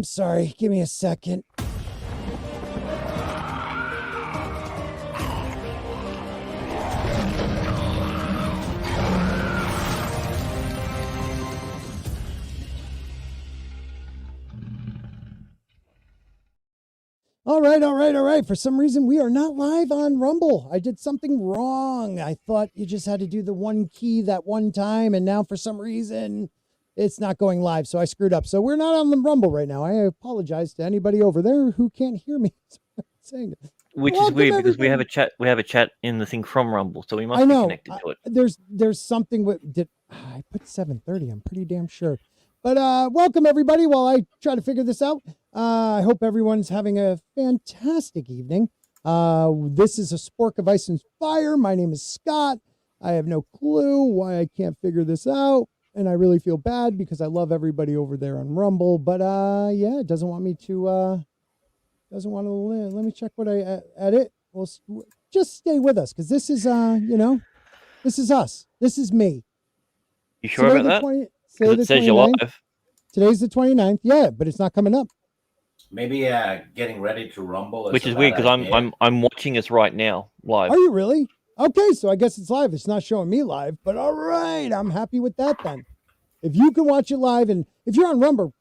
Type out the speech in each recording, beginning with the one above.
I'm sorry. Give me a second. All right. For some reason, we are not live on Rumble. I did something wrong. I thought you just had to do the one key that one time, and now for some reason, it's not going live. So I screwed up. So we're not on the Rumble right now. I apologize to anybody over there who can't hear me saying it. Which is weird because we have a chat. We have a chat in the thing from Rumble, so we must be connected to it. There's something with I put 7:30. I'm pretty damn sure. But welcome everybody. While I try to figure this out, I hope everyone's having a fantastic evening. This is a Spork of Ice and Fire. My name is Scott. I have no clue why I can't figure this out, and I really feel bad because I love everybody over there on Rumble. But yeah, it doesn't want me to. Doesn't want to let me check what I edit. Well, just stay with us because this is this is us. This is me. You sure about that? Because it says you're live. Today's the 29th. Yeah, but it's not coming up. Maybe getting ready to Rumble. Which is weird because I'm watching us right now live. Are you really? Okay, so I guess it's live. It's not showing me live, but all right, I'm happy with that then. If you can watch it live, and if you're on Rumble,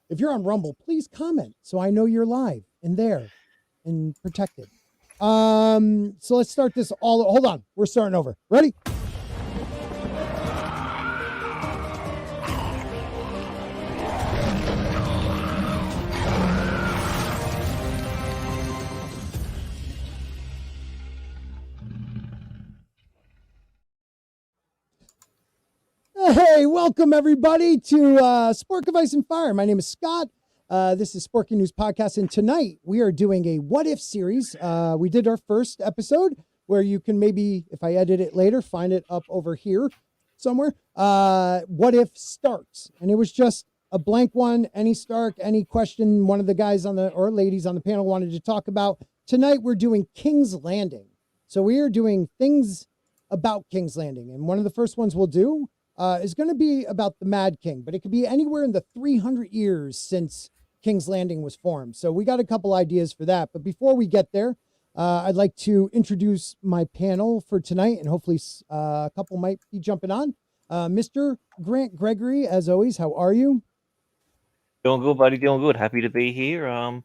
if you're on Rumble, please comment so I know you're live and there and protected. So let's start this all. Hold on, we're starting over. Ready? Hey, welcome everybody to Spork of Ice and Fire. My name is Scott. This is Sporky News Podcast, and tonight we are doing a What If series. We did our first episode where you can maybe, if I edit it later, find it up over here somewhere. What If Starks, and it was just a blank one. Any Stark, any question one of the guys on the or ladies on the panel wanted to talk about. Tonight we're doing King's Landing. So we are doing things about King's Landing, and one of the first ones we'll do is going to be about the Mad King, but it could be anywhere in the 300 years since King's Landing was formed. So we got a couple ideas for that. But before we get there, I'd like to introduce my panel for tonight, and hopefully a couple might be jumping on. Mr. Grant Gregory, as always, how are you? Doing good, buddy. Doing good. Happy to be here.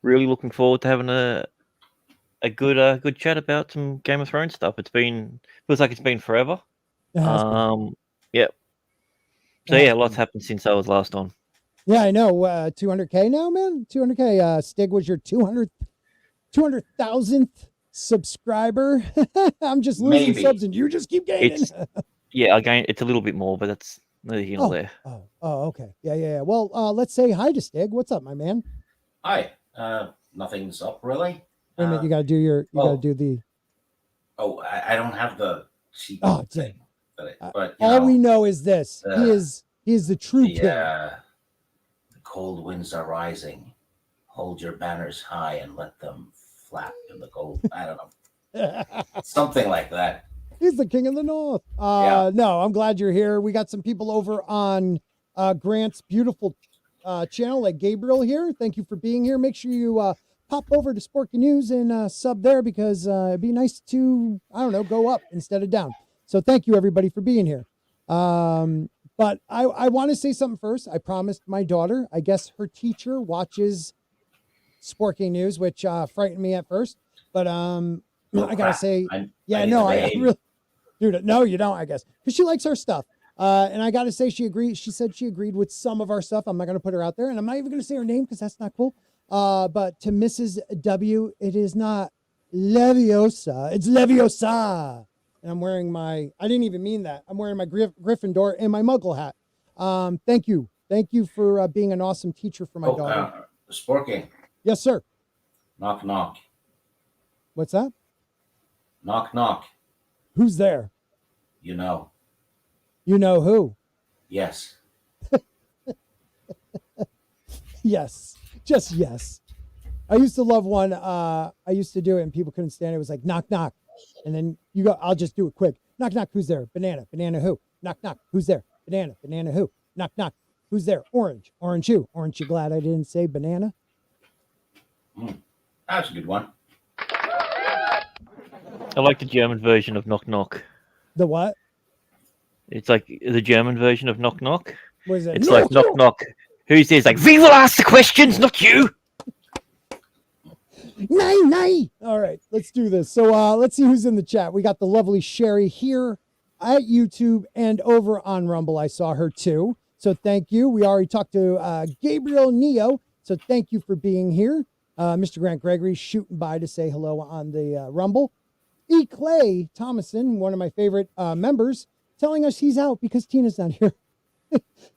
Really looking forward to having a good chat about some Game of Thrones stuff. Feels like it's been forever. Yep. So yeah, lots happened since I was last on. Yeah, I know. 200K now, man. 200K. Stig was your 200,000th subscriber. I'm just losing subs, and you just keep gaining. It's a little bit more, but that's neither here nor there. Okay. Yeah. Well, let's say hi to Stig. What's up, my man? Hi. Nothing's up really. Wait a minute. You got to do your. Got to do the. Oh, I don't have the cheap thing. But all we know is this: he is the true king. The cold winds are rising. Hold your banners high and let them flap in the cold. I don't know, something like that. He's the king of the north. No, I'm glad you're here. We got some people over on Grant's beautiful channel, like Gabriel here. Thank you for being here. Make sure you pop over to Sporky News and sub there because it'd be nice to go up instead of down. So thank you, everybody, for being here. But I want to say something first. I promised my daughter. I guess her teacher watches Sporky News, which frightened me at first. But I got to say, I really, dude, no, you don't, I guess. Because she likes our stuff. And I got to say, she agreed. She said she agreed with some of our stuff. I'm not going to put her out there. And I'm not even going to say her name because that's not cool. But to Mrs. W, it is not Leviosa. It's Leviosa. And I'm wearing I didn't even mean that. I'm wearing my Gryffindor and my Muggle hat. Thank you. Thank you for being an awesome teacher for my daughter. Sporking. Yes, sir. Knock, knock. What's that? Knock, knock. Who's there? You know. You know who? Yes. Yes. Just yes. I used to love one. I used to do it and people couldn't stand it. It was like, knock, knock. And then you go, I'll just do it quick. Knock, knock, who's there? Banana, banana who? Knock, knock, who's there? Banana, banana who? Knock, knock. Who's there? Orange. Orange who? Orange, you glad I didn't say banana? That's a good one. I like the German version of knock knock. The what? It's like the German version of knock knock. Was it? It's like knock knock. Who's there? It's like we will ask the questions, not you. Nay. All right, let's do this. So let's see who's in the chat. We got the lovely Sherry here at YouTube and over on Rumble. I saw her too. So thank you. We already talked to Gabriel Neo. So thank you for being here. Mr. Grant Gregory shooting by to say hello on the Rumble. E. Clay Thomason, one of my favorite members, telling us he's out because Tina's not here.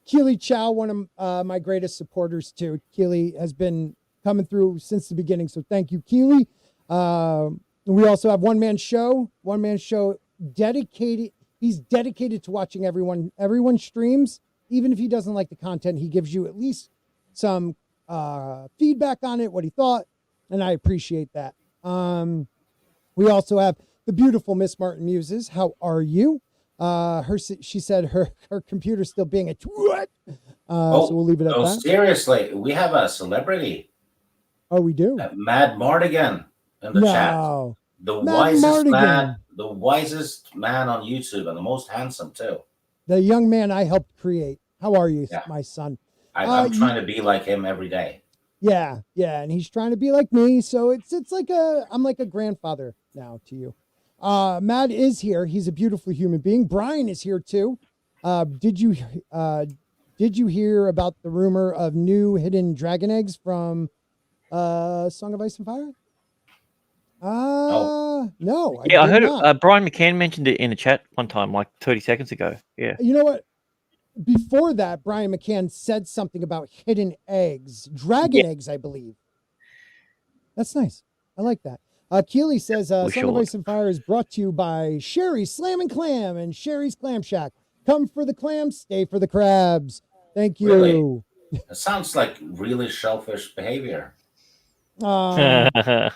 Keely Chow, one of my greatest supporters too. Keely has been coming through since the beginning. So thank you, Keely. We also have one man show dedicated. He's dedicated to watching everyone streams. Even if he doesn't like the content, he gives you at least some feedback on it, what he thought. And I appreciate that. We also have the beautiful Miss Martin Muses. How are you? She said her computer's still being a twat. So we'll leave it at that. Seriously, we have a celebrity. Oh, we do. Mad Mardigan in the chat. The wisest man on YouTube and the most handsome too. The young man I helped create. How are you, my son? I'm trying to be like him every day. Yeah, and he's trying to be like me. So it's like I'm like a grandfather now to you. Matt is here. He's a beautiful human being. Brian is here too. Did you hear about the rumor of new hidden dragon eggs from Song of Ice and Fire? No. I heard Brian McCann mentioned it in the chat one time, like 30 seconds ago. Yeah. You know what? Before that, Brian McCann said something about hidden eggs, dragon eggs, I believe. That's nice. I like that. Keely says, Song of Ice and Fire is brought to you by Sherry's Slam and Clam and Sherry's Clam Shack. Come for the clams, stay for the crabs. Thank you. Really? It sounds like really shellfish behavior. Hey,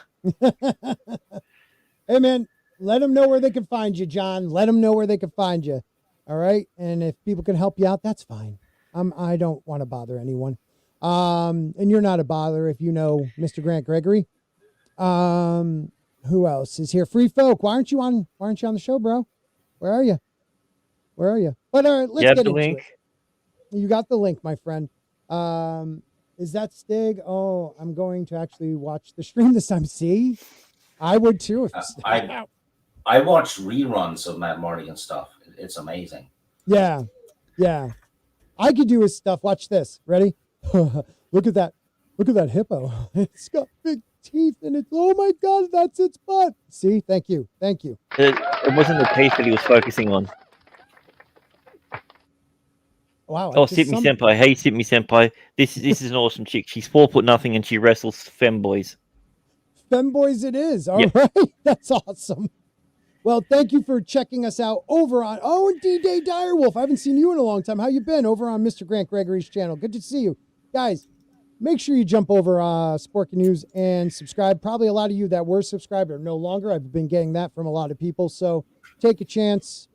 man, let them know where they can find you, John. Let them know where they can find you. All right. And if people can help you out, that's fine. I don't want to bother anyone. And you're not a bother if you know Mr. Grant Gregory. Who else is here? Free Folk. Why aren't you on the show, bro? Where are you? But all right, let's get into it. You got the link, my friend. Is that Stig? Oh, I'm going to actually watch the stream this time. See? I would too. I watch reruns of Matt Mardigan stuff. It's amazing. Yeah. I could do his stuff. Watch this. Ready? Look at that hippo. It's got big teeth and it's, oh my God, that's its butt. See? Thank you. It wasn't the teeth that he was focusing on. Wow. Oh, Sipmi Senpai. Hey, Sipmi Senpai. This is an awesome chick. She's 4'0" and she wrestles femboys. Femboys it is. All right. That's awesome. Well, thank you for checking us out over on, and D-Day Direwolf. I haven't seen you in a long time. How you been over on Mr. Grant Gregory's channel? Good to see you. Guys, make sure you jump over Spork News and subscribe. Probably a lot of you that were subscribed are no longer. I've been getting that from a lot of people. So take a chance.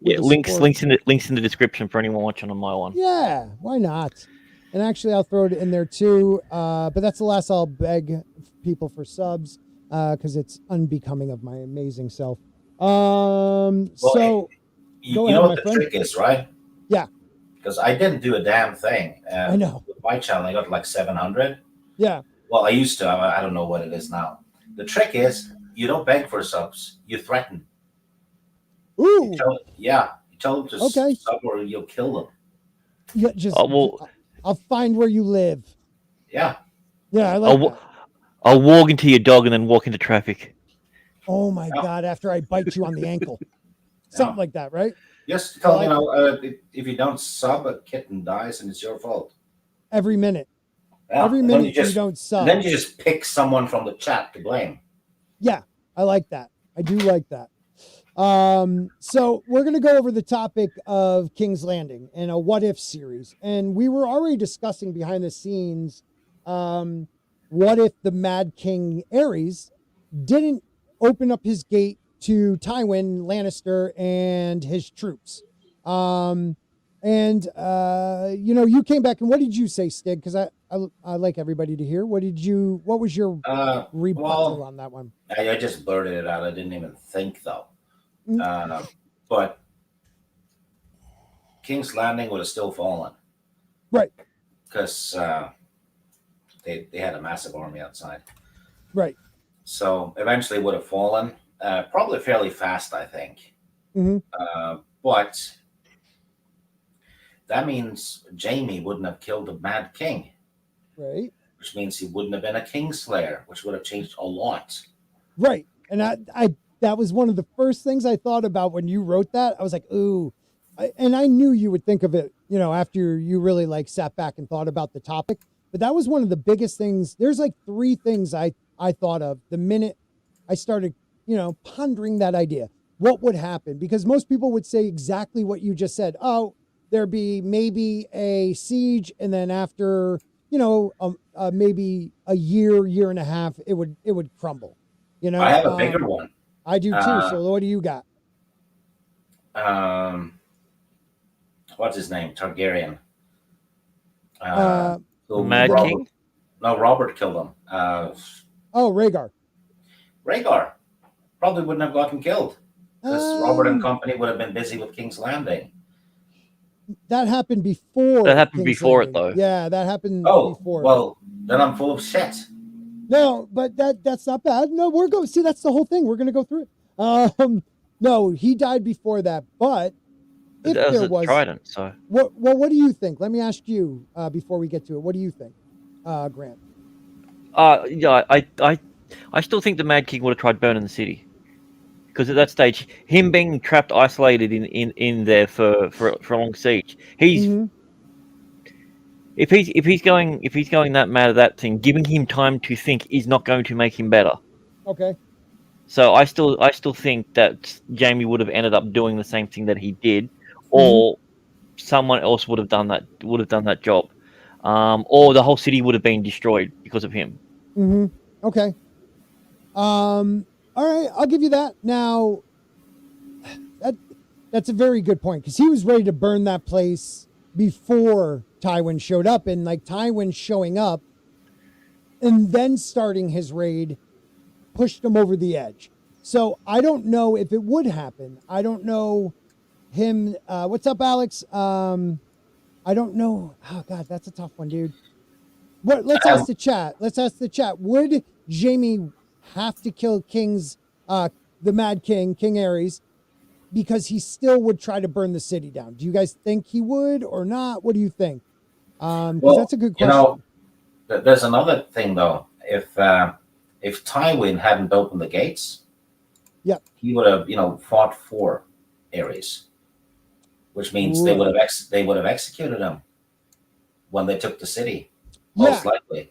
Links in the description for anyone watching on my one. Yeah, why not? And actually, I'll throw it in there too. But that's the last I'll beg people for subs because it's unbecoming of my amazing self. So you know what the trick is, right? Yeah. Because I didn't do a damn thing. I know. With my channel, I got like 700. Yeah. Well, I used to. I don't know what it is now. The trick is you don't beg for subs. You threaten. Ooh. You tell them to sub or you'll kill them. Yeah, I'll find where you live. Yeah. Yeah, I like that. I'll walk into your dog and then walk into traffic. Oh my God! After I bite you on the ankle, something like that, right? Yes. Tell if you don't sub, a kitten dies and it's your fault. Every minute. Yeah. Every minute you don't sub. Then you just pick someone from the chat to blame. Yeah, I like that. I do like that. So we're going to go over the topic of King's Landing and a what if series. And we were already discussing behind the scenes, what if the Mad King Aerys didn't open up his gate to Tywin Lannister and his troops? And you came back and what did you say, Stig? Because I like everybody to hear. What was your rebuttal Well, on that one? I just blurted it out. I didn't even think though. Mm. But King's Landing would have still fallen, Right. because they had a massive army outside. Right. So eventually would have fallen, probably fairly fast, I think. Mm-hmm. But that means Jamie wouldn't have killed the Mad King, Right. which means he wouldn't have been a Kingslayer, which would have changed a lot. Right. And I that was one of the first things I thought about when you wrote that. I was like, ooh. And I knew you would think of it, after you really like sat back and thought about the topic. But that was one of the biggest things. There's like three things I thought of the minute I started, pondering that idea. What would happen? Because most people would say exactly what you just said. Oh, there'd be maybe a siege, and then after, maybe a year and a half, it would crumble. I have a bigger one. I do too. So what do you got? What's his name? Targaryen. Mad Robert, King? No, Robert killed him. Rhaegar. Rhaegar probably wouldn't have gotten killed, because Robert and company would have been busy with King's Landing. That happened before. That happened King's before Landing. it, though. Yeah, that happened Oh, before. well, then I'm full of shit. No, but that's not bad. No, we're going. See, that's the whole thing. We're going to go through it. No, he died before that. But if That there was a was, trident. So what do you think? Let me ask you before we get to it. What do you think, Grant? yeah, I still think the Mad King would have tried burning the city, because at that stage, him being trapped, isolated in there for a long siege, he's Mm-hmm. if he's going that mad at that thing, giving him time to think is not going to make him better. Okay. So I still think that Jamie would have ended up doing the same thing that he did, or someone else would have done that job, or the whole city would have been destroyed because of him. Mm-hmm. Okay. All right, I'll give you that. Now, that's a very good point, because he was ready to burn that place before Tywin showed up, and like Tywin showing up and then starting his raid pushed him over the edge. So I don't know if it would happen. I don't know him. What's up, Alex? I don't know. Oh God, that's a tough one, dude. What? Let's ask the chat. Would Jamie have to kill the Mad King, King Aerys, because he still would try to burn the city down? Do you guys think he would or not? What do you think? Because that's a good question. There's another thing though. If Tywin hadn't opened the gates, yep, he would have fought for Aerys, which means they would have executed him when they took the city, most likely.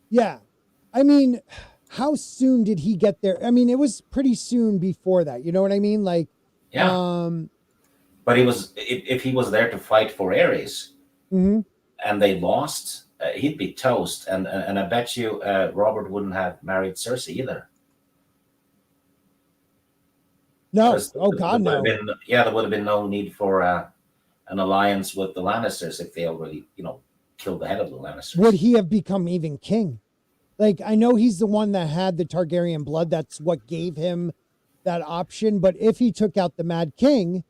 Yeah, I mean, how soon did he get there? I mean, it was pretty soon before that. You know what I mean? Like, yeah. But if he was there to fight for Aerys, and they lost, he'd be toast. And I bet you Robert wouldn't have married Cersei either. No. Oh God, no. There would have been no need for an alliance with the Lannisters if they already, killed the head of the Lannisters. Would he have become even king? Like, I know he's the one that had the Targaryen blood. That's what gave him that option. But if he took out the Mad King,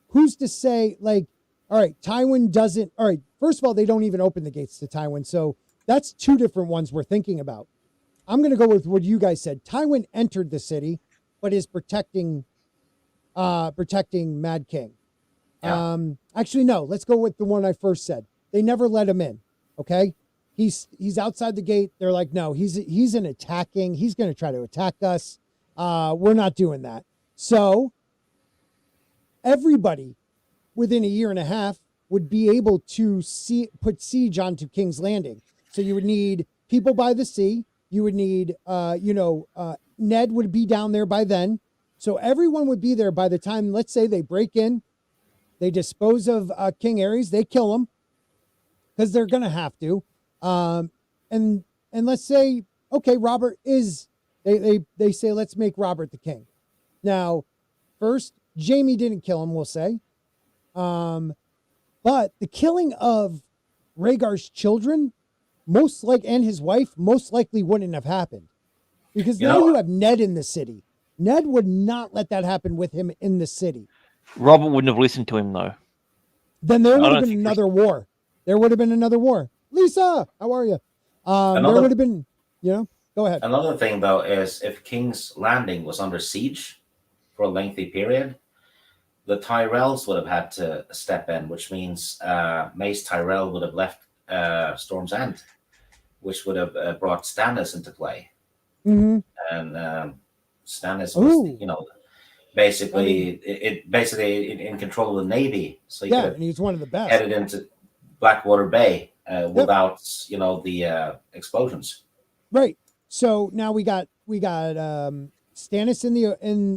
who's to say, like, all right, Tywin doesn't. All right, first of all, they don't even open the gates to Tywin. So that's two different ones we're thinking about. I'm going to go with what you guys said. Tywin entered the city, but is protecting Mad King. Yeah. Actually, no, let's go with the one I first said. They never let him in. Okay. He's outside the gate. They're like, no, he's an attacking. He's going to try to attack us. We're not doing that. So everybody within a year and a half would be able to put siege onto King's Landing. So you would need people by the sea. You would need, Ned would be down there by then. So everyone would be there by the time, let's say they break in, they dispose of King Aerys, they kill him because they're going to have to. And let's say, okay, Robert is, they say, let's make Robert the king. Now, first, Jamie didn't kill him, we'll say. But the killing of Rhaegar's children, and his wife, most likely wouldn't have happened. Because You now know- you have Ned in the city. Ned would not let that happen with him in the city. Robert wouldn't have listened to him though. Then there I would don't have been think another war. There would have been another war. Lisa, how are you? There Another- would have been, go ahead. Another thing, though, is if King's Landing was under siege for a lengthy period, the Tyrells would have had to step in, which means Mace Tyrell would have left Storm's End, which would have brought Stannis into play. Mm-hmm. And Stannis Ooh. was, basically in control of the Navy, so he Yeah, could have and he's one of the best. headed into Blackwater Bay without the explosions. Right. So now we got Stannis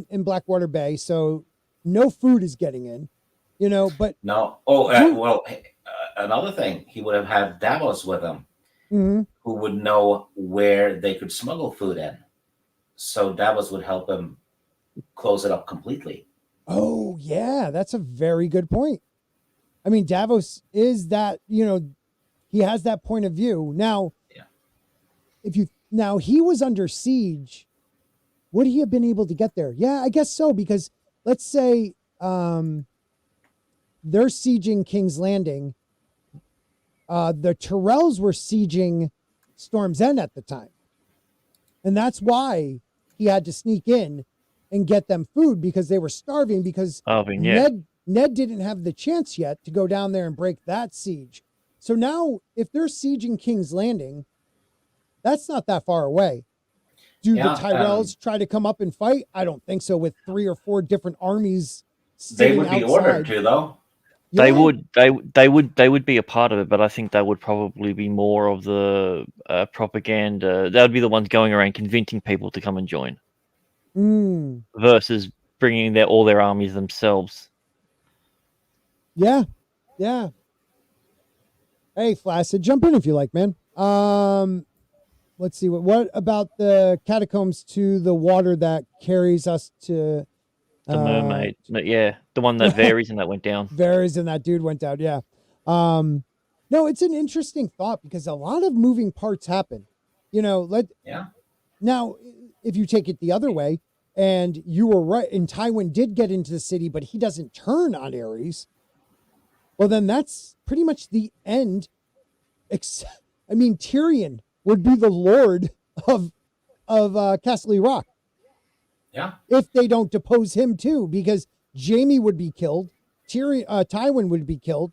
in Blackwater Bay, so no food is getting in, but No. Another thing, he would have had Davos with him, Mhm. who would know where they could smuggle food in. So Davos would help him close it up completely. Oh yeah, that's a very good point. I mean, Davos is that, he has that point of view. Now, Yeah. He was under siege, would he have been able to get there? Yeah, I guess so, because let's say they're sieging King's Landing. The Tyrells were sieging Storm's End at the time. And that's why he had to sneak in and get them food, because they were starving, because Ned didn't have the chance yet to go down there and break that siege. So now if they're sieging King's Landing, that's not that far away. Do the Tyrells try to come up and fight? I don't think so, with 3 or 4 different armies They would be outside. ordered to, though. They would be a part of it, but I think they would probably be more of the propaganda. They would be the ones going around convincing people to come and join, versus bringing all their armies themselves. Yeah. Hey, Flaccid, jump in if you like, man. Let's see. What about the catacombs to the water that carries us to The mermaid, the one that varies and that went down. Varys and that dude went down. Yeah. No, it's an interesting thought, because a lot of moving parts happen. Now, if you take it the other way, and you were right, and Tywin did get into the city, but he doesn't turn on Aerys. Well, then that's pretty much the end. Tyrion would be the lord of Castle Rock. Yeah. If they don't depose him too, because Jaime would be killed, Tywin would be killed,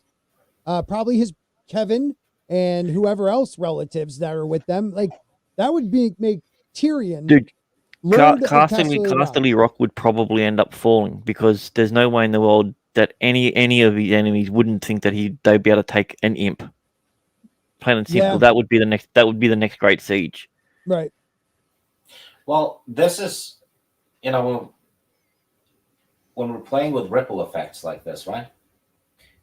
probably his Kevin and whoever else relatives that are with them. Like, that would make Tyrion. Dude, Casterly Casterly Rock would probably end up falling, because there's no way in the world that any of his enemies wouldn't think that they'd be able to take an imp. Plain and simple, Yeah. that would be the next great siege. Right. Well, this is, when we're playing with ripple effects like this, right?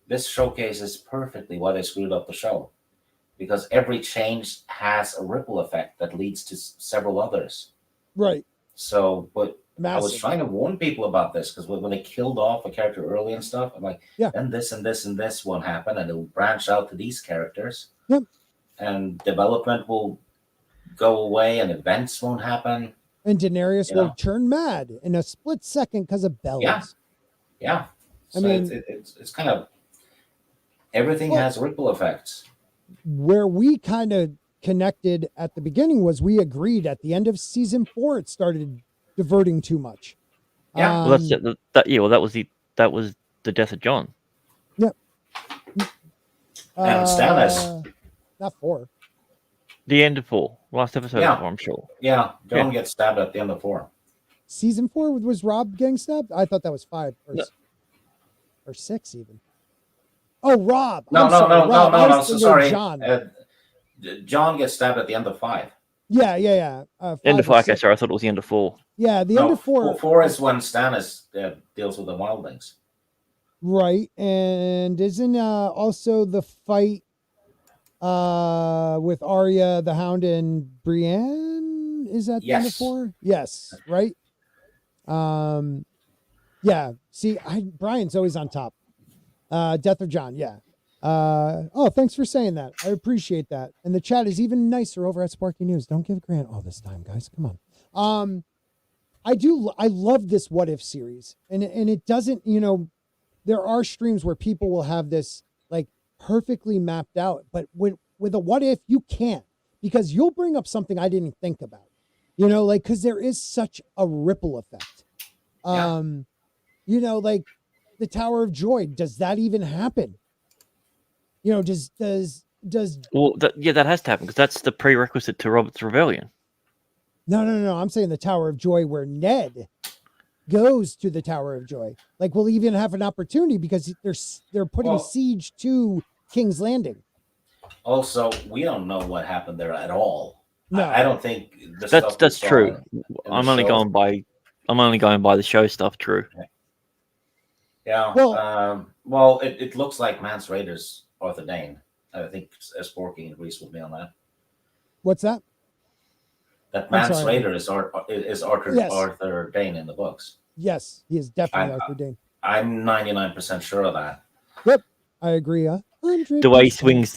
This showcases perfectly why they screwed up the show, because every change has a ripple effect that leads to several others. Right. So, but Massive. I was trying to warn people about this, because when they killed off a character early and stuff, I'm like, then this and this and this won't happen, and it'll branch out to these characters. Yep. And development will go away, and events won't happen. And Daenerys will turn mad in a split second because of bells. Yeah. So it's kind of, everything has ripple effects. Where we kind of connected at the beginning was we agreed at the end of season 4 it started diverting too much. Yeah. Well, that's it. That was the death of Jon. Yep. And Stannis. Not 4. The end of 4. Last episode of 4, I'm sure. Yeah. Jon gets stabbed at the end of 4. Season 4 was Rob getting stabbed? I thought that was 5 or 6 even. Oh, Rob. No. Sorry. Jon. Jon gets stabbed at the end of 5. Yeah. End of 5. Okay, sorry. I thought it was the end of 4. Yeah, the end of 4. 4 is when Stannis deals with the wildlings. Right. And isn't also the fight with Arya, the Hound, and Brienne? Is that the end of 4? Yes. Right. Yeah. See, Brian's always on top. Death of Jon. Yeah. Oh, thanks for saying that. I appreciate that. And the chat is even nicer over at Sparky News. Don't give Grant all this time, guys. Come on. I love this What If series. And it doesn't, there are streams where people will have this like perfectly mapped out, but with a What If, you can't, because you'll bring up something I didn't think about, because there is such a ripple effect. Like the Tower of Joy, does that even happen? Does Well, that has to happen because that's the prerequisite to Robert's rebellion. No. I'm saying the Tower of Joy, where Ned goes to the Tower of Joy. Like, we'll even have an opportunity because they're putting siege to King's Landing. Also, we don't know what happened there at all. No, I don't think that's true. I'm only going by the show stuff. True. Yeah. Well, it looks like Mance Rayder's Arthur Dane. I think Sporky agrees with me on that. What's that? That Mance Rayder is Arthur Dane in the books. Yes, he is definitely Arthur Dane. I'm 99% sure of that. Yep, I agree. 100%. The way he swings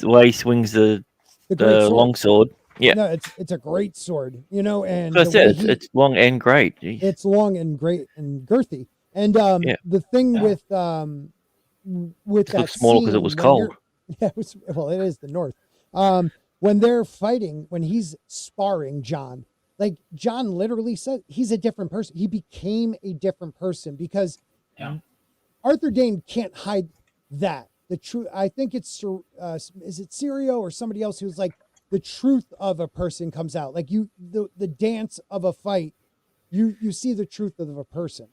the longsword. Yeah, no, it's a great sword, and I said it's long and great. It's long and great and girthy. And the thing with that looks smaller because it was cold. Yeah, it is the North. When they're fighting, when he's sparring John, like John literally said, he's a different person. He became a different person because Arthur Dane can't hide that. The truth. I think it's is it Sirio or somebody else who's like, the truth of a person comes out. Like the dance of a fight, you see the truth of a person.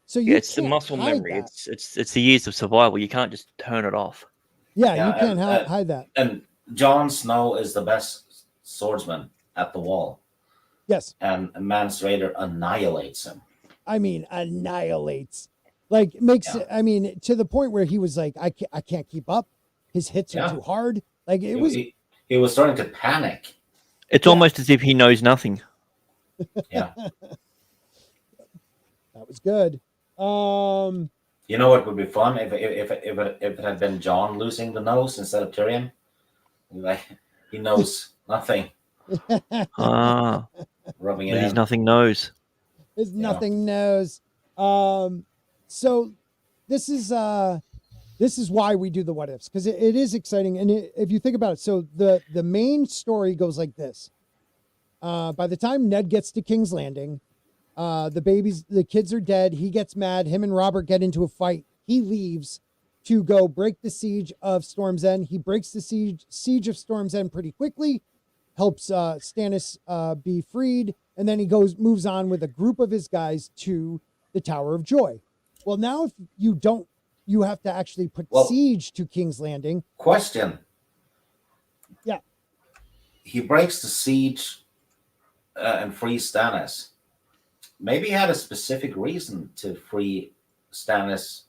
So it's the muscle memory. That. It's the years of survival. You can't just turn it off. Yeah, you can't hide that. And Jon Snow is the best swordsman at the Wall. Yes. And Mance Rayder annihilates him. I mean, annihilates. Like, makes it, I mean, to the point where he was like, I can't keep up. His hits are too hard. Like, he was starting to panic. It's almost as if he knows nothing. Yeah. That was good. You know what would be fun if it had been Jon losing the nose instead of Tyrion? Like, he knows nothing. Rubbing it in. He's nothing knows. His nothing knows. So this is why we do the what ifs, because it is exciting. And if you think about it, so the main story goes like this. By the time Ned gets to King's Landing, the kids are dead. He gets mad. Him and Robert get into a fight. He leaves to go break the siege of Storm's End. He breaks the siege of Storm's End pretty quickly, helps Stannis be freed, and then he moves on with a group of his guys to the Tower of Joy. Well, now if you don't, you have to actually put siege to King's Landing. Question. Yeah. He breaks the siege and frees Stannis. Maybe he had a specific reason to free Stannis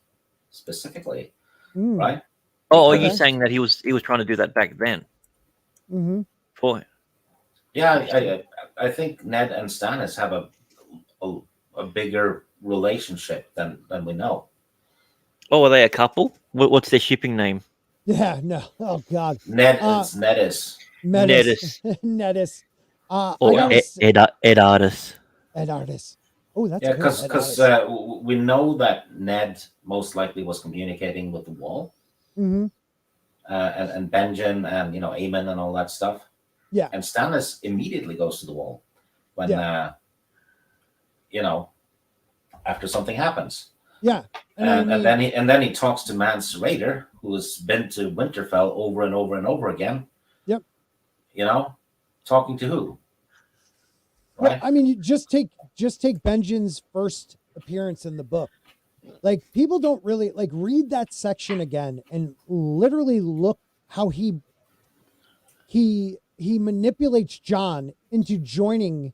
specifically, right? Oh, are you saying that he was trying to do that back then? Mm-hmm. For him? Yeah, I think Ned and Stannis have a bigger relationship than we know. Oh, are they a couple? What's their shipping name? Yeah, no. Oh God. It's Nedis. Nedis. Nedis. Or Eddardus. Eddardus. Oh, that's because we know that Ned most likely was communicating with the Wall, mm-hmm. and Benjen and Aemon and all that stuff. Yeah, and Stannis immediately goes to the Wall when after something happens. Yeah, and then he talks to Mance Rayder, who has been to Winterfell over and over and over again. Yep. Talking to who? Right? Well, I mean, you just take Benjen's first appearance in the book. Like, people don't really read that section again and literally look how he manipulates Jon into joining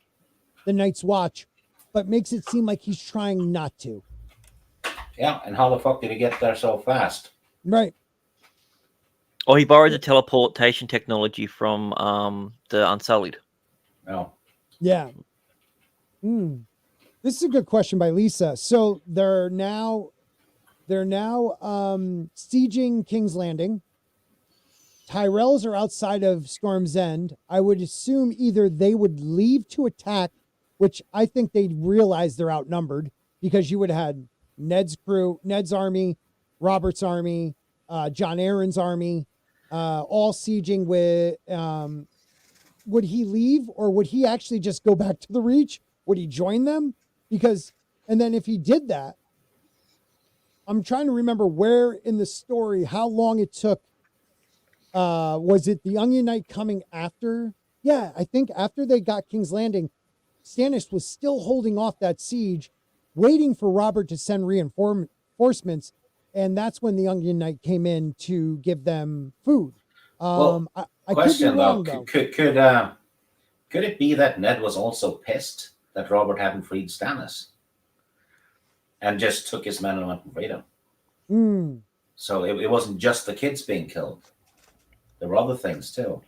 the Night's Watch, but makes it seem like he's trying not to. Yeah, and how the fuck did he get there so fast? Right. Oh, he borrowed the teleportation technology from the Unsullied. Oh. Yeah. This is a good question by Lisa. So they're now sieging King's Landing. Tyrells are outside of Storm's End. I would assume either they would leave to attack, which I think they'd realize they're outnumbered, because you would have had Ned's crew, Ned's army, Robert's army, John Aaron's army, all sieging with. Would he leave, or would he actually just go back to the Reach? Would he join them? Because, and then if he did that, I'm trying to remember where in the story, how long it took. Was it the Onion Knight coming after? Yeah, I think after they got King's Landing, Stannis was still holding off that siege, waiting for Robert to send reinforcements, and that's when the Onion Knight came in to give them food. I question could be wrong, though. Could it be that Ned was also pissed that Robert hadn't freed Stannis, and just took his men and went and freed him? So it wasn't just the kids being killed. There were other things too.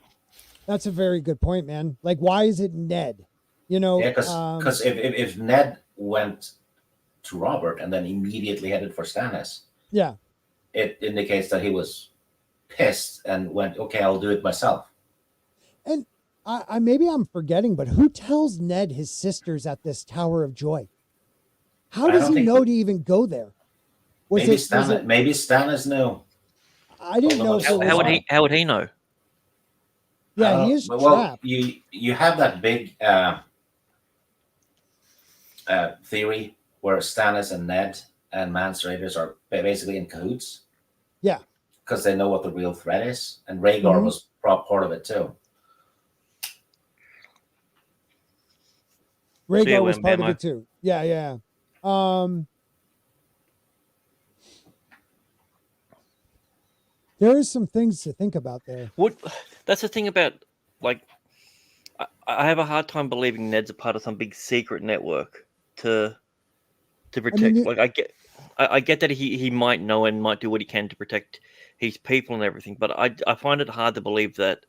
That's a very good point, man. Like, why is it Ned? You know, yeah, because if Ned went to Robert and then immediately headed for Stannis, yeah, it indicates that he was pissed and went, okay, I'll do it myself. And I maybe I'm forgetting, but who tells Ned his sister's at this Tower of Joy? How does he know to even go there? Maybe Stannis knew. I didn't know. How would he know? Yeah, he is trapped. Well, you have that big theory where Stannis and Ned and Mance Raiders are basically in cahoots. Yeah. Because they know what the real threat is. And Rhaegar was part of it too. Rhaegar was part of it too. Yeah. There is some things to think about there. That's the thing about, like, I have a hard time believing Ned's a part of some big secret network to protect. I get that he might know and might do what he can to protect his people and everything, but I find it hard to believe that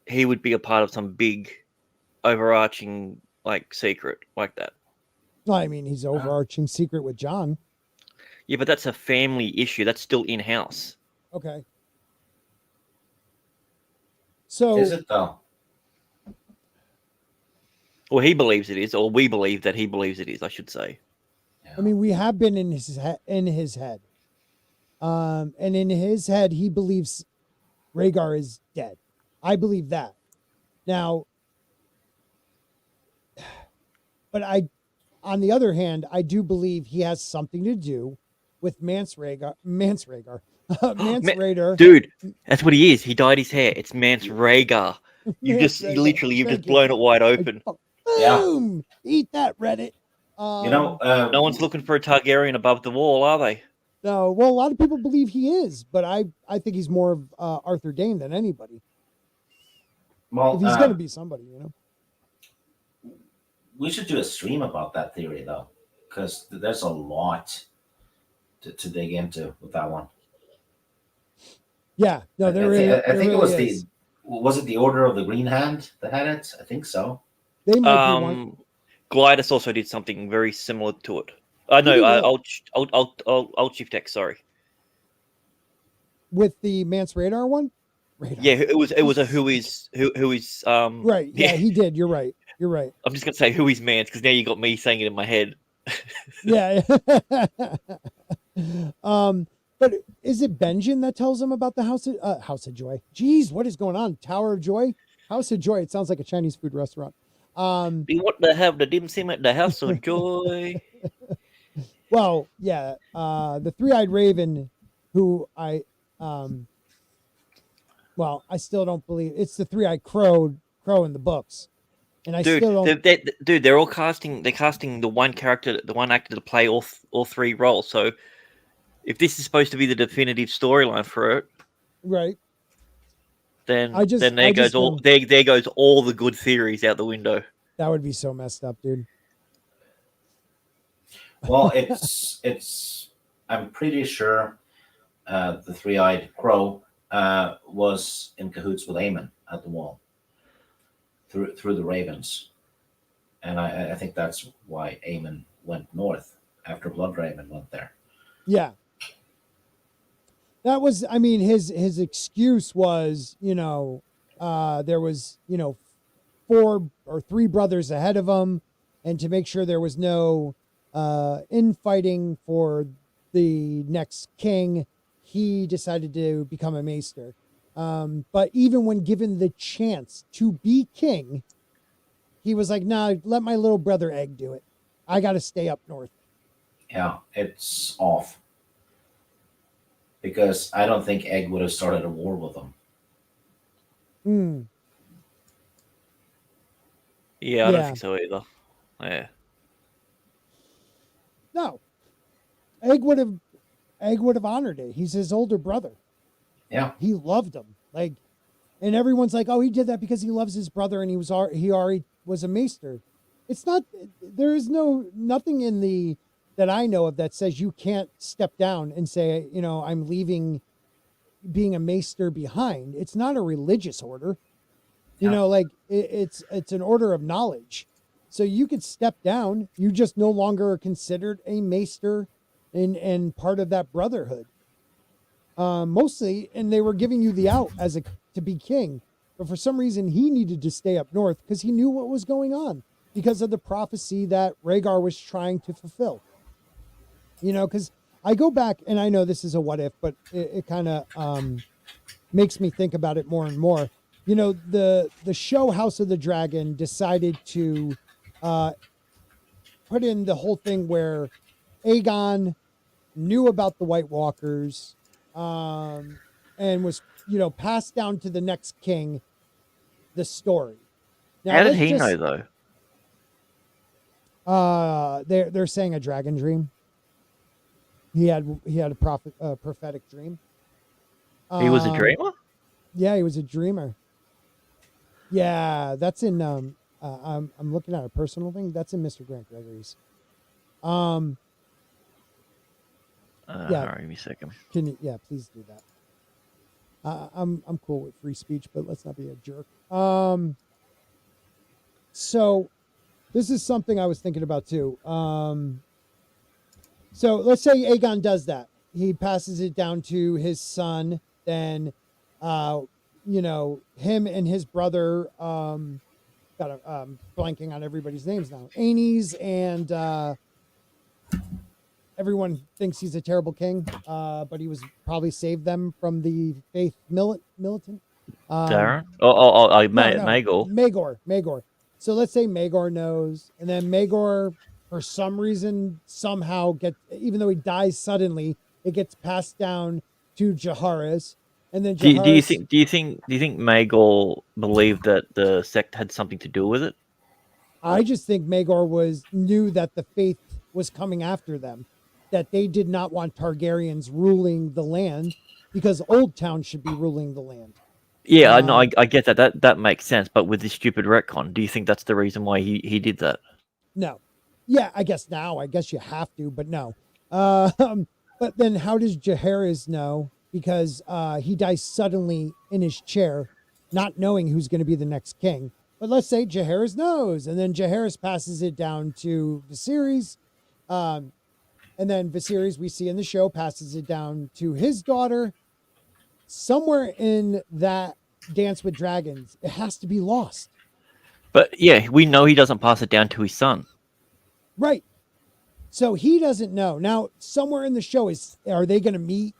he would be a part of some big overarching secret like that. No, I mean, he's overarching secret with John. Yeah, but that's a family issue. That's still in-house. Okay. So is it though? Well, he believes it is, or we believe that he believes it is, I should say. I mean, we have been in his head. And in his head, he believes Rhaegar is dead. I believe that. Now, but on the other hand, I do believe he has something to do with Mance Raider. Dude, that's what he is. He dyed his hair. It's Mance Rhaegar. You've just blown it wide open. Boom! Eat that, Reddit. No one's looking for a Targaryen above the wall, are they? No. Well, a lot of people believe he is, but I think he's more of Arthur Dayne than anybody. Well, if he's going to be somebody, we should do a stream about that theory, though, because there's a lot to dig into with that one. Yeah, no, I think it was was it the Order of the Green Hand that had it? I think so. They might be one. Glidus also did something very similar to it. I'll shift X. Sorry. With the Mance Radar one. Yeah, it was a who is right. Yeah, he did. You're right. I'm just gonna say who is Mance because now you got me saying it in my head. Yeah. But is it Benjen that tells him about the House of Joy? Jeez, what is going on? Tower of Joy? House of Joy. It sounds like a Chinese food restaurant. Do you want to have the dim sum at the House of Joy? Well, yeah. The Three-Eyed Raven, who I still don't believe it's the Three-Eyed Crow in the books. And I still don't. They're all casting the one character, the one actor to play all three roles. So if this is supposed to be the definitive storyline for it, right? Then there goes all the good theories out the window. That would be so messed up, dude. Well, it's. I'm pretty sure the Three-Eyed Crow was in cahoots with Aemon at the Wall through the Ravens, and I think that's why Aemon went north after Blood Raven went there. Yeah. That was, I mean, his excuse was, there was, 3 brothers ahead of him, and to make sure there was no infighting for the next king, he decided to become a maester. But even when given the chance to be king, he was like, "Nah, let my little brother Egg do it. I got to stay up north." Yeah, it's off. Because I don't think Egg would have started a war with them. Mm. Yeah, I don't Yeah. think so either. Yeah. No, Egg would have honored it. He's his older brother. Yeah. He loved him. Like, and everyone's like, "Oh, he did that because he loves his brother and he already was a maester." It's not, there is nothing in the, that I know of that says you can't step down and say, "I'm leaving being a maester behind." It's not a religious order. Like it's an order of knowledge. So you could step down. You just no longer are considered a maester and part of that brotherhood. Mostly, and they were giving you the out to be king. But for some reason, he needed to stay up north because he knew what was going on because of the prophecy that Rhaegar was trying to fulfill. Because I go back, and I know this is a what if, but it kind of makes me think about it more and more. The show House of the Dragon decided to put in the whole thing where Aegon knew about the White Walkers, and was, passed down to the next king, the story. Now, How did he know though? They're saying a dragon dream. He had a prophetic dream. He was a dreamer? Yeah, he was a dreamer. Yeah, that's in I'm looking at a personal thing. That's in Mr. Grant Gregory's. Yeah. Give me a second. Please do that. I'm cool with free speech, but let's not be a jerk. So this is something I was thinking about too. So let's say Aegon does that. He passes it down to his son. Then, him and his brother, blanking on everybody's names now. Aenys and everyone thinks he's a terrible king, but he was probably saved them from the faith militant. Darren? No, Maegor. Maegor. So let's say Maegor knows, and then Maegor, for some reason, somehow even though he dies suddenly, it gets passed down to Jaehaerys, and then Jaehaerys, do you think Maegor believed that the sect had something to do with it? I just think Maegor knew that the faith was coming after them, that they did not want Targaryens ruling the land because Old Town should be ruling the land. Yeah, I get that. That makes sense. But with this stupid retcon, do you think that's the reason why he did that? No. Yeah, I guess you have to, but no. But then how does Jaehaerys know? Because he dies suddenly in his chair, not knowing who's going to be the next king. But let's say Jaehaerys knows, and then Jaehaerys passes it down to Viserys. And then Viserys, we see in the show, passes it down to his daughter. Somewhere in that Dance with Dragons, it has to be lost. But yeah, we know he doesn't pass it down to his son. Right. So he doesn't know. Now, somewhere in the show are they going to meet?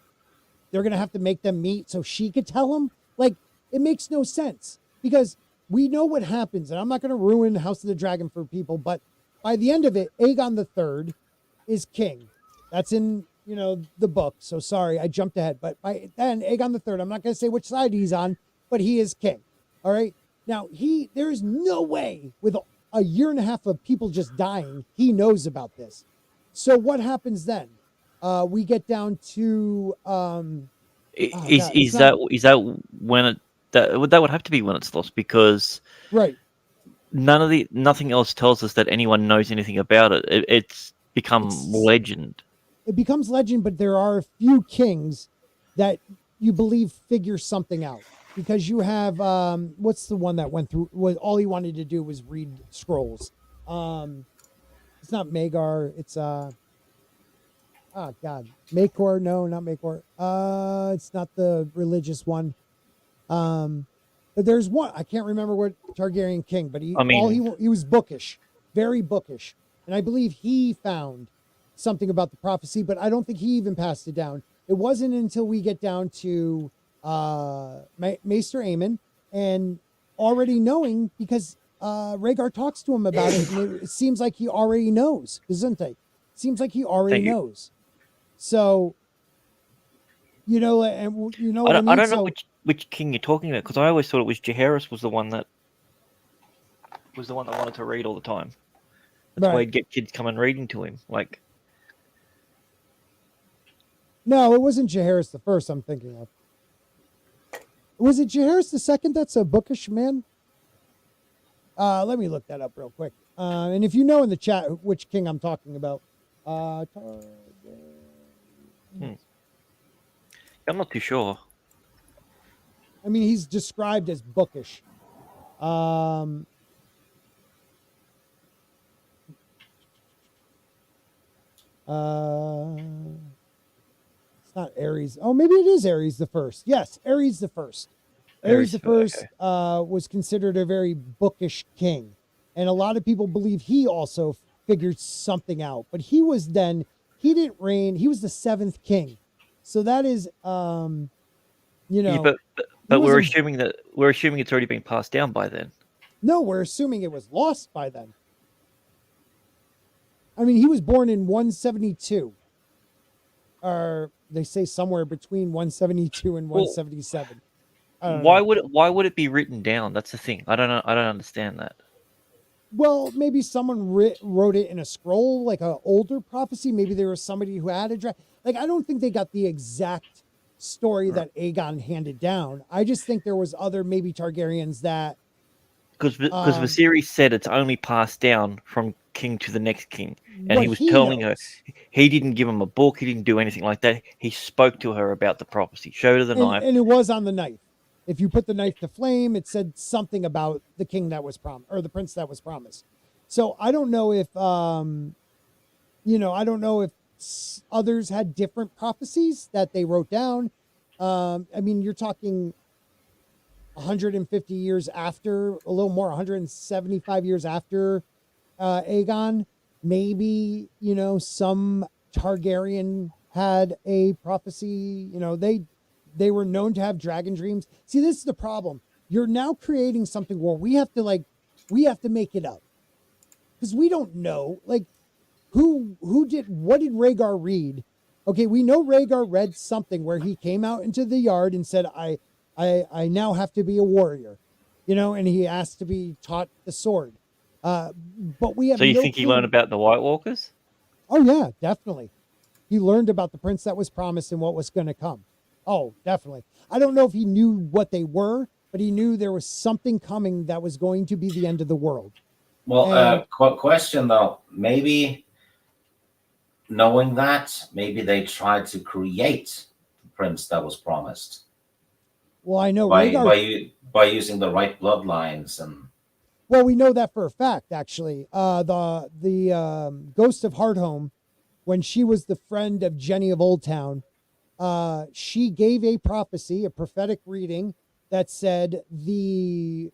They're going to have to make them meet so she could tell him? Like, it makes no sense because we know what happens. And I'm not going to ruin House of the Dragon for people, but by the end of it, Aegon III is king. That's in, the book. So sorry, I jumped ahead. But by then, Aegon III, I'm not going to say which side he's on, but he is king. All right. Now, there is no way with a year and a half of people just dying, he knows about this. So what happens then? We get down to is that when that would have to be when it's lost because right. Nothing else tells us that anyone knows anything about it. It's become legend. It becomes legend, but there are a few kings that you believe figure something out because you have what's the one that went through? All he wanted to do was read scrolls. It's not Maegor. It's Oh God, Makor? No, not Makor. It's not the religious one. But there's one. I can't remember what Targaryen king, but I mean, he was bookish, very bookish, and I believe he found something about the prophecy, but I don't think he even passed it down. It wasn't until we get down to Maester Aemon and already knowing because Rhaegar talks to him about it, and it seems like he already knows, doesn't it? Seems like he already Thank you. knows. So, and you know I what I don't, mean. I don't know So, which king you're talking about, because I always thought it was Jaehaerys was the one that wanted to read all the time. That's why right. he'd get kids coming reading to him. Like, No, it wasn't Jaehaerys the first I'm thinking of. Was it Jaehaerys the second that's a bookish man? Let me look that up real quick. And if you know in the chat which king I'm talking about. I'm not too sure. I mean, he's described as bookish. It's not Ares. Oh, maybe it is Ares the first. Yes, Ares the first. Ares the first was considered a very bookish king, and a lot of people believe he also figured something out. But he didn't reign. He was the seventh king, so that is, Yeah, but we're assuming it's already been passed down by then. No, we're assuming it was lost by then. I mean, he was born in 172. Or they say somewhere between 172 and 177. Why would it be written down? That's the thing. I don't know. I don't understand that. Well, maybe someone wrote it in a scroll, like an older prophecy. Maybe there was somebody who had a draft. Like, I don't think they got the exact story that Aegon handed down. I just think there was other maybe Targaryens that because Viserys said it's only passed down from king to the next king, and he was telling her he didn't give him a book, he didn't do anything like that. He spoke to her about the prophecy, showed her the knife, and it was on the knife. If you put the knife to flame, it said something about the king that was promised or the prince that was promised. So I don't know if I don't know if others had different prophecies that they wrote down. I mean, you're talking 150 years after, a little more, 175 years after Aegon. Maybe, some Targaryen had a prophecy. They were known to have dragon dreams. See, this is the problem. You're now creating something where we have to make it up. Because we don't know, like, what did Rhaegar read? Okay, we know Rhaegar read something where he came out into the yard and said, I now have to be a warrior, and he asked to be taught the sword. But we have So you think he learned about the White Walkers? Oh, yeah, definitely. He learned about the prince that was promised and what was going to come. Oh, definitely. I don't know if he knew what they were, but he knew there was something coming that was going to be the end of the world. Well, question though, maybe knowing that, maybe they tried to create the prince that was promised. Well, I know by using the right bloodlines and. Well, we know that for a fact, actually. The Ghost of Hardhome, when she was the friend of Jenny of Old Town, she gave a prophecy, a prophetic reading that said the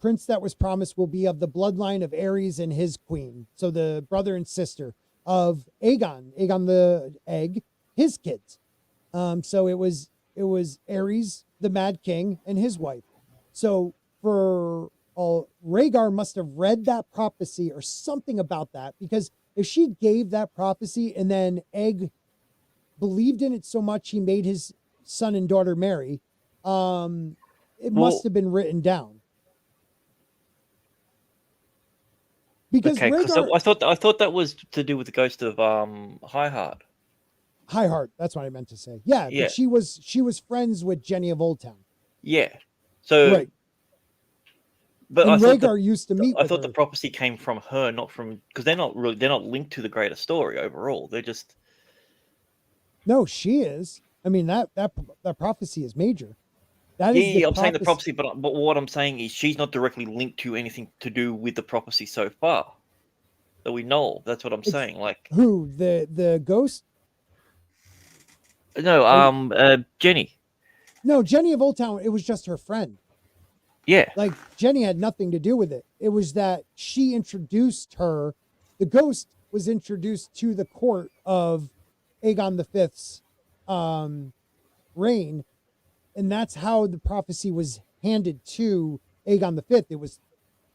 prince that was promised will be of the bloodline of Ares and his queen. So the brother and sister of Aegon the Egg, his kids. So it was Ares, the Mad King, and his wife. So Rhaegar must have read that prophecy or something about that, because if she gave that prophecy and then Egg believed in it so much he made his son and daughter marry, it must have been written down. Because I thought that was to do with the ghost of Highheart. Highheart, that's what I meant to say. Yeah, but she was friends with Jenny of Old Town. Yeah. So right. But Rhaegar used to meet. I thought the prophecy came from her, not from, because they're not linked to the greater story overall. They're just. No, she is. I mean, that prophecy is major. I'm saying the prophecy, but what I'm saying is she's not directly linked to anything to do with the prophecy so far that we know. That's what I'm saying. Like who, the ghost? No, Jenny. No, Jenny of Old Town. It was just her friend. Yeah. Like Jenny had nothing to do with it. It was that she introduced her. The ghost was introduced to the court of Aegon V's reign, and that's how the prophecy was handed to Aegon V. It was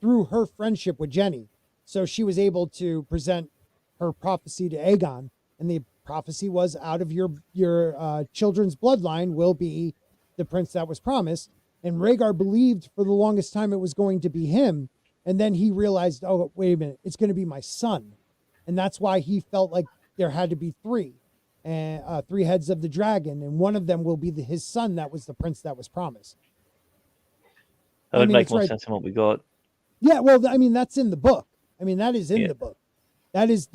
through her friendship with Jenny. So she was able to present her prophecy to Aegon, and the prophecy was, out of your children's bloodline will be the prince that was promised. And Rhaegar believed for the longest time it was going to be him, and then he realized, oh, wait a minute, it's going to be my son. And that's why he felt like there had to be three heads of the dragon, and one of them will be his son that was the prince that was promised. That would make more sense than what we got. Yeah, well, I mean, that's in the book. I mean, that is in the book. That is.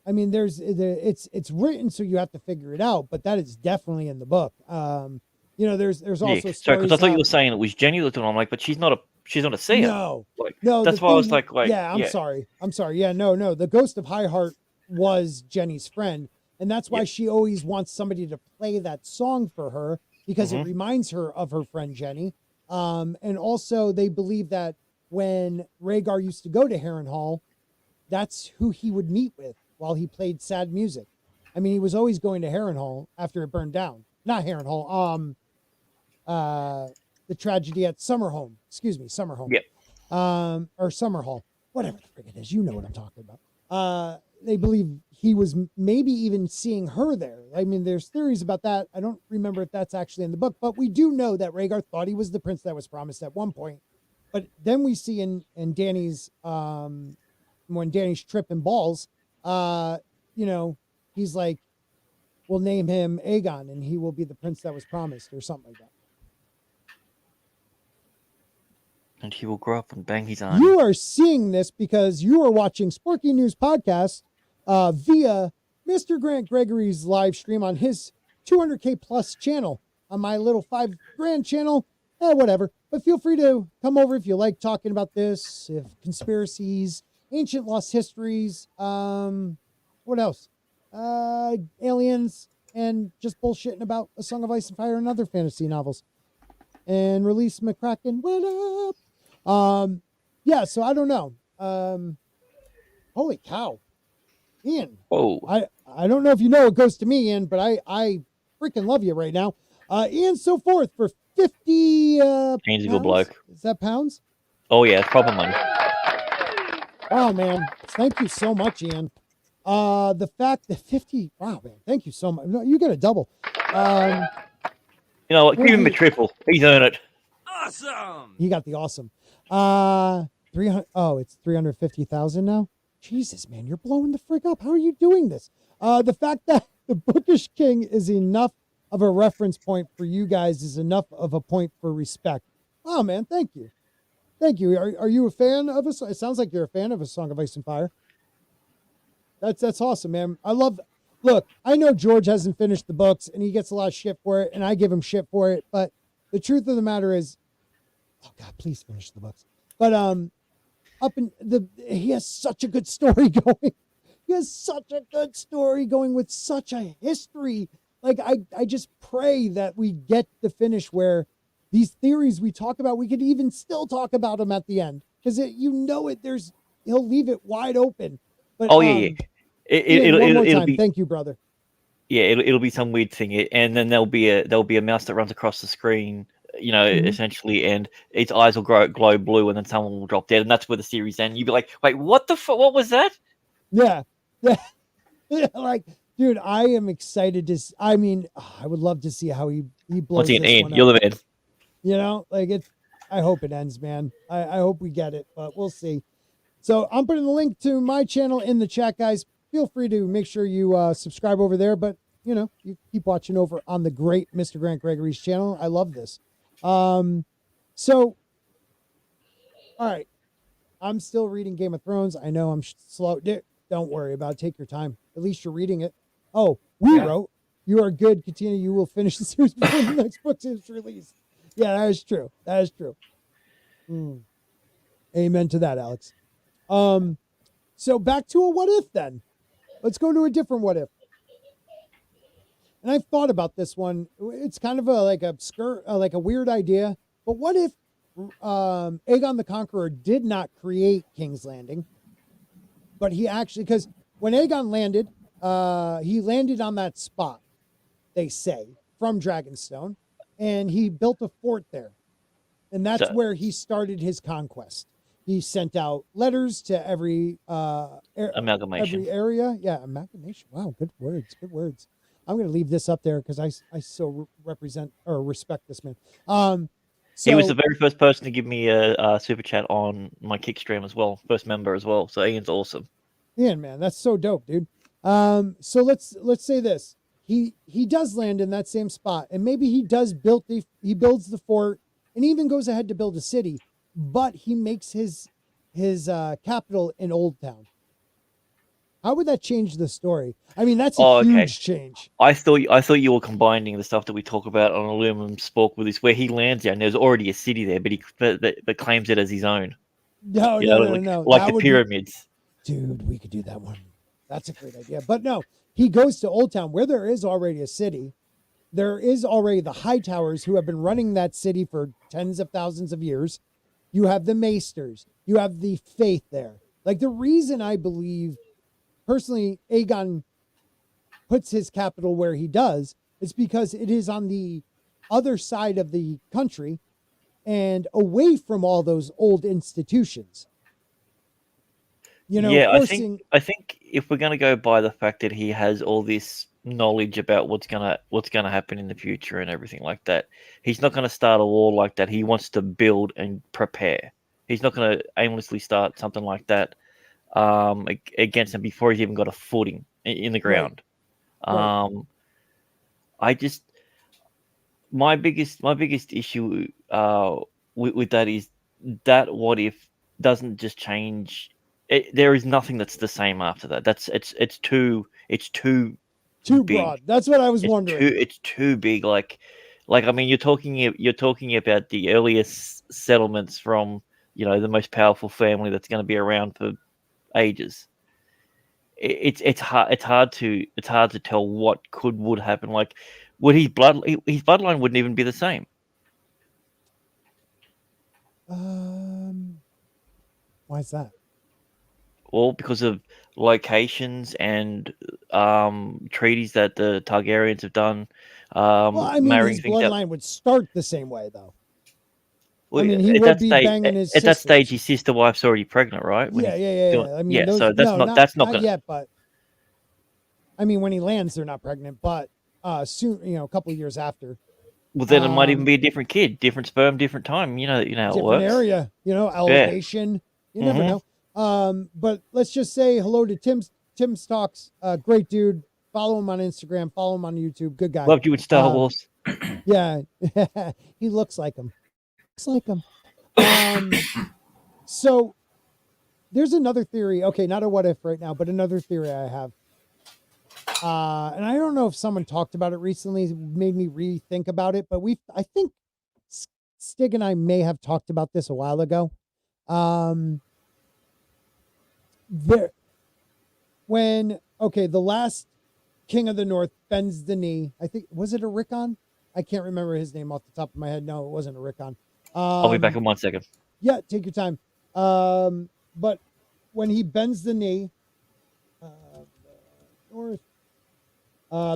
I mean, it's written, so you have to figure it out. But that is definitely in the book. There's also stories. Because I thought you were saying it was Jenny that was doing. I'm like, but she's not a seer. No, no. That's why I was like, yeah, I'm sorry. Yeah, no. The Ghost of Highheart was Jenny's friend, and that's why she always wants somebody to play that song for her, because it reminds her of her friend Jenny. And also they believe that when Rhaegar used to go to Harrenhal, that's who he would meet with while he played sad music. I mean, he was always going to Harrenhal after it burned down. Not Harrenhal, the tragedy at Summerhome. Excuse me, Summerhome. Yep. Or Summerhall. Whatever the frick it is. You know what I'm talking about. They believe he was maybe even seeing her there. I mean, there's theories about that. I don't remember if that's actually in the book, but we do know that Rhaegar thought he was the prince that was promised at one point. But then we see in Dany's, when Dany's tripping balls, he's like, we'll name him Aegon and he will be the prince that was promised, or something like that. And he will grow up and bang his arm. You are seeing this because you are watching Sporky News Podcast via Mr. Grant Gregory's live stream on his 200K plus channel. On my little $5,000 channel, whatever. But feel free to come over if you like talking about this, if conspiracies, ancient lost histories, what else? Aliens, and just bullshitting about A Song of Ice and Fire and other fantasy novels. And Release McCracken, what up? So I don't know. Holy cow. Ian. Whoa. I don't know if you know what goes to me, Ian, but I freaking love you right now. Ian So Forth for 50 He's a good bloke. Is that pounds? Oh yeah, it's proper money. Wow, man. Thank you so much, Ian. The fact that 50, wow, man. Thank you so much. No, you get a double. You know what? Give him a triple. He's earned it. Awesome. He got the awesome. 300. Oh, it's 350,000 now. Jesus, man, you're blowing the frick up. How are you doing this? The fact that the Bookish King is enough of a reference point for you guys is enough of a point for respect. Oh, man, thank you. Thank you. Are you a fan of us? It sounds like you're a fan of A Song of Ice and Fire. That's awesome, man. Look, I know George hasn't finished the books and he gets a lot of shit for it, and I give him shit for it. But the truth of the matter is, oh God, please finish the books. But he has such a good story going. He has such a good story going with such a history. Like I just pray that we get the finish where these theories we talk about, we could even still talk about them at the end, because he'll leave it wide open. But it'll be. Thank you, brother. Yeah, it'll be some weird thing, and then there'll be a mouse that runs across the screen, essentially, and its eyes will glow blue, and then someone will drop dead, and that's where the series ends. You'll be like, wait, what the fuck? What was that? Yeah. Like, dude, I am excited to. I mean, I would love to see how he blows. Once again, this Ian, one you're up. the man. I hope it ends, man. I hope we get it, but we'll see. So I'm putting the link to my channel in the chat, guys. Feel free to make sure you subscribe over there, but you keep watching over on the great Mr. Grant Gregory's channel. I love this. All right. I'm still reading Game of Thrones. I know I'm slow. Don't worry about it. Take your time. At least you're reading it. Oh, we wrote, you are good, Katina. You will finish the series before the next book is released. Yeah, that is true. That is true. Amen to that, Alex. So back to a what if then. Let's go to a different what if. and I've thought about this one. It's kind of a like obscure, like a weird idea. But what if Aegon the Conqueror did not create King's Landing, but he actually, because when Aegon landed, he landed on that spot, they say, from Dragonstone, and he built a fort there. And that's where he started his conquest. He sent out letters to every amalgamation. every area. Yeah, amalgamation. Wow, good words. Good words. I'm going to leave this up there because I so represent or respect this man. So, he was the very first person to give me a super chat on my kick stream as well, first member as well. So Ian's awesome. Ian, man, that's so dope, dude. So let's say this: he does land in that same spot, and maybe he builds the fort, and even goes ahead to build a city, but he makes his capital in Old Town. How would that change the story? I mean, that's a huge change. I thought you were combining the stuff that we talk about on Aluminum Spork with this, where he lands there and there's already a city there, but claims it as his own. No. Like the pyramids. Dude, we could do that one. That's a great idea. But no, he goes to Old Town where there is already a city. There is already the Hightowers who have been running that city for tens of thousands of years. You have the Maesters. You have the Faith there. Like, the reason I believe, personally, Aegon puts his capital where he does is because it is on the other side of the country and away from all those old institutions. I think if we're gonna go by the fact that he has all this knowledge about what's gonna happen in the future and everything like that, he's not gonna start a war like that. He wants to build and prepare. He's not gonna aimlessly start something like that against him before he's even got a footing in the ground. Right. My biggest issue with that is that what if doesn't just change. There is nothing that's the same after that. It's too big. Broad. That's what I was wondering. It's too big. Like I mean, you're talking about the earliest settlements from the most powerful family that's going to be around for ages. It's hard to tell what would happen. Like, would his bloodline wouldn't even be the same. Why is that? Well, because of locations and treaties that the Targaryens have done. His bloodline would start the same way, though. Well, I mean, he would be banging his at sisters. That stage, his sister wife's already pregnant, right? Yeah. I mean, so that's not gonna... yet, but I mean, when he lands, they're not pregnant, but soon, a couple of years after. Well, then it might even be a different kid, different sperm, different time. You know how it works. Different area, elevation. Yeah. You never know. But let's just say hello to Tim's Talks. Great dude. Follow him on Instagram. Follow him on YouTube. Good guy. Loved you in Star Wars. Yeah, he looks like him. So there's another theory. Okay, not a what if right now, but another theory I have. And I don't know if someone talked about it recently. It made me rethink about it, but I think Stig and I may have talked about this a while ago. The last king of the North bends the knee. I think, was it a Rickon? I can't remember his name off the top of my head. No, it wasn't a Rickon. I'll be back in 1 second. Yeah, take your time. But when he bends the knee,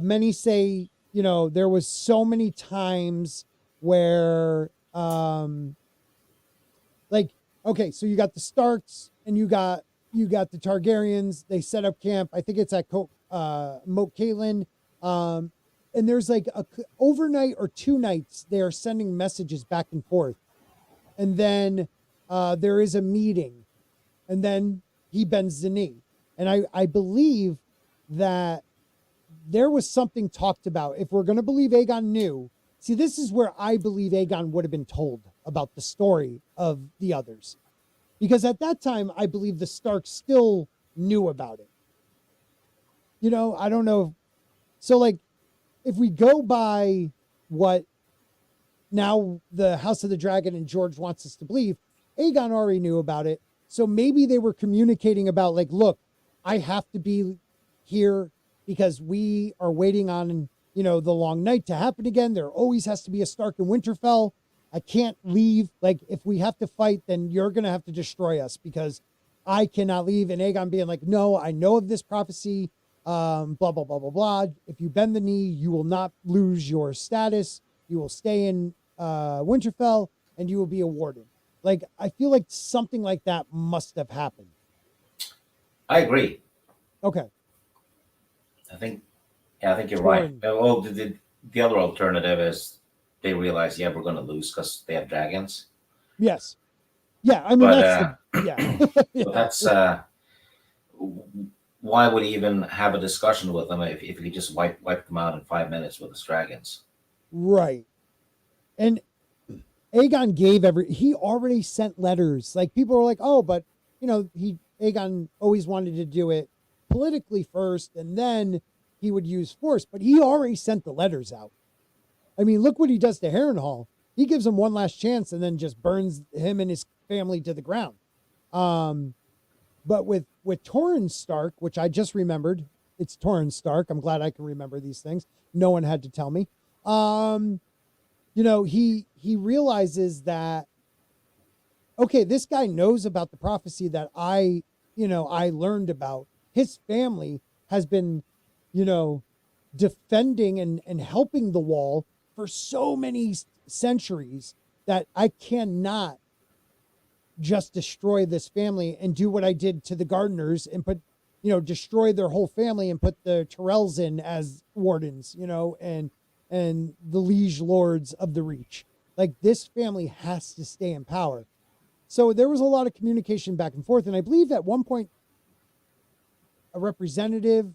many say, there was so many times where, so you got the Starks and you got the Targaryens. They set up camp. I think it's at Moat Cailin. And there's like overnight or 2 nights, they are sending messages back and forth. And then there is a meeting. And then he bends the knee. And I believe that there was something talked about. If we're going to believe Aegon knew, see, this is where I believe Aegon would have been told about the story of the others. Because at that time, I believe the Starks still knew about it. I don't know. So, if we go by what now the House of the Dragon and George wants us to believe, Aegon already knew about it. So maybe they were communicating about, look, I have to be here because we are waiting on you know, the long night to happen again. There always has to be a Stark and Winterfell. I can't leave. Like, if we have to fight, then you're going to have to destroy us because I cannot leave. And Aegon being like, no, I know of this prophecy, blah, blah, blah, blah, blah. If you bend the knee, you will not lose your status. You will stay in Winterfell and you will be a warden. Like, I feel like something like that must have happened. I agree. Okay. I think you're right. Well, the other alternative is they realize, we're going to lose because they have dragons. Yes. Yeah. I mean, but that's why would he even have a discussion with them if he just wipe them out in 5 minutes with his dragons? Right. And Aegon gave he already sent letters. Like, people were like, oh, but you know, Aegon always wanted to do it politically first and then he would use force, but he already sent the letters out. I mean, look what he does to Harrenhal. He gives him one last chance and then just burns him and his family to the ground. But with Torrhen Stark, which I just remembered, it's Torrhen Stark. I'm glad I can remember these things. No one had to tell me. You know, he realizes that, okay, this guy knows about the prophecy that I learned about. His family has been, defending and helping the wall for so many centuries that I cannot just destroy this family and do what I did to the Gardeners and destroy their whole family and put the Tyrells in as wardens, and the liege lords of the Reach. Like, this family has to stay in power. So there was a lot of communication back and forth. And I believe at one point, a representative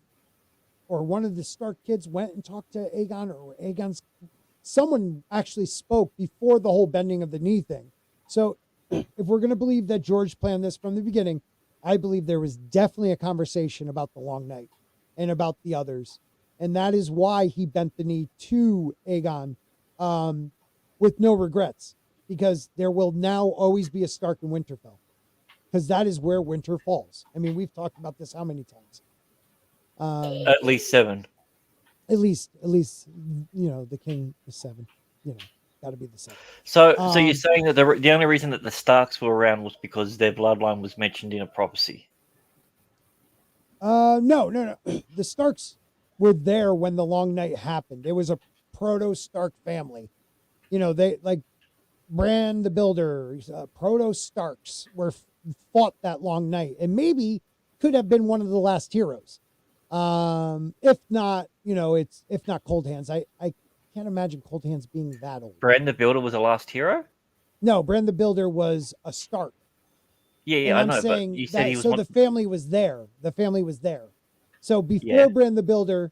or one of the Stark kids went and talked to Aegon, or someone actually spoke before the whole bending of the knee thing. So if we're going to believe that George planned this from the beginning, I believe there was definitely a conversation about the Long Night and about the others. And that is why he bent the knee to Aegon with no regrets, because there will now always be a Stark in Winterfell, because that is where winter falls. I mean, we've talked about this how many times? At least 7. At least, the king is 7. Got to be the 7. So you're saying that the only reason that the Starks were around was because their bloodline was mentioned in a prophecy? No. The Starks were there when the Long Night happened. It was a proto-Stark family. They, like, Bran the Builder, proto-Starks fought that Long Night, and maybe could have been one of the last heroes. If not, if not Cold Hands. I can't imagine Cold Hands being that old. Bran the Builder was the last hero? No, Bran the Builder was a Stark. Yeah, I know, but you said he was... So the family was there. The family was there. So before Bran the Builder,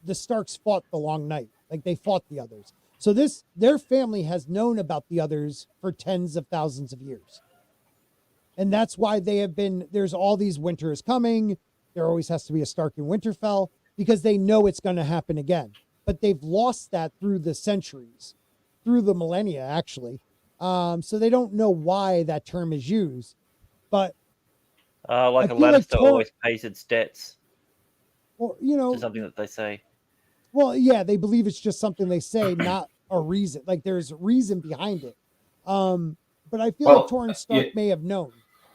the Starks fought the Long Night. Like, they fought the others. So their family has known about the others for tens of thousands of years. And that's why there's all these winters coming. There always has to be a Stark in Winterfell, because they know it's going to happen again. But they've lost that through the centuries, through the millennia, actually. So they don't know why that term is used. But like a Lannister always pays its debts. Or, it's something that they say. Well, yeah, they believe it's just something they say, not a reason. Like, there's reason behind it. But I feel like Torrhen Stark may have known.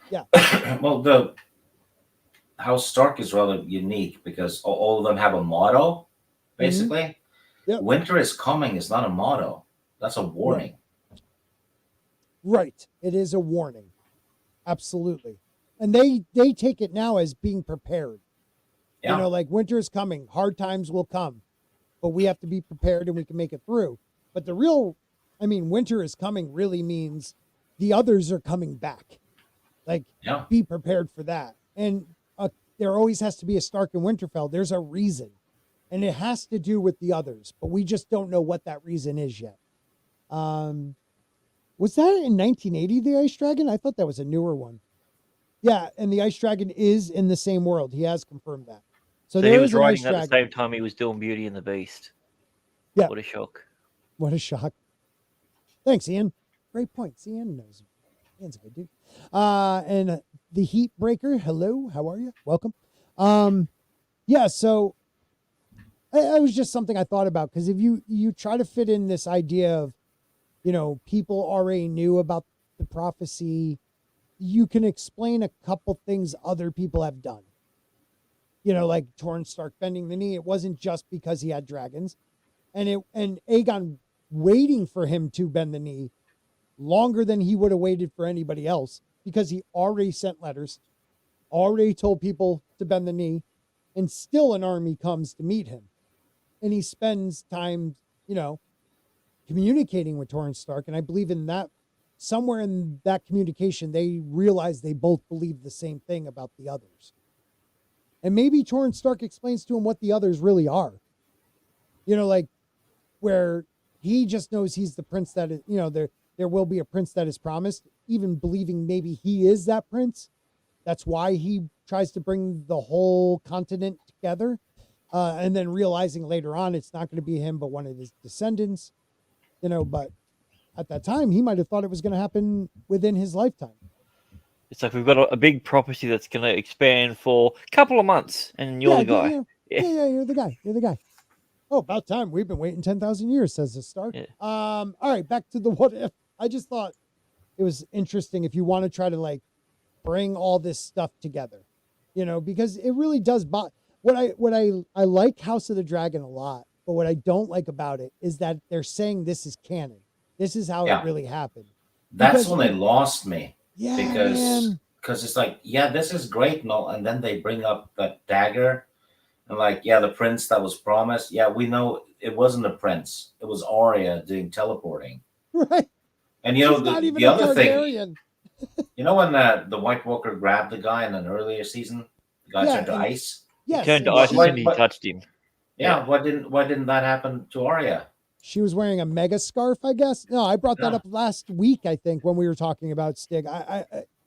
Yeah. Well, the House Stark is rather unique because all of them have a motto, basically. Mm-hmm. Yep. Winter is coming is not a motto. That's a warning. Right. It is a warning. Absolutely. And they take it now as being prepared. Yeah. Like, winter is coming. Hard times will come. But we have to be prepared and we can make it through. But winter is coming really means the others are coming back. Like, be prepared for that. And there always has to be a Stark in Winterfell. There's a reason. And it has to do with the others. But we just don't know what that reason is yet. Was that in 1980, the Ice Dragon? I thought that was a newer one. Yeah, and the Ice Dragon is in the same world. He has confirmed that. So he was writing at the same time he was doing Beauty and the Beast. Yeah. What a shock. What a shock. Thanks, Ian. Great points. Ian knows. Ian's a good dude. And the Heat Breaker, hello, how are you? Welcome. So I was just something I thought about, because if you try to fit in this idea of, people already knew about the prophecy, you can explain a couple things other people have done. Like Torrance Stark bending the knee. It wasn't just because he had dragons, and Aegon waiting for him to bend the knee longer than he would have waited for anybody else, because he already sent letters, already told people to bend the knee, and still an army comes to meet him. And he spends time, communicating with Torrance Stark. And I believe in that, somewhere in that communication, they realize they both believe the same thing about the others. And maybe Torrance Stark explains to him what the others really are. Like where he just knows he's the prince that is, there will be a prince that is promised, even believing maybe he is that prince. That's why he tries to bring the whole continent together. And then realizing later on it's not going to be him, but one of his descendants, but at that time he might have thought it was going to happen within his lifetime. It's like we've got a big prophecy that's going to expand for a couple of months, and you're the guy. Yeah, you're the guy. You're the guy. Oh, about time. We've been waiting 10,000 years, says the Stark. Yeah. All right, back to the what if. I just thought it was interesting if you want to try to like bring all this stuff together, because it really does. What I like House of the Dragon a lot, but what I don't like about it is that they're saying this is canon. This is how it really happened. That's when they lost me. Yeah, because it's like, this is great and all, and then they bring up that dagger, and like, the prince that was promised. Yeah, we know it wasn't a prince; it was Arya doing teleporting. Right. And the other thing, when the White Walker grabbed the guy in an earlier season, the guy turned to ice. Yes, he turned to ice and he touched him. Yeah, why didn't that happen to Arya? She was wearing a mega scarf, I guess. No, I brought that up last week, I think, when we were talking about Stig.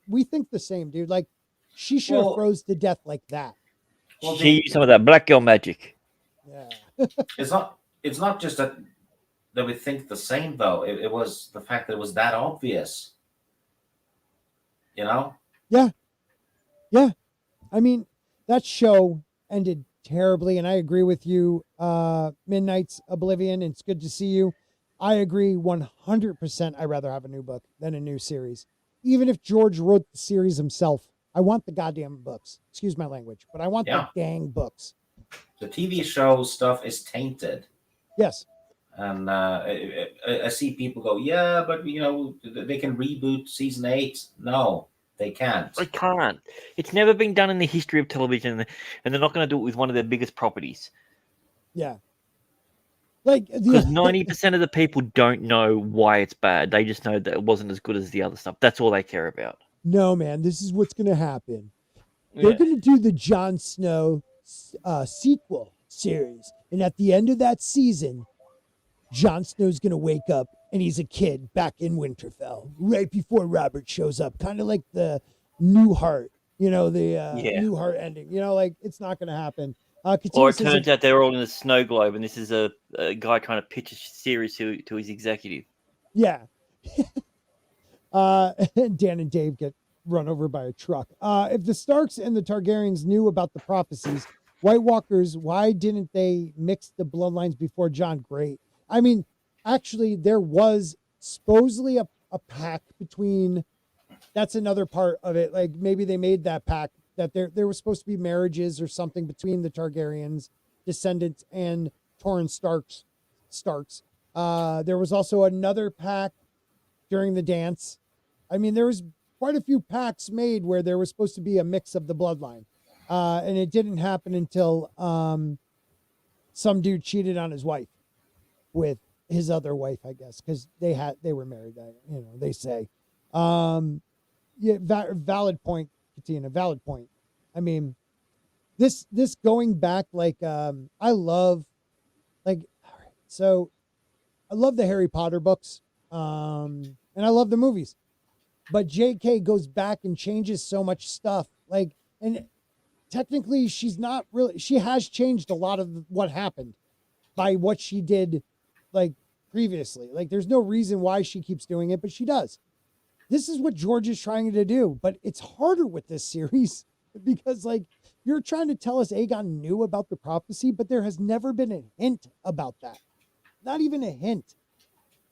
We think the same, dude. Like, she should have froze to death like that. Well, she used some of that black girl magic. Yeah. It's not just that we think the same, though. It was the fact that it was that obvious. Yeah. I mean, that show ended terribly, and I agree with you. Midnight's Oblivion, it's good to see you. I agree 100%. I'd rather have a new book than a new series. Even if George wrote the series himself, I want the goddamn books. Excuse my language, but I want the dang books. The TV show stuff is tainted. Yes. And I see people go, but they can reboot season 8. No, they can't. They can't. It's never been done in the history of television, and they're not going to do it with one of their biggest properties. Yeah. Like, because 90% of the people don't know why it's bad. They just know that it wasn't as good as the other stuff. That's all they care about. No, man, this is what's going to happen. They're going to do the Jon Snow sequel series, and at the end of that season, Jon Snow's going to wake up and he's a kid back in Winterfell right before Robert shows up, kind of like the New Heart, New Heart ending. Like, it's not going to happen. Or it turns out they're all in a snow globe, and this is a guy trying to pitch a series to his executive. Yeah. Dan and Dave get run over by a truck. If the Starks and the Targaryens knew about the prophecies, White Walkers, why didn't they mix the bloodlines before Jon? Great. I mean, actually, there was supposedly a pact between. That's another part of it. Like, maybe they made that pact that there was supposed to be marriages or something between the Targaryens descendants and Torrance Starks. There was also another pact during the dance. I mean, there was quite a few pacts made where there was supposed to be a mix of the bloodline. And it didn't happen until some dude cheated on his wife with his other wife, I guess, because they were married, they say. Valid point, Katina, valid point. I mean, this going back, like, I love the Harry Potter books, and I love the movies, but J.K. goes back and changes so much stuff, like, and technically she has changed a lot of what happened by what she did, like, previously. Like, there's no reason why she keeps doing it, but she does. This is what George is trying to do, but it's harder with this series because, like, you're trying to tell us Aegon knew about the prophecy, but there has never been a hint about that. Not even a hint.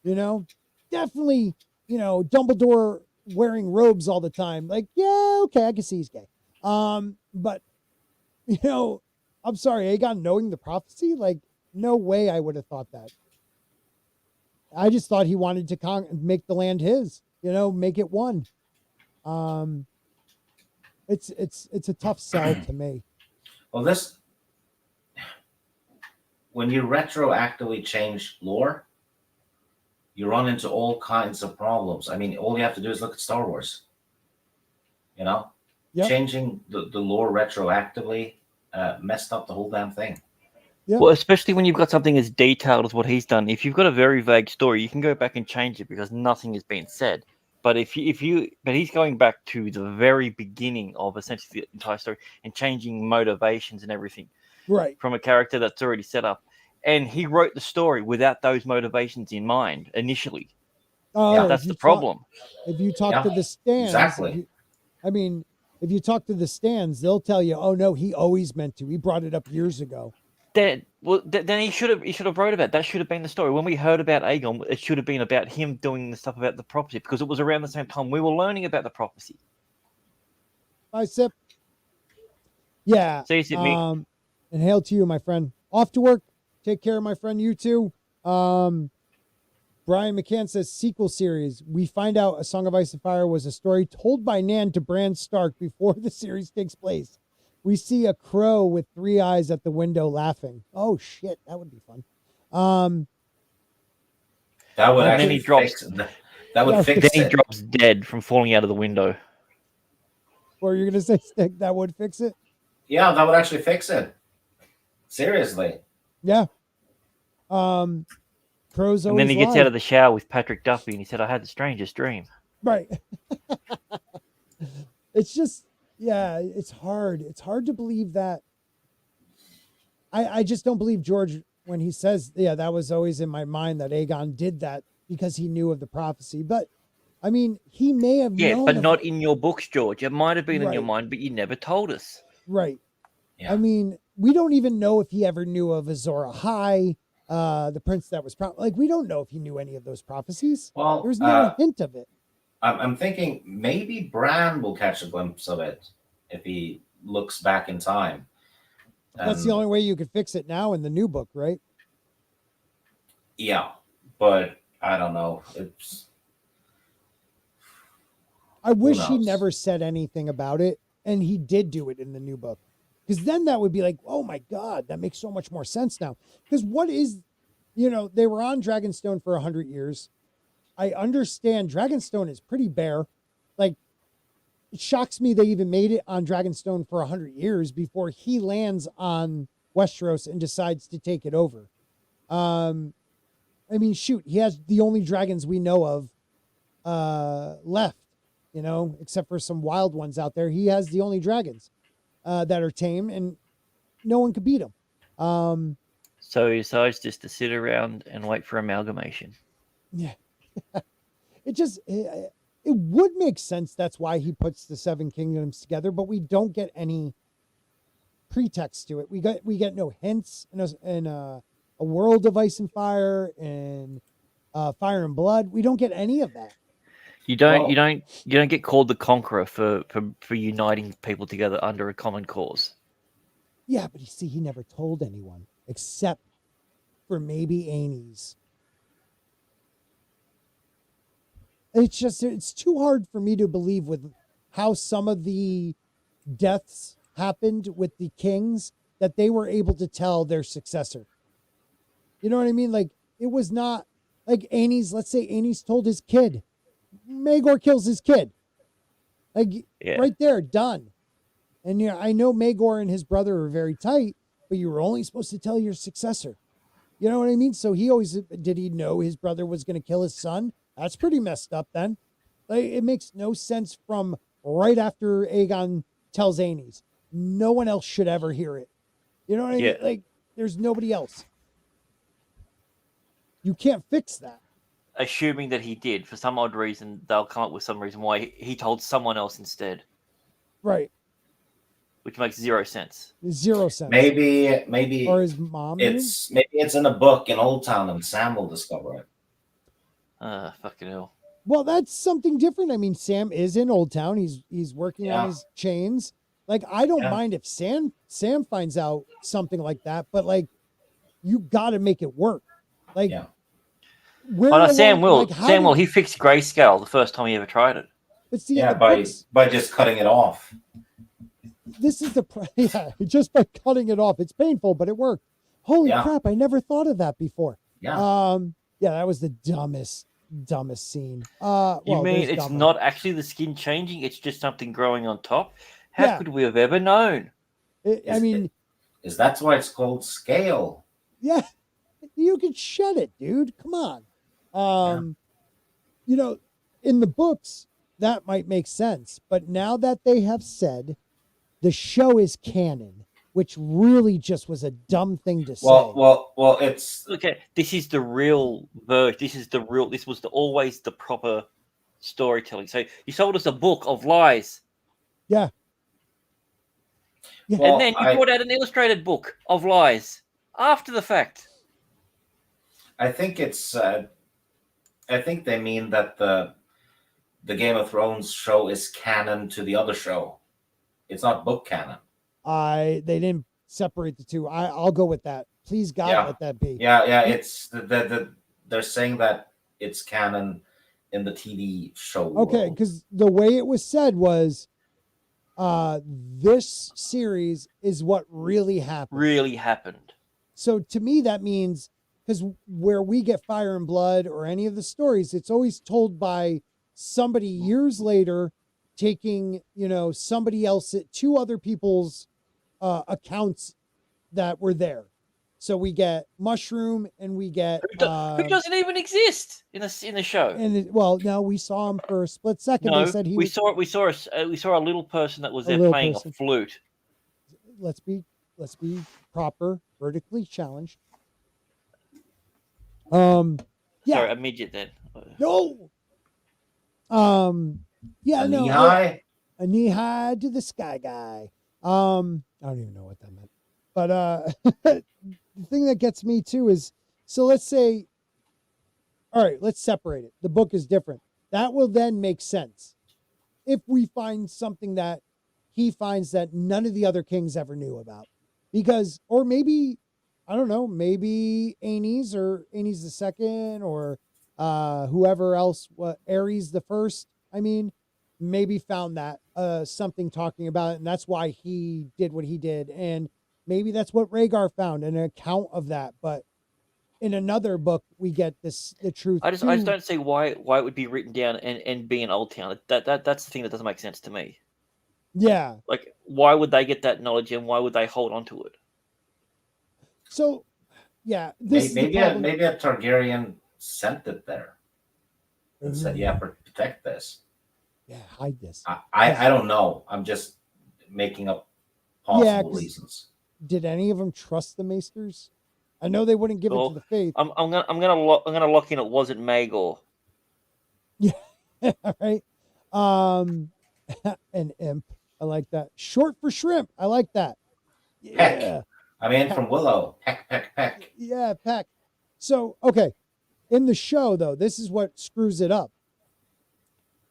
Definitely, Dumbledore wearing robes all the time. Like, yeah, okay, I can see he's gay. But I'm sorry, Aegon knowing the prophecy, like, no way I would have thought that. I just thought he wanted to make the land his, make it one. It's a tough sell to me. Well, when you retroactively change lore, you run into all kinds of problems. I mean, all you have to do is look at Star Wars. Yep. Changing the lore retroactively messed up the whole damn thing. Yep. Well, especially when you've got something as detailed as what he's done. If you've got a very vague story, you can go back and change it because nothing has been said. But but he's going back to the very beginning of essentially the entire story and changing motivations and everything, right, from a character that's already set up. And he wrote the story without those motivations in mind initially. That's the problem. If you talk to the stands, exactly. If you talk to the stands, they'll tell you, "Oh no, he always meant to. He brought it up years ago." Then he should have wrote about it. That should have been the story. When we heard about Aegon, it should have been about him doing the stuff about the prophecy because it was around the same time we were learning about the prophecy. I sip. Yeah. So you see me. And hail to you, my friend. Off to work. Take care, my friend. You too. Brian McCann says sequel series. We find out A Song of Ice and Fire was a story told by Nan to Bran Stark before the series takes place. We see a crow with 3 eyes at the window laughing. Oh shit, that would be fun. That would actually fix it. That would fix it. Then he drops dead from falling out of the window. Or you're gonna say, Stick, that would fix it? Yeah, that would actually fix it. Seriously. Yeah. Crows always And then he gets lie. out of the shower with Patrick Duffy and he said, I had the strangest dream. Right. It's just, yeah, it's hard. It's hard to believe that. I just don't believe George when he says, yeah, that was always in my mind that Aegon did that because he knew of the prophecy. But I mean, he may have known. But not in your books, George. It might have been in your mind, but you never told us. Right. Yeah. I mean, we don't even know if he ever knew of Azor Ahai, the prince that was like, we don't know if he knew any of those prophecies. Well, there's no hint of it. I'm thinking maybe Bran will catch a glimpse of it if he looks back in time. That's the only way you could fix it now in the new book, right? Yeah, but I don't know. I wish he never said anything about it, and he did do it in the new book. Because then that would be like, oh my God, that makes so much more sense now. Because what is, they were on Dragonstone for 100 years. I understand Dragonstone is pretty bare. Like, it shocks me they even made it on Dragonstone for 100 years before he lands on Westeros and decides to take it over. I mean, shoot, he has the only dragons we know of left, except for some wild ones out there. He has the only dragons that are tame, and no one could beat him. So he decides just to sit around and wait for amalgamation. Yeah. It would make sense. That's why he puts the 7 kingdoms together, but we don't get any pretext to it. We get no hints in a world of ice and fire and fire and blood. We don't get any of that. You don't get called the Conqueror for uniting people together under a common cause. Yeah, but you see, he never told anyone except for maybe Aenys. It's too hard for me to believe with how some of the deaths happened with the kings that they were able to tell their successor. You know what I mean? Like, it was not like Aenys, let's say Aenys told his kid, Maegor kills his kid. Like, right there, done. And I know Maegor and his brother are very tight, but you were only supposed to tell your successor. You know what I mean? So did he know his brother was going to kill his son? That's pretty messed up then. Like, it makes no sense from right after Aegon tells Aenys. No one else should ever hear it. You know what I mean? Like, there's nobody else. You can't fix that. Assuming that he did, for some odd reason, they'll come up with some reason why he told someone else instead. Right. which makes 0 sense. 0 sense. Maybe Or his mom knew? maybe it's in a book in Old Town, and Sam will discover it. Fucking hell. Well, that's something different. I mean, Sam is in Old Town. He's working on his chains. Like, I don't mind if Sam finds out something like that, but like, you got to make it work. Like, Sam will. Sam will. He fixed grayscale the first time he ever tried it. But see, by just cutting it off. This is just by cutting it off. It's painful, but it worked. Holy crap! I never thought of that before. Yeah. That was the dumbest scene. You mean it's not actually the skin changing? It's just something growing on top? How could we have ever known? Is that why it's called scale? Yeah, you could shed it, dude. Come on. You know, in the books that might make sense, but now that they have said the show is canon, which really just was a dumb thing to say. Well, it's okay. This is the real version. This was always the proper storytelling. So you sold us a book of lies. Yeah. Well, and then you brought out an illustrated book of lies after the fact. I think it's. I think they mean that the Game of Thrones show is canon to the other show. It's not book canon. They didn't separate the two. I'll go with that. Please God, let that be. Yeah. It's they're saying that it's canon in the TV show. Okay, because the way it was said was, this series is what really happened. So to me, that means, because where we get Fire and Blood or any of the stories, it's always told by somebody years later, taking, somebody else, 2 other people's accounts that were there. So we get Mushroom and we get who doesn't even exist in the show. And no, we saw him for a split second. No, they said we saw a little person that was there playing a flute. Let's be proper, vertically challenged. Sorry, a midget then. No. Knee high. A knee high to the sky guy. I don't even know what that meant. But the thing that gets me too is, so let's say, all right, let's separate it. The book is different. That will then make sense if we find something that he finds that none of the other kings ever knew about. Because, or maybe, I don't know, maybe Aenys the second, or whoever else, Aerys the first, maybe found that something talking about it, and that's why he did what he did. And maybe that's what Rhaegar found, an account of that. But in another book, we get the truth. I just don't see why it would be written down and be in Old Town. That's the thing that doesn't make sense to me. Yeah. Like, why would they get that knowledge and why would they hold on to it? So, yeah. Maybe a Targaryen sent it there and said, protect this. Yeah, hide this. I don't know. I'm just making up possible reasons. Did any of them trust the Maesters? I know they wouldn't give it to the faith. I'm gonna lock in. It wasn't Maegor. Yeah, all right. An imp. I like that. Short for shrimp. I like that. Yeah. Peck. From Willow. Peck. Yeah, Peck. So, okay. In the show, though, this is what screws it up.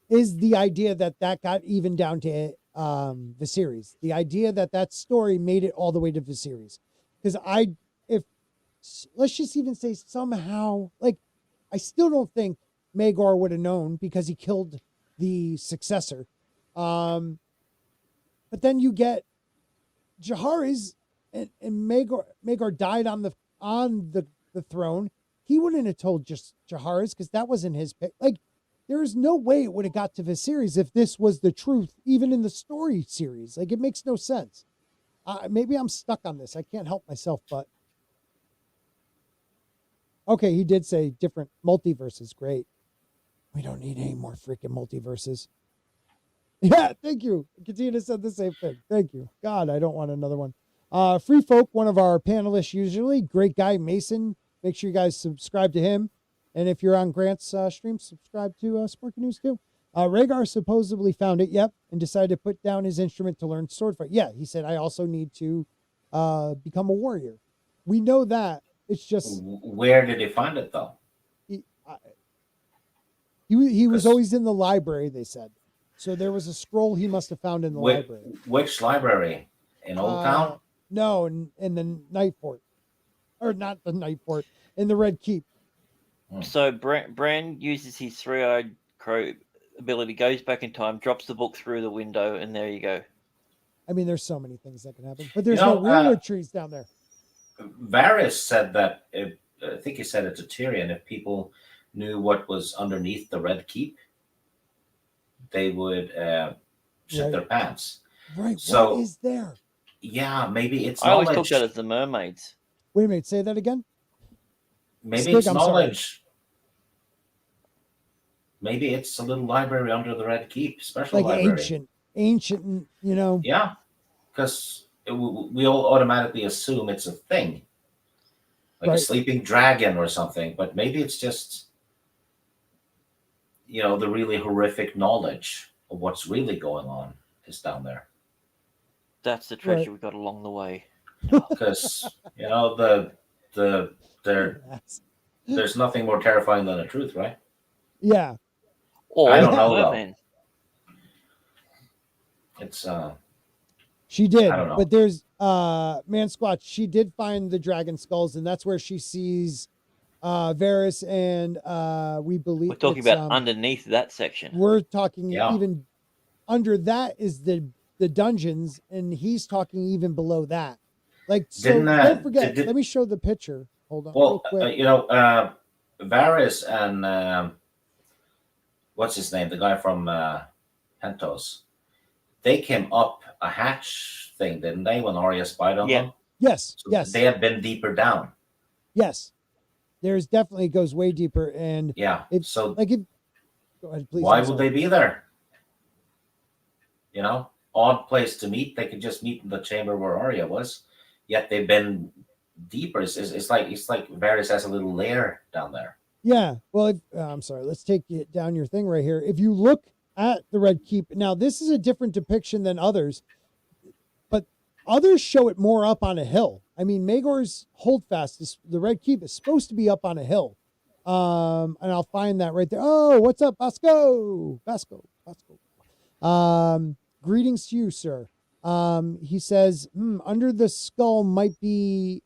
Is the idea that got even down to Viserys. The idea that story made it all the way to Viserys. Because let's just even say somehow, like, I still don't think Maegor would have known because he killed the successor. But then you get Jaehaerys and Maegor died on the throne. He wouldn't have told just Jaehaerys because that wasn't his pick. Like, there is no way it would have got to Viserys if this was the truth, even in the story series. Like, it makes no sense. Maybe I'm stuck on this. I can't help myself, but okay, he did say different multiverses. Great. We don't need any more freaking multiverses. Yeah, thank you. Katina said the same thing. Thank you. God, I don't want another one. Free Folk, one of our panelists usually. Great guy, Mason. Make sure you guys subscribe to him. And if you're on Grant's stream, subscribe to Spork News too. Rhaegar supposedly found it, yep, and decided to put down his instrument to learn swordfight. Yeah, he said, I also need to become a warrior. We know that. It's just Where did he find it though? he was 'Cause always in the library, they said. So there was a scroll he must have found in the library. Which library? In Old Town? No, in the Night Fort. Or not the Night Fort, in the Red Keep. So Bran uses his three-eyed crow ability, goes back in time, drops the book through the window, and there you go. I mean, there's so many things that can happen. But there's no realwood trees down there. Varys said that, I think he said it to Tyrion, if people knew what was underneath the Red Keep, they would shit their pants. Right. So, what is there? Yeah, maybe it's I always knowledge. took that as the mermaids. Wait a minute. Say that again. Maybe Stig, it's I'm knowledge. Maybe it's a little library under the Red Keep, special Like library. ancient, you know. Yeah, because we all automatically assume it's a thing, like a sleeping dragon or something. But maybe it's just, the really horrific knowledge of what's really going on is down there. That's the treasure we got along the way. Because there's nothing more terrifying than the truth, right? Yeah. Or I don't know though. It's she did, I don't know. but there's Man Squatch. She did find the dragon skulls, and that's where she sees Varys, and we believe we're talking about underneath that section. We're talking even under that is the dungeons, and he's talking even below that. Like, so don't forget. Let me show the picture. Hold on, real quick. Varys and what's his name? The guy from Pentos. They came up a hatch thing, didn't they? When Arya spied on them. Yes. So yes. They had been deeper down. Yes. There's definitely goes way deeper, and go ahead, please. Why would they be there? Odd place to meet. They could just meet in the chamber where Arya was. Yet they've been deeper. It's like Varys has a little lair down there. Yeah. Well, I'm sorry. Let's take it down your thing right here. If you look at the Red Keep, now this is a different depiction than others, but others show it more up on a hill. I mean, Maegor's Holdfast, the Red Keep, is supposed to be up on a hill. And I'll find that right there. Oh, what's up, Basco? Greetings to you, sir. He says, under the skull might be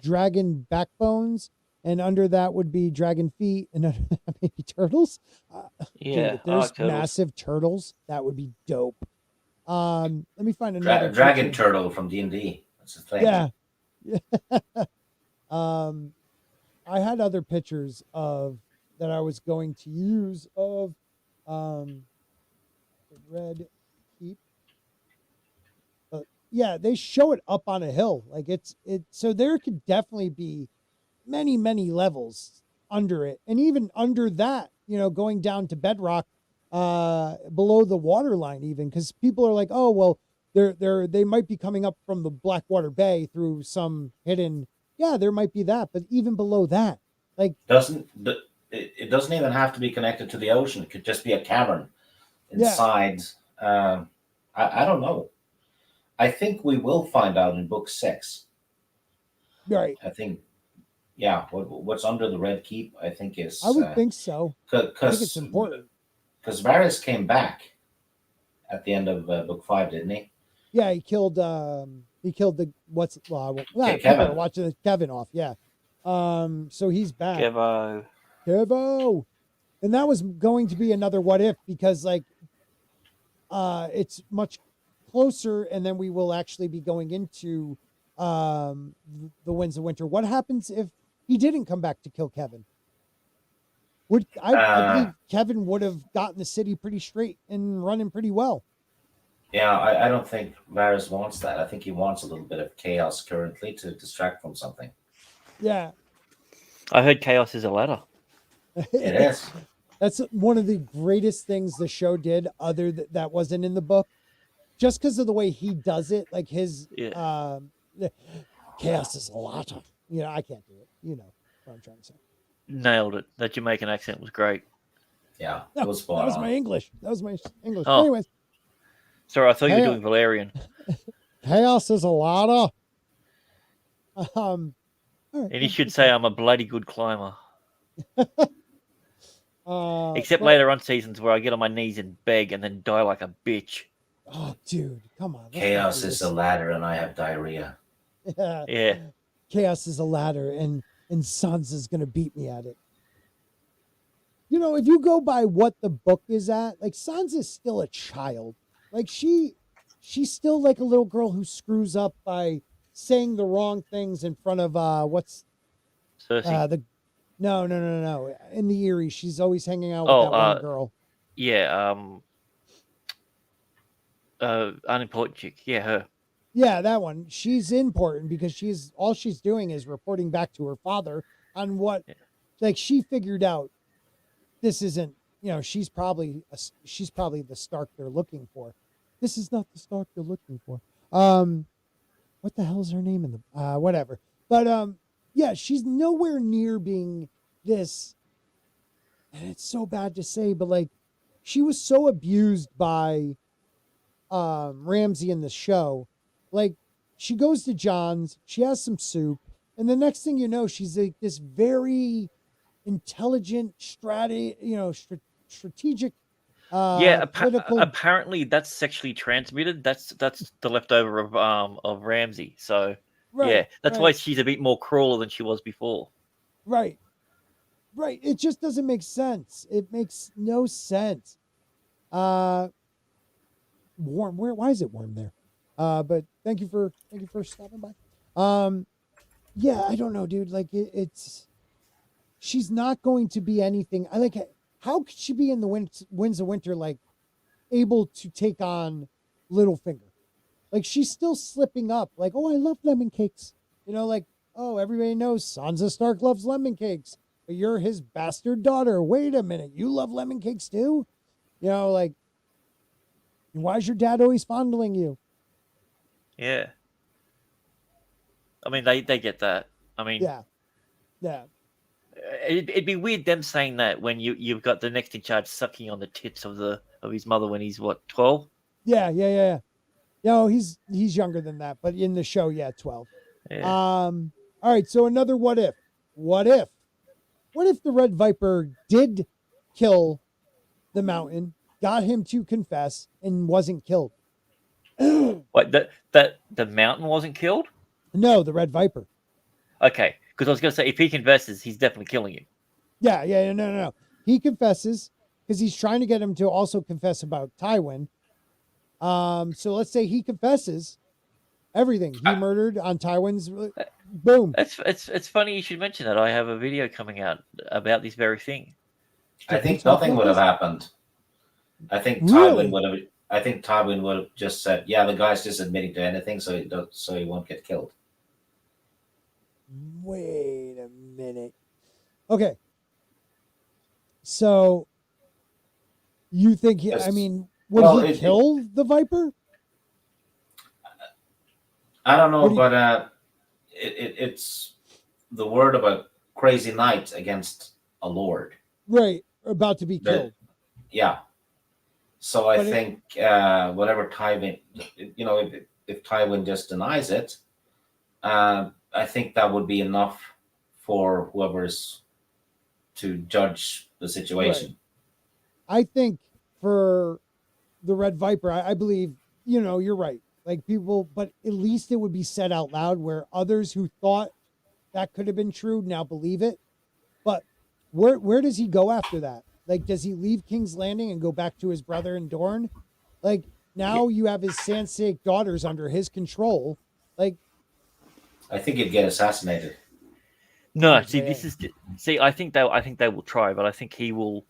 dragon backbones, and under that would be dragon feet, and maybe turtles. Dude, if there's massive turtles, that would be dope. Let me find another dragon turtle from D&D. That's the thing. Yeah. I had other pictures of that I was going to use of the Red Keep. But yeah, they show it up on a hill. Like so there could definitely be many, many levels under it. And even under that, going down to bedrock, below the water line, even, because people are like, oh, well, they might be coming up from the Blackwater Bay through some hidden. Yeah, there might be that, but even below that, like, it doesn't even have to be connected to the ocean. It could just be a cavern inside. Yeah. I don't know. I think we will find out in book 6. Right. I think, what's under the Red Keep, I think is. I would think so. I think it's important. Because Varys came back at the end of book 5, didn't he? Yeah, he killed the Kevin. Watching Kevin off. Yeah. So he's back. Kevo. And that was going to be another what if, because it's much closer, and then we will actually be going into the Winds of Winter. What happens if he didn't come back to kill Kevin? I believe Kevin would have gotten the city pretty straight and running pretty well. Yeah, I don't think Varys wants that. I think he wants a little bit of chaos currently to distract from something. Yeah. I heard chaos is a ladder. It is. That's one of the greatest things the show did, other that wasn't in the book. Just because of the way he does it, like his chaos is a ladder. I can't do it. You know what I'm trying to say. Nailed it. That Jamaican accent was great. Yeah, it was spot That was on. my English. That was my English. Oh. Anyways, Sorry, I thought you were doing Valerian. chaos is a lot of. All right, And you should say I'm a bloody good climber. Except but- later on seasons where I get on my knees and beg and then die like a bitch. Oh, dude, come on. let's not Chaos do is this. a ladder, and I have diarrhea. Yeah. Chaos is a ladder, and Sansa's gonna beat me at it. You know, if you go by what the book is at, like Sansa's still a child. Like she's still like a little girl who screws up by saying the wrong things in front of what's Cersei. No. In the Eyrie, she's always hanging out with that one girl. Yeah, unimportant chick. Yeah, her. Yeah, that one. She's important because all she's doing is reporting back to her father on what, like she figured out. This isn't, she's probably the Stark they're looking for. This is not the Stark they're looking for. What the hell is her name in the whatever? But yeah, she's nowhere near being this. And it's so bad to say, but like, she was so abused by Ramsay in the show. Like, she goes to John's, she has some soup, and the next thing you know, she's like this very intelligent strategic political. Apparently that's sexually transmitted. That's the leftover of Ramsay. So yeah, that's why she's a bit more crueler than she was before. Right. It just doesn't make sense. It makes no sense. Warm. Why is it warm there? But thank you for stopping by. Yeah, I don't know, dude. Like it's she's not going to be anything. I like it. How could she be in the Winds of Winter, like able to take on Littlefinger? Like she's still slipping up. Like, oh, I love lemon cakes. Like, oh, everybody knows Sansa Stark loves lemon cakes, but you're his bastard daughter. Wait a minute, you love lemon cakes too? Like, why is your dad always fondling you? Yeah. I mean, they get that. I mean, yeah. It'd be weird them saying that when you've got the next in charge sucking on the tits of his mother when he's what, 12? Yeah. No, he's younger than that, but in the show, 12. Yeah. All right, so another what if. What if the Red Viper did kill the Mountain, got him to confess, and wasn't killed? What, the Mountain wasn't killed? No, the Red Viper. Okay, because I was going to say, if he confesses, he's definitely killing you. Yeah, no. He confesses because he's trying to get him to also confess about Tywin. So let's say he confesses everything he murdered on Tywin's. Boom. It's funny you should mention that. I have a video coming out about this very thing. I think nothing would have happened. I think Tywin would have just said, "Yeah, the guy's just admitting to anything, so he won't get killed." Wait a minute. Okay. So you think would he kill the Viper? I don't know, but it's the word of a crazy knight against a lord. Right, about to be killed. Yeah. So I think whatever Tywin, if Tywin just denies it, I think that would be enough for whoever's to judge the situation. Right. I think for the Red Viper, I believe, you're right. Like people, but at least it would be said out loud where others who thought that could have been true now believe it. But where does he go after that? Like, does he leave King's Landing and go back to his brother in Dorne? Like, now you have his Sansa daughters under his control. Like, I think he'd get assassinated. No, I think they will try, but I think he will.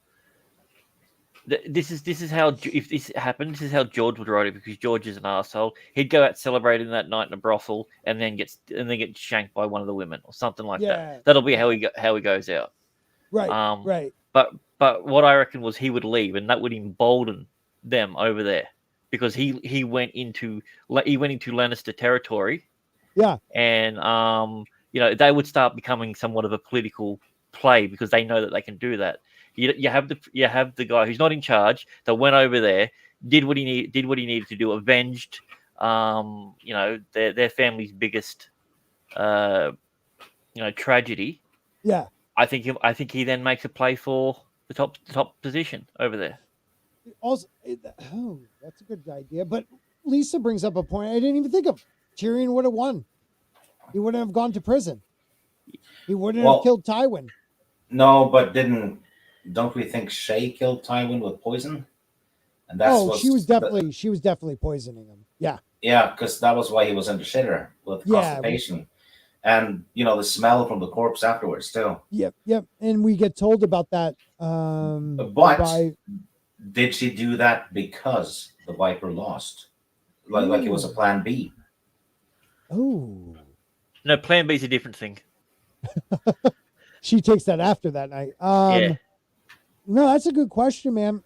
This is how, if this happened, this is how George would write it, because George is an asshole. He'd go out celebrating that night in a brothel and then get shanked by one of the women or something like that. That'll be how he goes out. Right. Right. But what I reckon was he would leave, and that would embolden them over there, because he went into Lannister territory. Yeah. And they would start becoming somewhat of a political play because they know that they can do that. You have the guy who's not in charge that went over there, did what he needed to do, avenged, their family's biggest, tragedy. Yeah. I think he then makes a play for the top position over there. Also, that's a good idea. But Lisa brings up a point I didn't even think of. Tyrion would have won. He wouldn't have gone to prison. He wouldn't have killed Tywin. No, but don't we think Shay killed Tywin with poison? And she was definitely poisoning him. Yeah. Yeah, because that was why he was in the shitter with constipation. And the smell from the corpse afterwards too. Yep. And we get told about that. But did she do that because the Viper lost? Like it was a plan B? Oh. No, plan B is a different thing. She takes that after that night. Yeah. No, that's a good question, man.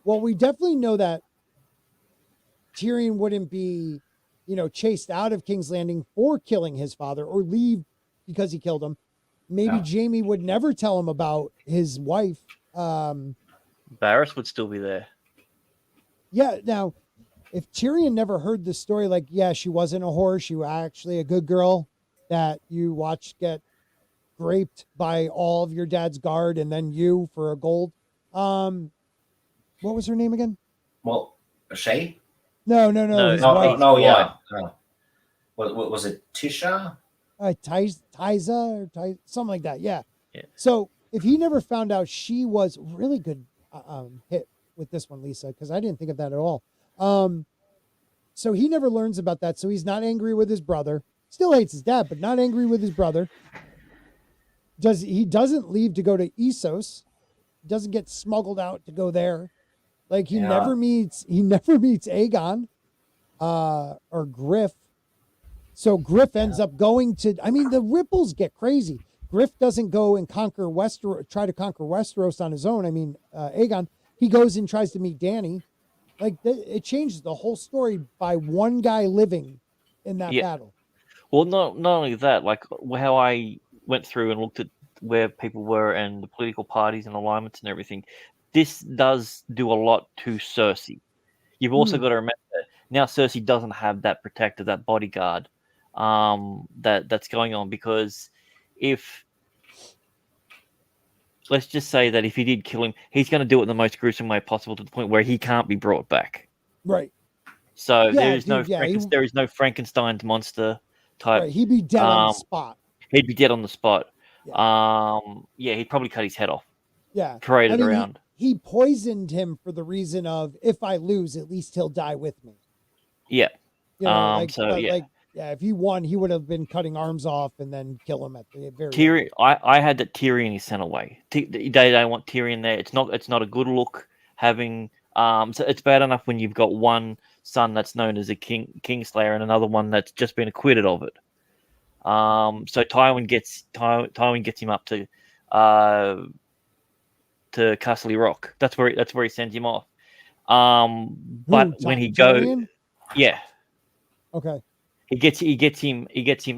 We definitely know that Tyrion wouldn't be, chased out of King's Landing for killing his father or leave because he killed him. Maybe Jaime would never tell him about his wife. Varys would still be there. Yeah. Now, if Tyrion never heard the story, she wasn't a whore. She was actually a good girl that you watched get raped by all of your dad's guard and then you for a gold. What was her name again? Well, Shay? No. Yeah. Was it Tisha? Tyza or something like that. Yeah. So if he never found out, she was really good hit with this one, Lisa, because I didn't think of that at all. So he never learns about that. So he's not angry with his brother. Still hates his dad, but not angry with his brother. He doesn't leave to go to Essos. Doesn't get smuggled out to go there. He never meets Aegon or Griff. So Griff ends up going to, the ripples get crazy. Griff doesn't go and try to conquer Westeros on his own. Aegon, he goes and tries to meet Dany. It changes the whole story by one guy living in that battle. Well, not only that, how I went through and looked at where people were and the political parties and alignments and everything, this does do a lot to Cersei. You've also got to remember that now Cersei doesn't have that protector, that bodyguard that's going on, because let's just say that if he did kill him, he's going to do it in the most gruesome way possible to the point where he can't be brought back. Right. So there is no Frankenstein's monster type. Right. He'd be dead on the spot. He'd be dead on the spot. Yeah. He'd probably cut his head off. Yeah. Parade it around. He poisoned him for the reason of, if I lose, at least he'll die with me. Yeah. If he won, he would have been cutting arms off and then kill him at the very Tyrion. I had that Tyrion is sent away. They don't want Tyrion there. It's not a good look having. So it's bad enough when you've got one son that's known as a Kingslayer and another one that's just been acquitted of it. So Tywin gets him up to Castle Rock. That's where he sends him off. But when he goes, yeah, okay, he gets him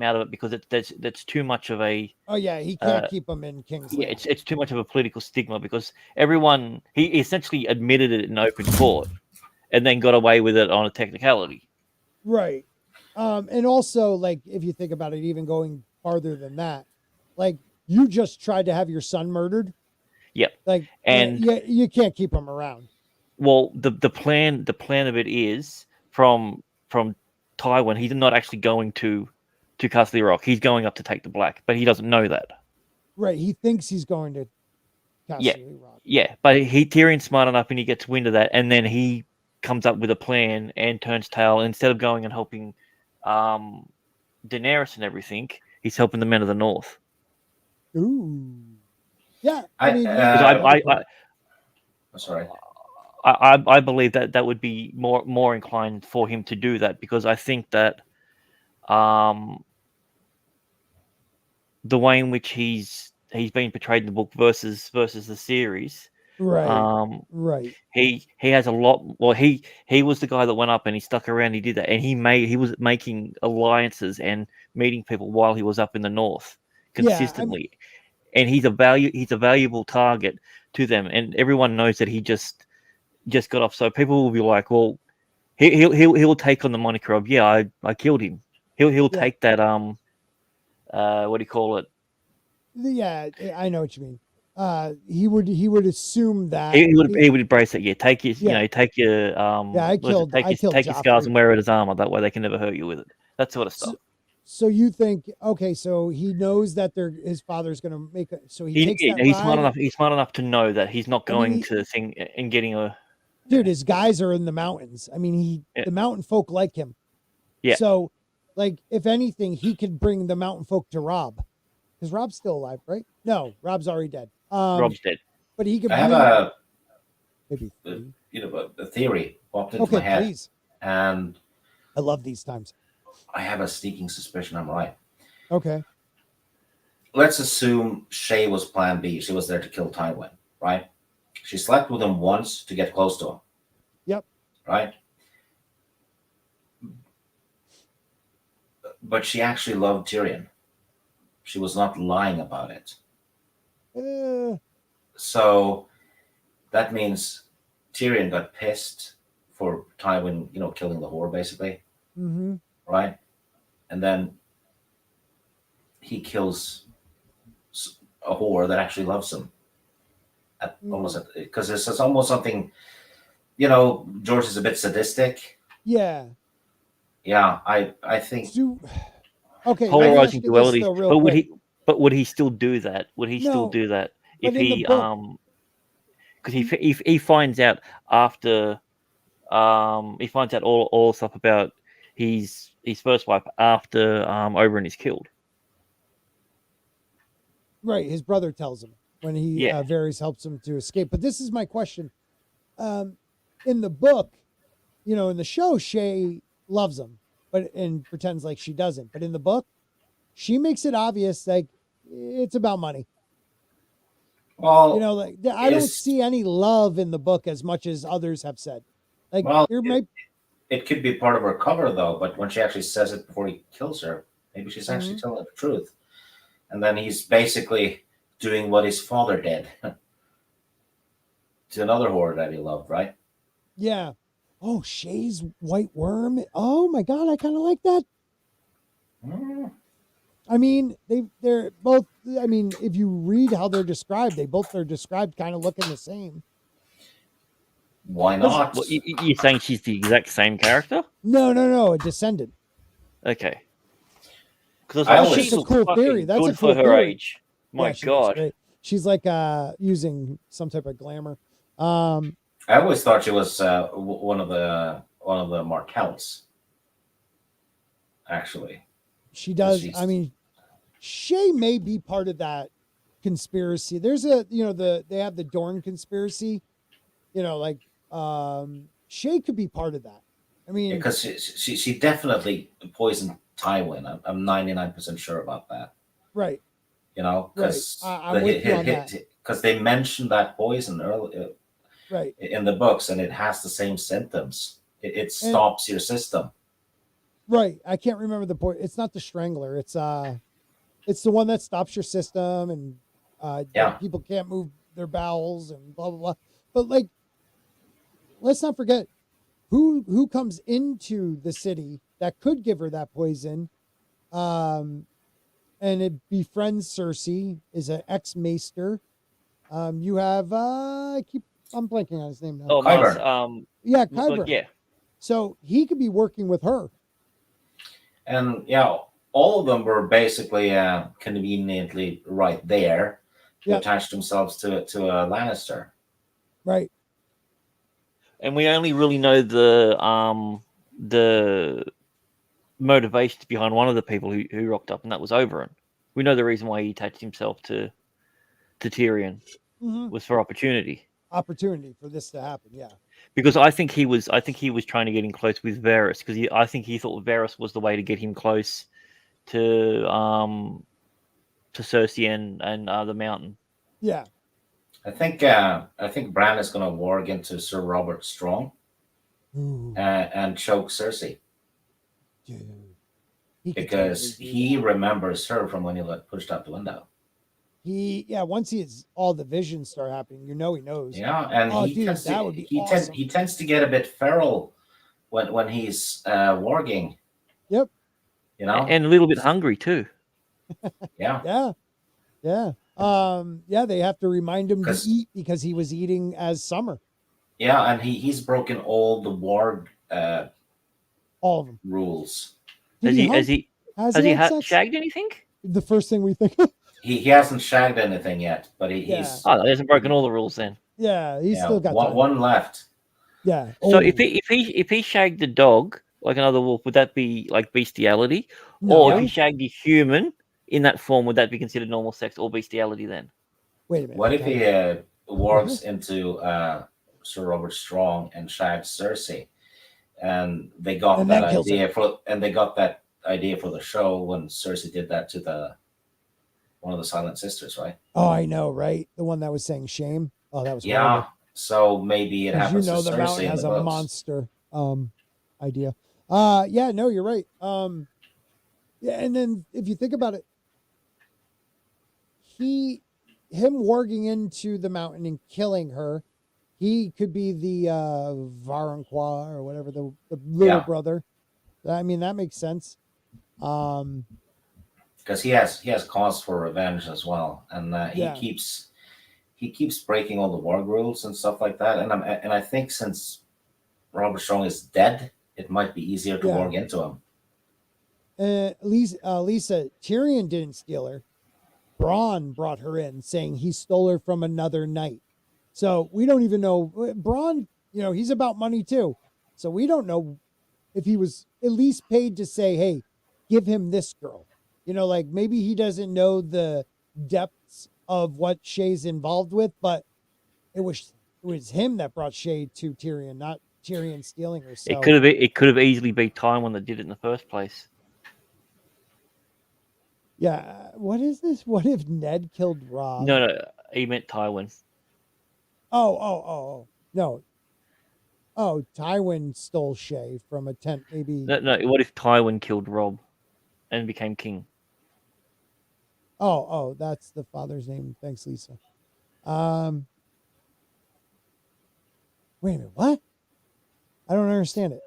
out of it because that's too much of a. Oh yeah, he can't keep him in King's Landing. Yeah, it's too much of a political stigma because he essentially admitted it in open court, and then got away with it on a technicality. Right, and also if you think about it, even going farther than that, you just tried to have your son murdered. Yep. You can't keep him around. Well, the plan of it is from Tywin. He's not actually going to Castle Rock. He's going up to take the Black, but he doesn't know that. Right. He thinks he's going to Castle Rock. Yeah, but Tyrion's smart enough, and he gets wind of that, and then he comes up with a plan and turns tail. Instead of going and helping Daenerys and everything, he's helping the men of the North. Ooh. Yeah, sorry. I believe that would be more inclined for him to do that, because I think that the way in which he's been portrayed in the book versus the series, right. He has a lot. Well, he was the guy that went up and he stuck around. He did that, and he was making alliances and meeting people while he was up in the North consistently. and he's a valuable target to them, and everyone knows that he just got off. So people will be like, well, he'll take on the moniker of I killed him. He'll take that what do you call it? Yeah, I know what you mean. He would assume that He would embrace it. Yeah, take your take your I killed take your Joffrey. scars and wear it as armor. That way they can never hurt you with it. That sort of stuff. So you think, okay, so he knows that his father's going to make it. So he takes that he's ride. smart enough. He's smart enough to know that he's not going to think and getting a. Dude, his guys are in the mountains. I mean, the mountain folk like him. Yeah. So, like, if anything, he could bring the mountain folk to Rob, because Rob's still alive, right? No, Rob's already dead. Rob's dead. But he could. I have a theory popped into my head, please. And I love these times. I have a sneaking suspicion I'm right. Okay. Let's assume Shay was Plan B. She was there to kill Tywin, right? She slept with him once to get close to him. Yep. Right? But she actually loved Tyrion. She was not lying about it. So that means Tyrion got pissed for Tywin, killing the whore, basically. Mm-hmm. Right? And then he kills a whore that actually loves him. Because it's almost something, George is a bit sadistic. Yeah. Yeah, I think. Okay. Polarizing duality. But would he still do that? Would he still do that if he because he finds out after he finds out all stuff about his first wife after Oberyn is killed. Right, his brother tells him when he Varys helps him to escape. But this is my question: in the book, in the show, Shay loves him, and pretends like she doesn't. But in the book, she makes it obvious like it's about money. Well, I don't see any love in the book as much as others have said. Like, it could be part of her cover though. But when she actually says it before he kills her, maybe she's actually telling the truth. And then he's basically doing what his father did to another whore that he loved, right? Yeah. Oh, Shay's White Worm. Oh my God, I kind of like that. I mean, they're both. I mean, if you read how they're described, they both are described kind of looking the same. Why not? Well, you're saying she's the exact same character? No, a descendant. Okay. Because she's a cool theory. That's a cool for her theory. age. My God. She's like using some type of glamour. I always thought she was one of the Martells. Actually, she does. I mean, Shay may be part of that conspiracy. There's they have the Dorne conspiracy. Shay could be part of that. I mean, because she definitely poisoned Tywin. I'm 99% sure about that. Right. Because because they mentioned that poison earlier, right, in the books, and it has the same symptoms. It stops your system. Right. I can't remember the point. It's not the Strangler. It's the one that stops your system, and people can't move their bowels and blah blah blah. But let's not forget who comes into the city that could give her that poison. And it befriends Cersei, is an ex-maester. You have I'm blanking on his name now. Oh, Qyburn. Qyburn. Yeah. So he could be working with her. And all of them were basically conveniently right there to attach themselves to a Lannister. Right. And we only really know the motivations behind one of the people who rocked up, and that was Oberyn. We know the reason why he attached himself to Tyrion was for opportunity. Opportunity for this to happen, yeah. Because I think he was trying to get in close with Varys, because I think he thought Varys was the way to get him close to Cersei and the Mountain. Yeah. I think Bran is going to warg into Sir Robert Strong and choke Cersei. Dude. Because he remembers her from when he got pushed out the window. once all the visions start happening, he knows. Yeah, and that would be awesome. He tends to get a bit feral when he's warging. Yep. And a little bit hungry too. Yeah. Yeah. They have to remind him to eat because he was eating as Summer. Yeah, and he's broken all the warg all of them rules. Has he shagged anything? The first thing we think. He hasn't shagged anything yet, but he's. Oh, he hasn't broken all the rules then. Yeah, he's still got one left. Yeah. So if he shagged a dog like another wolf, would that be like bestiality? No. Or if he shagged a human in that form, would that be considered normal sex or bestiality then? Wait a minute. What if he wargs into Sir Robert Strong and shagged Cersei, and they got that idea for the show when Cersei did that to one of the Silent Sisters, right? Oh, I know, right? The one that was saying shame. Oh, that was horrible. So maybe it happens. The Cersei mountain has a monster idea. Yeah, no, you're right. Yeah, and then if you think about it, him warging into the mountain and killing her, he could be the Varanqua or whatever, the little brother. I mean, that makes sense. Because he has cause for revenge as well, and he keeps breaking all the warg rules and stuff like that. And I think since Robert Strong is dead, it might be easier to warg into him. Lisa, Tyrion didn't steal her. Bronn brought her in, saying he stole her from another knight. So we don't even know. Bronn, he's about money too. So we don't know if he was at least paid to say, hey, give him this girl. Like maybe he doesn't know the depths of what Shay's involved with, but it was him that brought Shay to Tyrion, not Tyrion stealing her. So. It could have easily been Tywin that did it in the first place. Yeah, what is this? What if Ned killed Robb? No, he meant Tywin. Oh, no. Oh, Tywin stole Shay from a tent, maybe. No, what if Tywin killed Robb and became king? Oh, that's the father's name. Thanks, Lisa. Wait a minute, what? I don't understand it.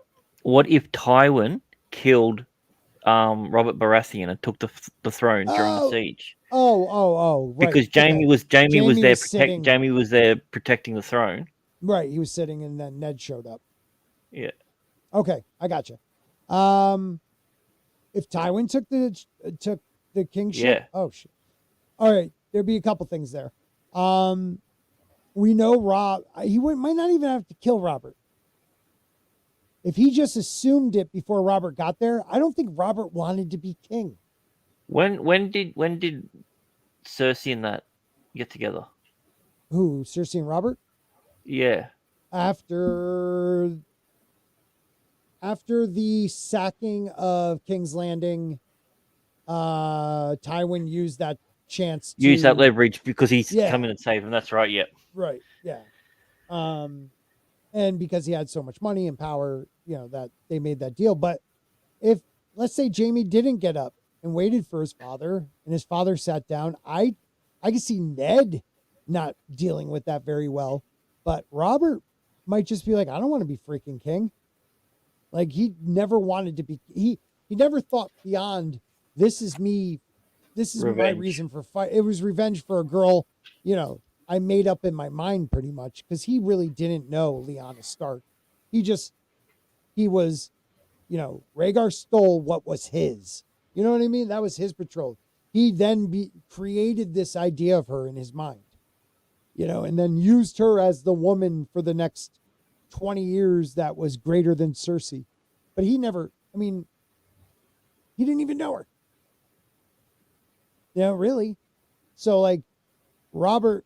What if Tywin killed Robert Baratheon and took the throne during the siege? Right. Because Jamie was there protecting the throne. Right, he was sitting, and then Ned showed up. Yeah. Okay, I got you. If Tywin took the kingship, yeah. Oh shit. All right, there'd be a couple things there. We know Robb. He might not even have to kill Robert. If he just assumed it before Robert got there, I don't think Robert wanted to be king. When did Cersei and that get together? Who, Cersei and Robert? Yeah. After the sacking of King's Landing, Tywin used that chance to use that leverage because he's coming and save him. That's right. Yeah. Right. Yeah. And because he had so much money and power, that they made that deal. But if, let's say, Jamie didn't get up and waited for his father, and his father sat down, I can see Ned not dealing with that very well. But Robert might just be like, I don't want to be freaking king. Like, he never wanted to be. He never thought beyond, this is me. This is revenge. My reason for fight. It was revenge for a girl, I made up in my mind pretty much, because he really didn't know Lyanna Stark. He was, Rhaegar stole what was his. You know what I mean? That was his betrothed. He then created this idea of her in his mind, and then used her as the woman for the next 20 years that was greater than Cersei. But he never, he didn't even know her. Really. So, like, Robert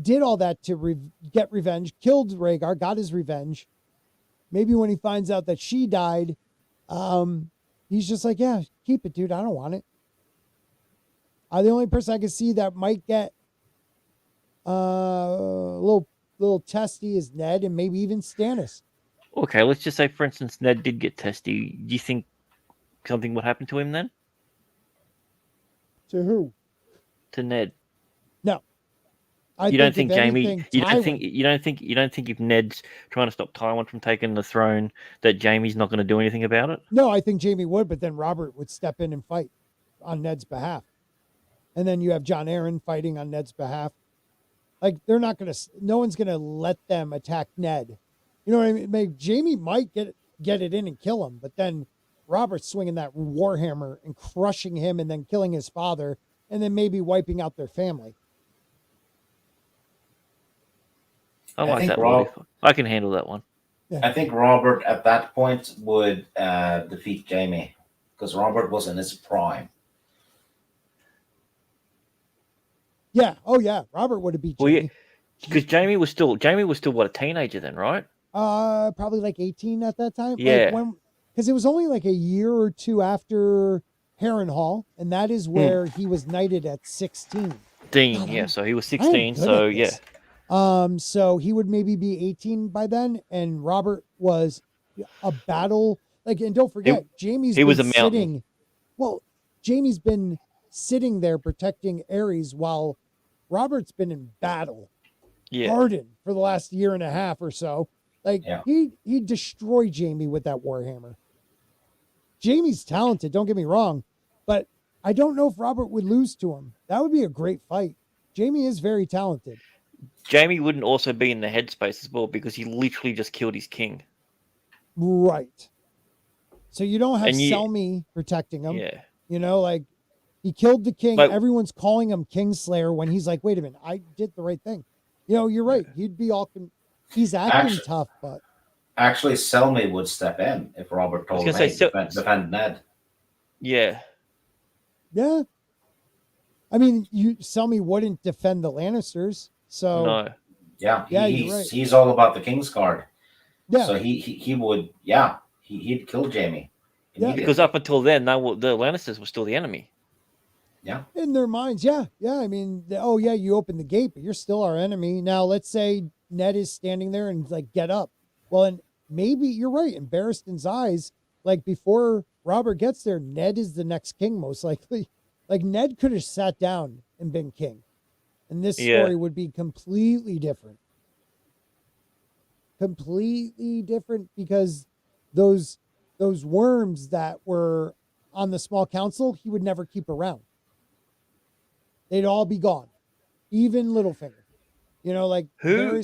did all that to get revenge, killed Rhaegar, got his revenge. Maybe when he finds out that she died, he's just like, yeah, keep it, dude. I don't want it. The only person I can see that might get a little testy is Ned, and maybe even Stannis. Okay, let's just say, for instance, Ned did get testy. Do you think something would happen to him then? To who? To Ned. I You don't think think if Jamie? anything, You don't Tywin. think if Ned's trying to stop Tywin from taking the throne, that Jamie's not going to do anything about it? No, I think Jamie would, but then Robert would step in and fight on Ned's behalf. And then you have John Aaron fighting on Ned's behalf. Like they're not going to, no one's going to let them attack Ned. You know what I mean? Like, Jamie might get it in and kill him, but then Robert's swinging that warhammer and crushing him and then killing his father and then maybe wiping out their family. I like think that, Lottie. I can handle that one. Yeah. I think Robert at that point would defeat Jamie because Robert was in his prime. Yeah. Oh yeah. Robert would have beat Well, Jamie. yeah, because Jamie was still what, a teenager then, right? Probably like 18 at that time. Yeah. Like because it was only like a year or two after Harrenhal, and that is where he was knighted at 16. Dean, God, yeah. So he was I am 16. good So at yeah. this. So he would maybe be 18 by then, and Robert was a battle. Like, and don't forget, Jamie's he was been a mountain. sitting. Well, Jamie's been sitting there protecting Aerys while Robert's been in battle. Yeah. Hardened for the last year and a half or so. Like he destroyed Jamie with that warhammer. Jamie's talented, don't get me wrong, but I don't know if Robert would lose to him. That would be a great fight. Jamie is very talented. Jamie wouldn't also be in the headspace as well because he literally just killed his king. Right. So you don't have Selmy protecting him. Yeah. You know, like he killed the king. But everyone's calling him Kingslayer when he's like, wait a minute, I did the right thing. You know, you're right. He'd be all he's acting tough, but actually Selmy would step in if Robert told him defend Ned. Yeah. Yeah. I mean, Selmy wouldn't defend the Lannisters, so no. Yeah, you're right. He's all about the Kingsguard. Yeah. So he would he'd kill Jamie. Yeah. Because up until then, the Lannisters were still the enemy. Yeah. In their minds, yeah. I mean, you open the gate, but you're still our enemy. Now, let's say Ned is standing there and like, get up. Well, and maybe you're right. In Barristan's eyes, like before Robert gets there, Ned is the next king, most likely. Like Ned could have sat down and been king. And this story would be completely different. Completely different because those worms that were on the small council, he would never keep around. They'd all be gone. Even Littlefinger. You know, like who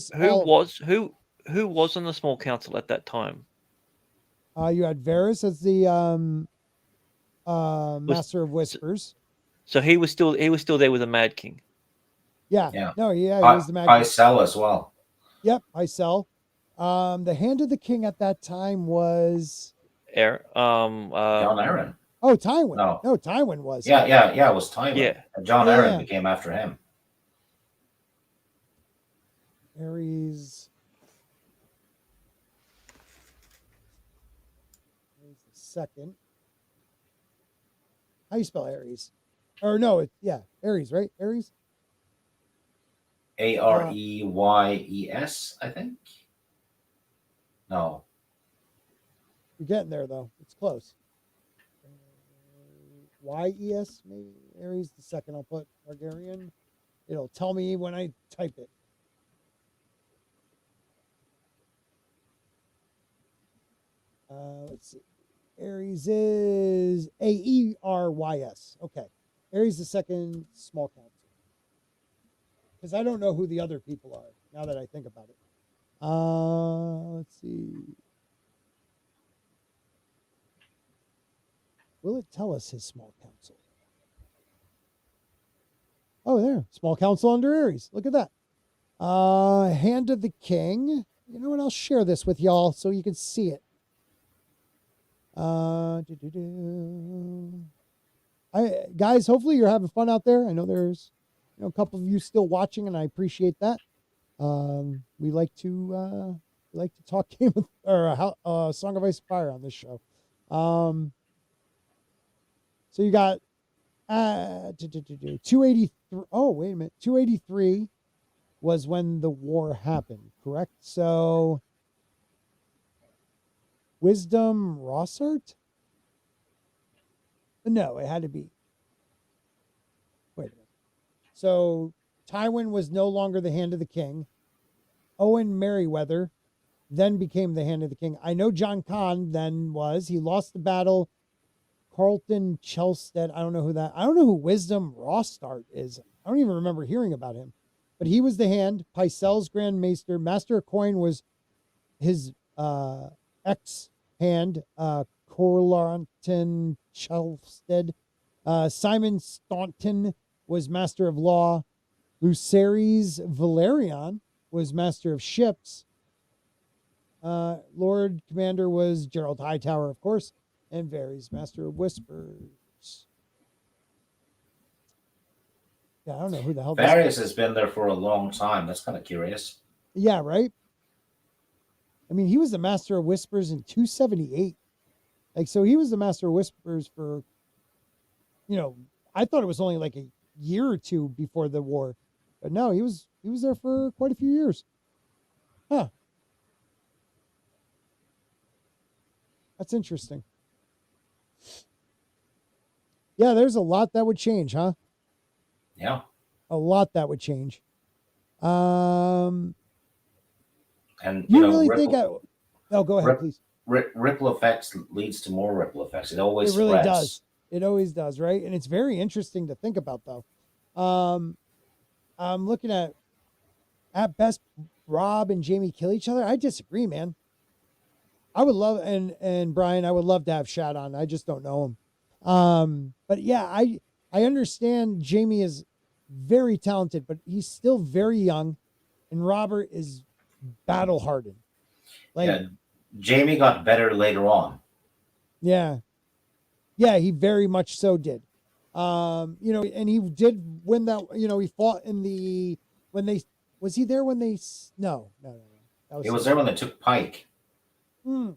was on the small council at that time? You had Varys as the Master of Whispers. So he was still there with the Mad King. Yeah. No, he was the Mad King. Pycelle as well. Yep, Pycelle. The Hand of the King at that time was John Aaron. Oh, Tywin. No, Tywin was. Yeah, it was Tywin. Yeah. John Aaron became after him. Aerys the second. How you spell Aerys? Or no, Aerys, right? Aerys? Areyes, I think. No. You're getting there though. It's close. YES, maybe Aerys the second. I'll put Targaryen. It'll tell me when I type it. Let's see. Aerys is Aerys. Okay. Aerys the second, small council. Because I don't know who the other people are now that I think about it. Let's see. Will it tell us his small council? Oh, there. Small council under Aerys. Look at that. Hand of the King. You know what? I'll share this with y'all so you can see it. Guys, hopefully you're having fun out there. I know there's a couple of you still watching, and I appreciate that. We like to talk Song of Ice and Fire on this show. So you got 283. Oh, wait a minute. 283 was when the war happened, correct? So Wisdom Rossart? No, it had to be. Wait a minute. So Tywin was no longer the hand of the king. Owen Merriweather then became the hand of the king. I know John Conn then was. He lost the battle. Carlton Chelstead. I don't know who that. I don't know who Wisdom Rostart is. I don't even remember hearing about him. But he was the hand. Pycelle's Grand Maester. Master of Coin was his ex-hand. Corlanton Chelstead. Simon Staunton was Master of Law. Lucerys Valerion was Master of Ships. Lord Commander was Gerald Hightower, of course, and Varys, Master of Whispers. Yeah, I don't know who the hell Varys has been there for a long time. That's kind of curious. Yeah, right? I mean, he was the Master of Whispers in 278. Like, so he was the Master of Whispers for, I thought it was only like a year or two before the war. But no, he was there for quite a few years. Huh. That's interesting. Yeah, there's a lot that would change, huh? Yeah. A lot that would change. And you really think go ahead, please. Ripple effects leads to more ripple effects. It always really spreads. Does. It always does, right? And it's very interesting to think about, though. I'm looking at best Rob and Jamie kill each other. I disagree, man. I would love and Brian, I would love to have Shad on. I just don't know him. But yeah, I understand Jamie is very talented, but he's still very young, and Robert is battle hardened. Like, yeah, Jamie got better later on. Yeah, he very much so did. And he did win that. He fought in the was he there when they no. He was there when they took Pike. But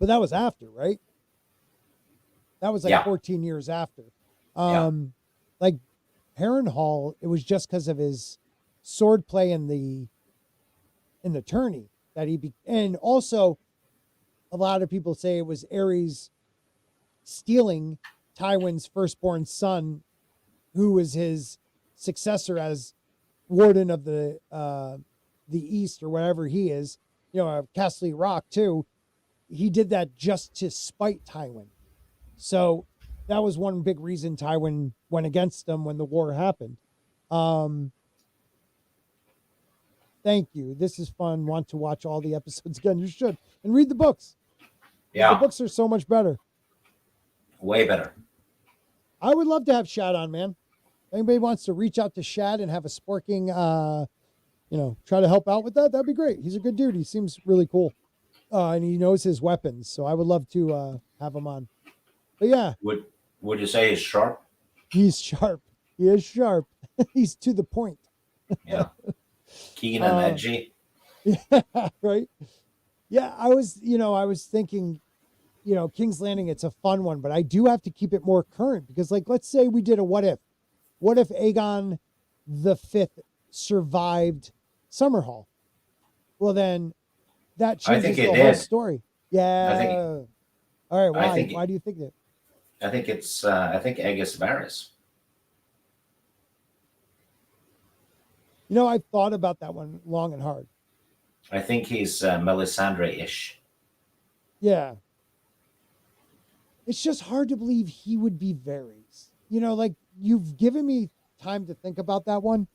that was after, right? That was like 14 years after. Like Harrenhal, it was just because of his sword play in the tourney that and also a lot of people say it was Aerys stealing Tywin's firstborn son, who was his successor as warden of the East or whatever he is, Castle Rock too. He did that just to spite Tywin. So that was one big reason Tywin went against him when the war happened. Thank you. This is fun. Want to watch all the episodes again? You should. And read the books. Yeah. The books are so much better. Way better. I would love to have Shad on, man. If anybody wants to reach out to Shad and have a sporking, try to help out with that, that'd be great. He's a good dude. He seems really cool. And he knows his weapons. So I would love to have him on. But yeah. Would you say he's sharp? He's sharp. He is sharp. He's to the point. Yeah. Keen and edgy. Yeah, right. Yeah, I was thinking, King's Landing, it's a fun one, but I do have to keep it more current because, like, let's say we did a what if. What if Aegon the Fifth survived Summerhall? Well, then that changes the whole story. Yeah. All right. Why? Why do you think that? I think it's. I think Aegis Varys. I've thought about that one long and hard. I think he's Melisandre-ish. Yeah. It's just hard to believe he would be Varys. Like, you've given me time to think about that one.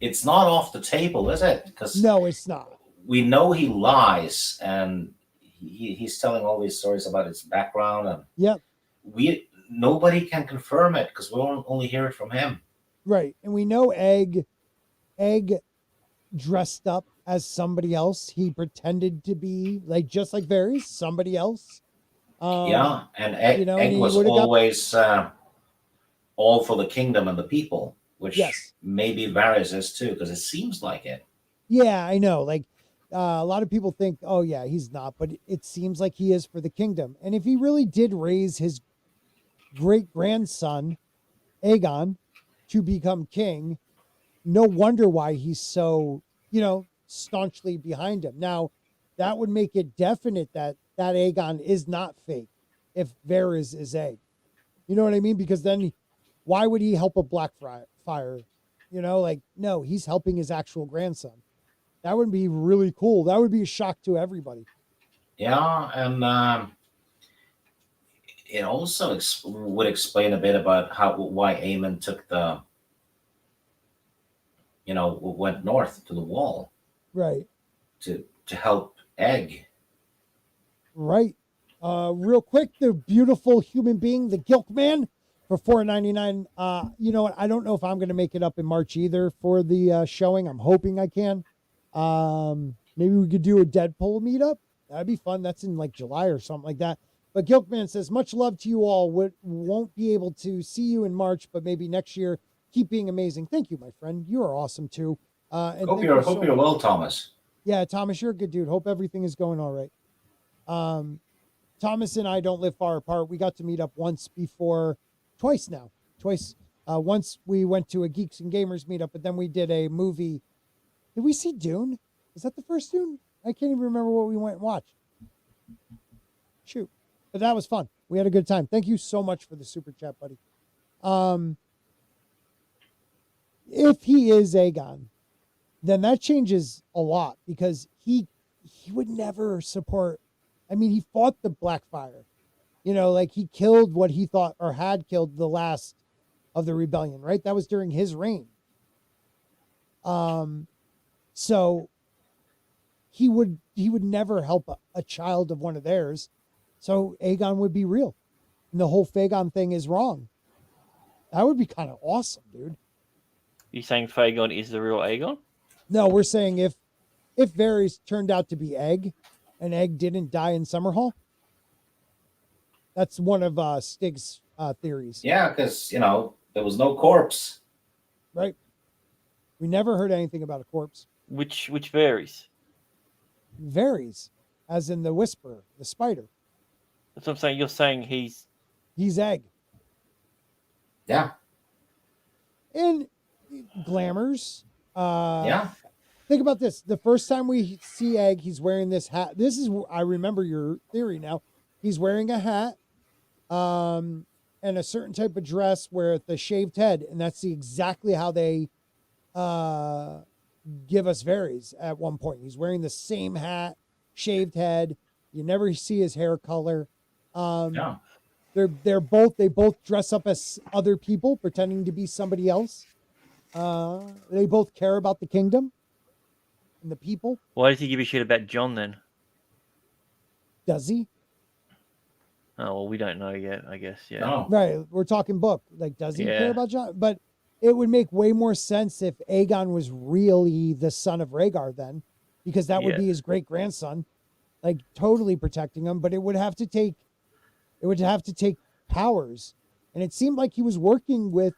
It's not off the table, is it? Because no, it's not. We know he lies, and he's telling all these stories about his background, and nobody can confirm it because we only hear it from him. Right, and we know Egg dressed up as somebody else. He pretended to be just like Varys, somebody else. And Egg was always all for the kingdom and the people, which maybe Varys is too, because it seems like it. Yeah, I know. Like a lot of people think, oh yeah, he's not, but it seems like he is for the kingdom. And if he really did raise his great grandson Aegon to become king, no wonder why he's so, staunchly behind him. Now, that would make it definite that Aegon is not fake if Varys is Egg. You know what I mean? Because then why would he help a fire? You know, like, no, he's helping his actual grandson. That would be really cool. That would be a shock to everybody. Yeah, and it also would explain a bit about why Aemon took went north to the wall, Right. to help Egg. Right. Real quick, the beautiful human being, the Gilk Man, for $4.99. You know what? I don't know if I'm going to make it up in March either for the showing. I'm hoping I can. Maybe we could do a Deadpool meetup. That'd be fun. That's in like July or something like that. But Gilkman says, much love to you all. Won't be able to see you in March, but maybe next year. Keep being amazing. Thank you, my friend. You are awesome too. And Hope you're well, Thomas. Yeah, Thomas, you're a good dude. Hope everything is going all right. Thomas and I don't live far apart. We got to meet up twice now. Once we went to a Geeks and Gamers meetup, but then we did a movie. Did we see Dune? Is that the first Dune? I can't even remember what we went and watched. Shoot. But that was fun. We had a good time. Thank you so much for the super chat, buddy. If he is Aegon, then that changes a lot because he would never support. I mean, he fought the Blackfire. You know, like he killed what he thought or had killed the last of the rebellion, right? That was during his reign. So he would never help a child of one of theirs. So Aegon would be real. And the whole Fagon thing is wrong. That would be kind of awesome, dude. You saying Fagon is the real Aegon? No, we're saying if Varys turned out to be Egg and Egg didn't die in Summerhall, that's one of Stig's theories. Yeah, because, there was no corpse. Right. We never heard anything about a corpse. Which varies. Varys, as in the Whisperer, the spider. That's what I'm saying. You're saying he's Egg. Yeah. And glamours. Yeah. Think about this. The first time we see Egg, he's wearing this hat. I remember your theory now. He's wearing a hat and a certain type of dress where the shaved head, and that's exactly how they give us Varys at one point. He's wearing the same hat, shaved head. You never see his hair color. Yeah. They both dress up as other people, pretending to be somebody else. They both care about the kingdom and the people. Why does he give a shit about Jon then? Does he? Oh, well, we don't know yet, I guess. Yeah. No. Right. We're talking book. Like, does he Yeah. care about Jon? But it would make way more sense if Aegon was really the son of Rhaegar then, because that would Yeah. be his great grandson, like totally protecting him. But it would have to take powers, and it seemed like he was working with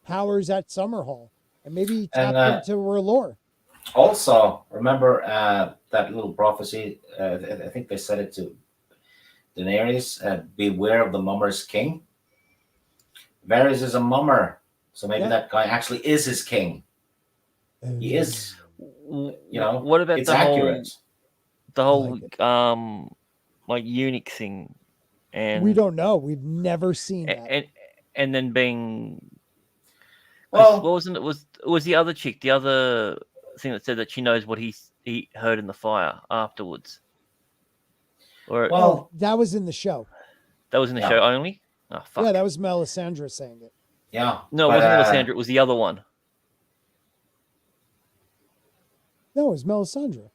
powers at Summerhall, and maybe he tapped into R'hllor. Also, remember that little prophecy? I think they said it to Daenerys, beware of the mummer's king. Varys is a mummer, so maybe that guy actually is his king. He is, What about it's the accurate. whole like eunuch thing? And We don't know. We've never seen that. and then being Well, what wasn't it was the other chick, the other thing that said that she knows what he heard in the fire afterwards. Or well, That was in the show. that was in the show only? Oh fuck. Yeah, that was Melisandre saying it. yeah. No, it wasn't Melisandre, it was the other one. No, it was Melisandre.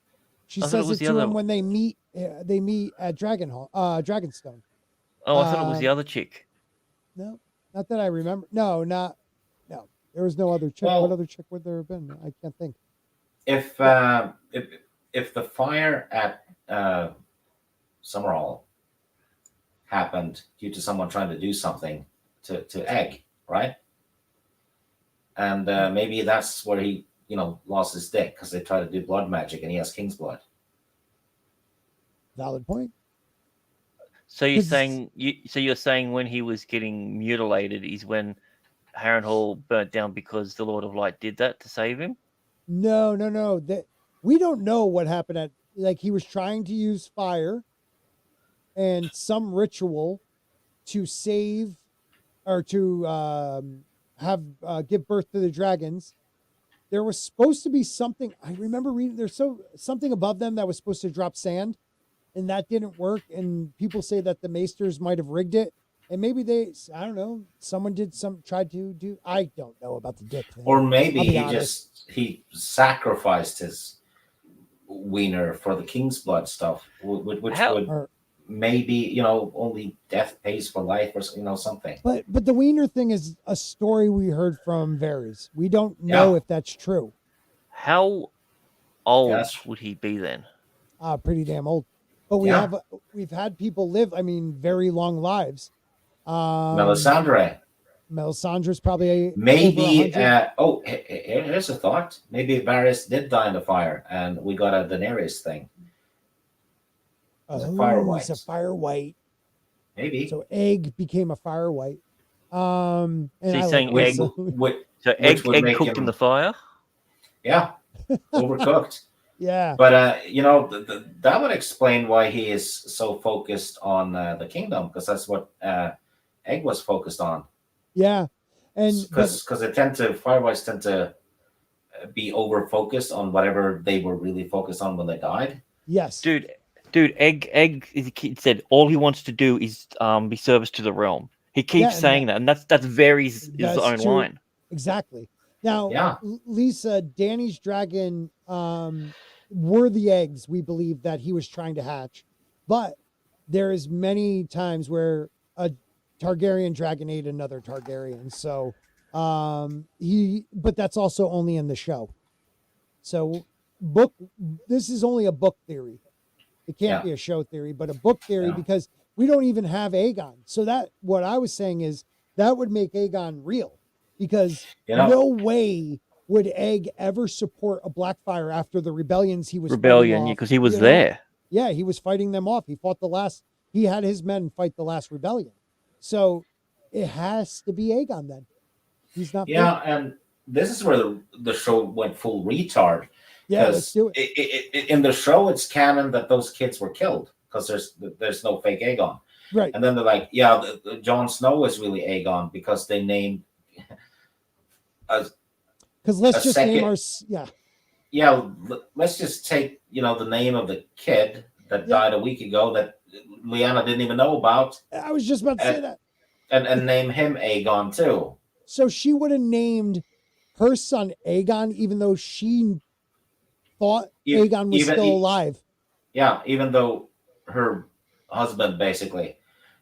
She I thought says it was it the to other- him when they meet. They meet at Dragonstone. Oh, I thought it was the other chick. No, not that I remember. No. There was no other chick. Well- What other chick would there have been? I can't think. If the fire at Summerhall happened due to someone trying to do something to Egg, right? And maybe that's where he, lost his dick because they tried to do blood magic and he has king's blood. Valid point. So you're 'Cause- saying you're saying when he was getting mutilated is when Harrenhal burnt down because the Lord of Light did that to save him? No. That we don't know what happened at. Like he was trying to use fire and some ritual to save or to have give birth to the dragons, there was supposed to be something. I remember reading there's something above them that was supposed to drop sand, and that didn't work. And people say that the Maesters might have rigged it, and maybe I don't know, someone tried to do. I don't know about the dick thing. Or maybe I'll be he honest. he sacrificed his wiener for the king's blood stuff, which would maybe only death pays for life, or something. But the wiener thing is a story we heard from Varys. We don't know if that's true. How old would he be then? Pretty damn old. But we've had people live, I mean, very long lives. Melisandre's probably maybe. Here's a thought. Maybe Varys did die in the fire, and we got a Daenerys thing. He's a fire white. Maybe. So egg became a fire white. And so he's saying egg. So egg cooked in the fire. Yeah, overcooked. Yeah. But that would explain why he is so focused on the kingdom, because that's what egg was focused on. Yeah, and because fire whites tend to be over focused on whatever they were really focused on when they died. Yes, dude, egg. He said all he wants to do is be service to the realm. He keeps saying that, and that's Varys' his own line. Exactly. Now, Lisa, Dany's dragon were the eggs we believe that he was trying to hatch, but there is many times where a Targaryen dragon ate another Targaryen. So but that's also only in the show. So this is only a book theory. It can't be a show theory, but a book theory because we don't even have Aegon. So that what I was saying is that would make Aegon real, because no way would Egg ever support a Blackfire after the rebellions he was because he was there. Yeah, he was fighting them off. He had his men fight the last rebellion. So it has to be Aegon then. He's not. Yeah, and this is where the show went full retard. Yeah, let's do it. In the show, it's canon that those kids were killed because there's no fake Aegon. Right. And then they're like, Jon Snow is really Aegon because they named. Because let's just name our let's just take the name of the kid that died a week ago that Lyanna didn't even know about. I was just about to say that. And name him Aegon too. So she would have named her son Aegon, even though she thought Aegon was still alive. Yeah, even though her husband basically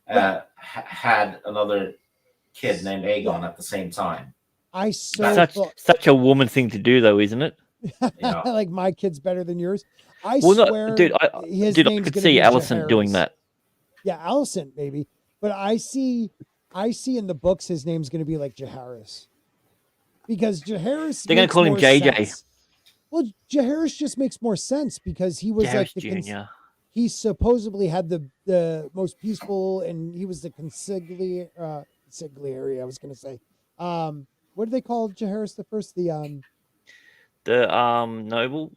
had another kid named Aegon at the same time. Such a woman thing to do, though, isn't it? Like, my kid's better than yours. I swear, I could see Alicent doing that. Yeah, Alicent maybe, but I see in the books his name's going to be like Jaehaerys, because Jaehaerys. They're going to call him JJ. Sense. Well, Jaehaerys just makes more sense because he was like he supposedly had the most peaceful, and he was the consigliere. I was going to say, what do they call Jaehaerys the first? The noble.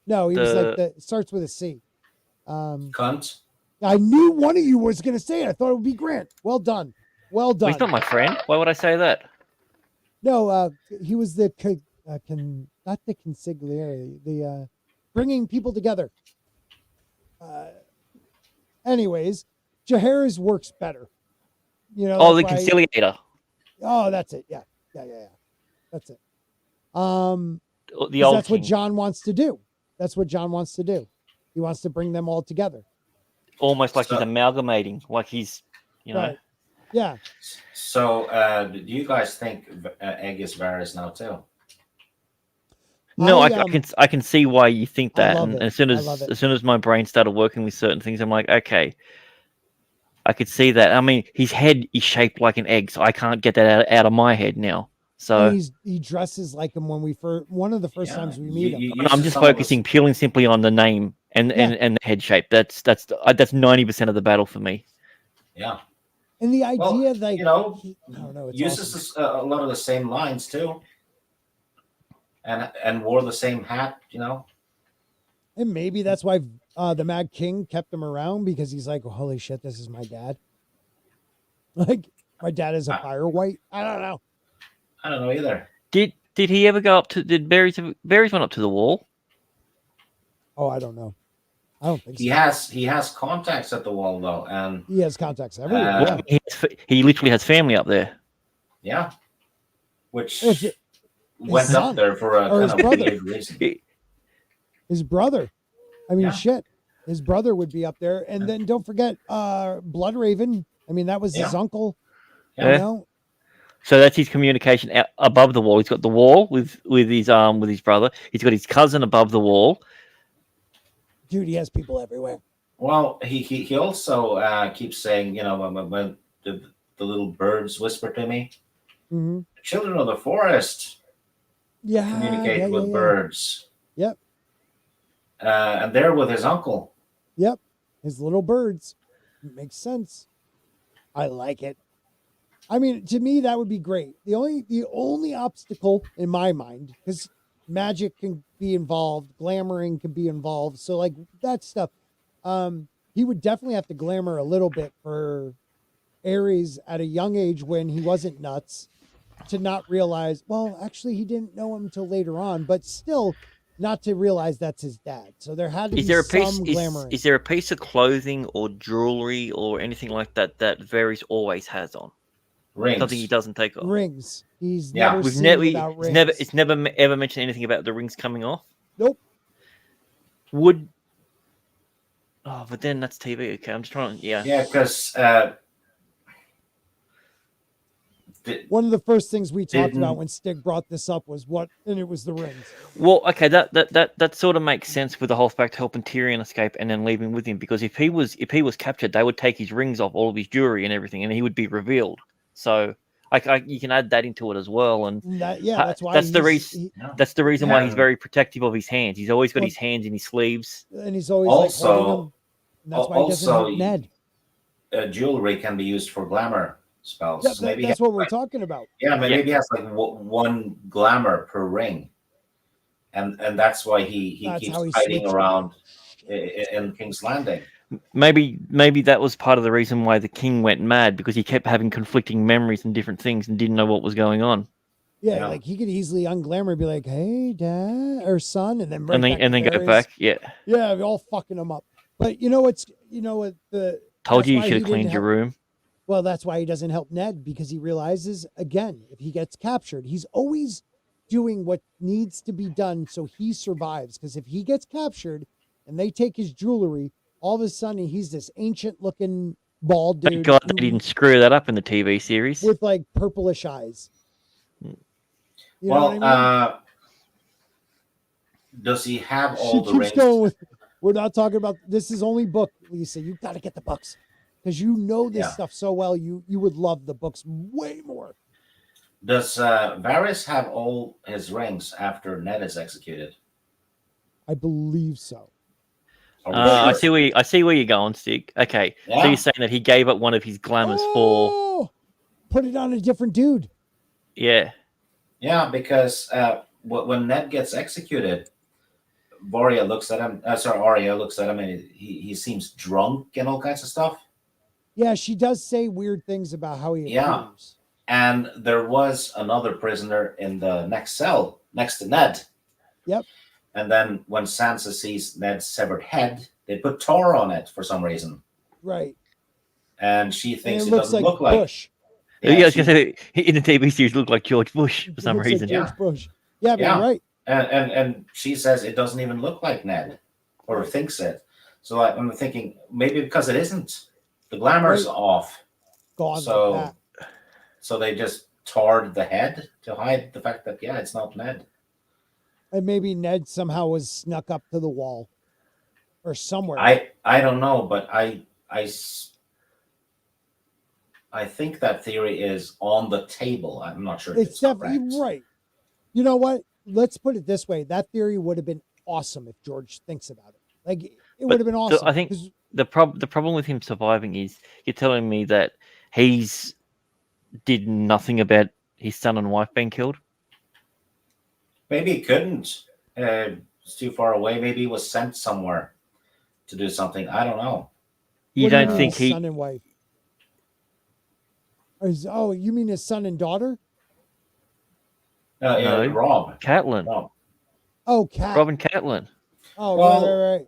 No, he was like it starts with a C. Cunt. I knew one of you was going to say it. I thought it would be Grant. Well done. Well done. He's not my friend. Why would I say that? No, he was the not the consigliere, the bringing people together. Anyways, Jaehaerys works better. The conciliator. Oh, that's it. Yeah. That's it. That's what Jon wants to do. That's what Jon wants to do. He wants to bring them all together. Almost like he's amalgamating, like he's, Right. Yeah. So, do you guys think Egg is Varys now too? No, I can see why you think that, and as soon as my brain started working with certain things, I'm like, okay, I could see that. I mean, his head is shaped like an egg, so I can't get that out of my head now. So he dresses like him when one of the first times we meet him. I'm just focusing purely and simply on the name and the head shape. That's 90% of the battle for me. Yeah. And the idea uses a lot of the same lines too, and wore the same hat. And maybe that's why the Mad King kept him around, because he's like, well, holy shit, this is my dad. Like, My dad is a fire white. I don't know. I don't know either. Did he ever go up to? Did Berries went up to the wall? Oh, I don't know. I don't think He so. has contacts at the wall though, and He has contacts everywhere. Uh, Yeah. He literally has family up there. yeah, which His went son, up there for a or kind his of brother. weird reason. His brother. I mean, Yeah. shit. His brother would be up there, and then don't forget, Bloodraven. I mean, that was his Yeah. uncle. Yeah. You know? So that's his communication out above the wall. He's got the wall with his brother. He's got his cousin above the wall. Dude, he has people everywhere. Well, he also keeps saying, you know, when the little birds whisper to me, Mm-hmm. children of the forest Yeah. communicate with yeah. birds. Yep. And they're with his uncle. Yep. His little birds. Makes sense. I like it. I mean, to me, that would be great. The only obstacle in my mind, because magic can be involved, glamoring can be involved. So like that stuff, he would definitely have to glamour a little bit for Ares at a young age when he wasn't nuts to not realize, well, actually he didn't know him until later on, but still not to realize that's his dad. So there had to be some glamoring. Is there a piece of clothing or jewelry or anything like that that Varys always has on? Rings. Something he doesn't take off. Rings. He's Yeah. never seen without rings. It's never ever mentioned anything about the rings coming off. Nope. But then that's TV. Okay, I'm just trying. Yeah. Yeah, because one of the first things we talked Didn't- about when Stig brought this up was and it was the rings. Well, okay, that sort of makes sense with the whole fact helping Tyrion escape and then leaving with him, because if he was captured, they would take his rings off, all of his jewelry and everything, and he would be revealed. So you can add that into it as well, and That's why that's the reason. That's the reason why he's very protective of his hands. He's always got his hands in his sleeves, and he's always Also- like holding them. And that's why he doesn't also, help Ned. jewelry can be used for glamour spells. Yeah, So maybe that's what we're talking about. Yeah, maybe he has like one glamour per ring, and that's why he That's keeps how he hiding switched around in King's Landing. Maybe that was part of the reason why the king went mad, because he kept having conflicting memories and different things and didn't know what was going on. Yeah, like he could easily unglamour and be like, "Hey, dad or son," and then and then go back. Yeah. Yeah, all fucking him up. But you know what? Told you should have cleaned your room. Well, that's why he doesn't help Ned, because he realizes, again, if he gets captured, he's always doing what needs to be done so he survives. Because if he gets captured and they take his jewelry, all of a sudden he's this ancient-looking bald dude. Thank God they didn't screw that up in the TV series. With like purplish eyes. You know what I mean? Does he have all She the keeps rings? going with, we're not talking about, this is only book, Lisa. You got to get the books. Because you know this stuff so well, you would love the books way more. Does Varys have all his rings after Ned is executed? I believe so. I see where you're going, Stig. Okay, Yeah. so you're saying that he gave up one of his glamours for put it on a different dude. Yeah. Yeah, because when Ned gets executed, Arya looks at him, and he seems drunk and all kinds of stuff. Yeah, she does say weird things about how he appears. And there was another prisoner in the next cell next to Ned. Yep. And then when Sansa sees Ned's severed head, they put tar on it for some reason. Right. And she thinks and it looks doesn't like look like Bush. Yeah, I was gonna say, in the TV series, it looked like George Bush for some Looks reason. like George Bush. Yeah, but you're right. And she says it doesn't even look like Ned, or thinks it. So I'm thinking maybe because it isn't. The glamour's off. Gone So, like that. So they just tarred the head to hide the fact that it's not Ned. And maybe Ned somehow was snuck up to the wall or somewhere. I don't know, but I think that theory is on the table. I'm not sure if it's definitely correct. right. You know what? Let's put it this way. That theory would have been awesome if George thinks about it. Like, it would have been awesome. I think the problem with him surviving is you're telling me that he's did nothing about his son and wife being killed. Maybe he couldn't. It's too far away. Maybe he was sent somewhere to do something. I don't know. You don't think he? Son and wife. Oh, you mean his son and daughter? No. Rob. Catelyn. Rob. Oh, Cat. Rob and Catelyn. Oh, Well, right.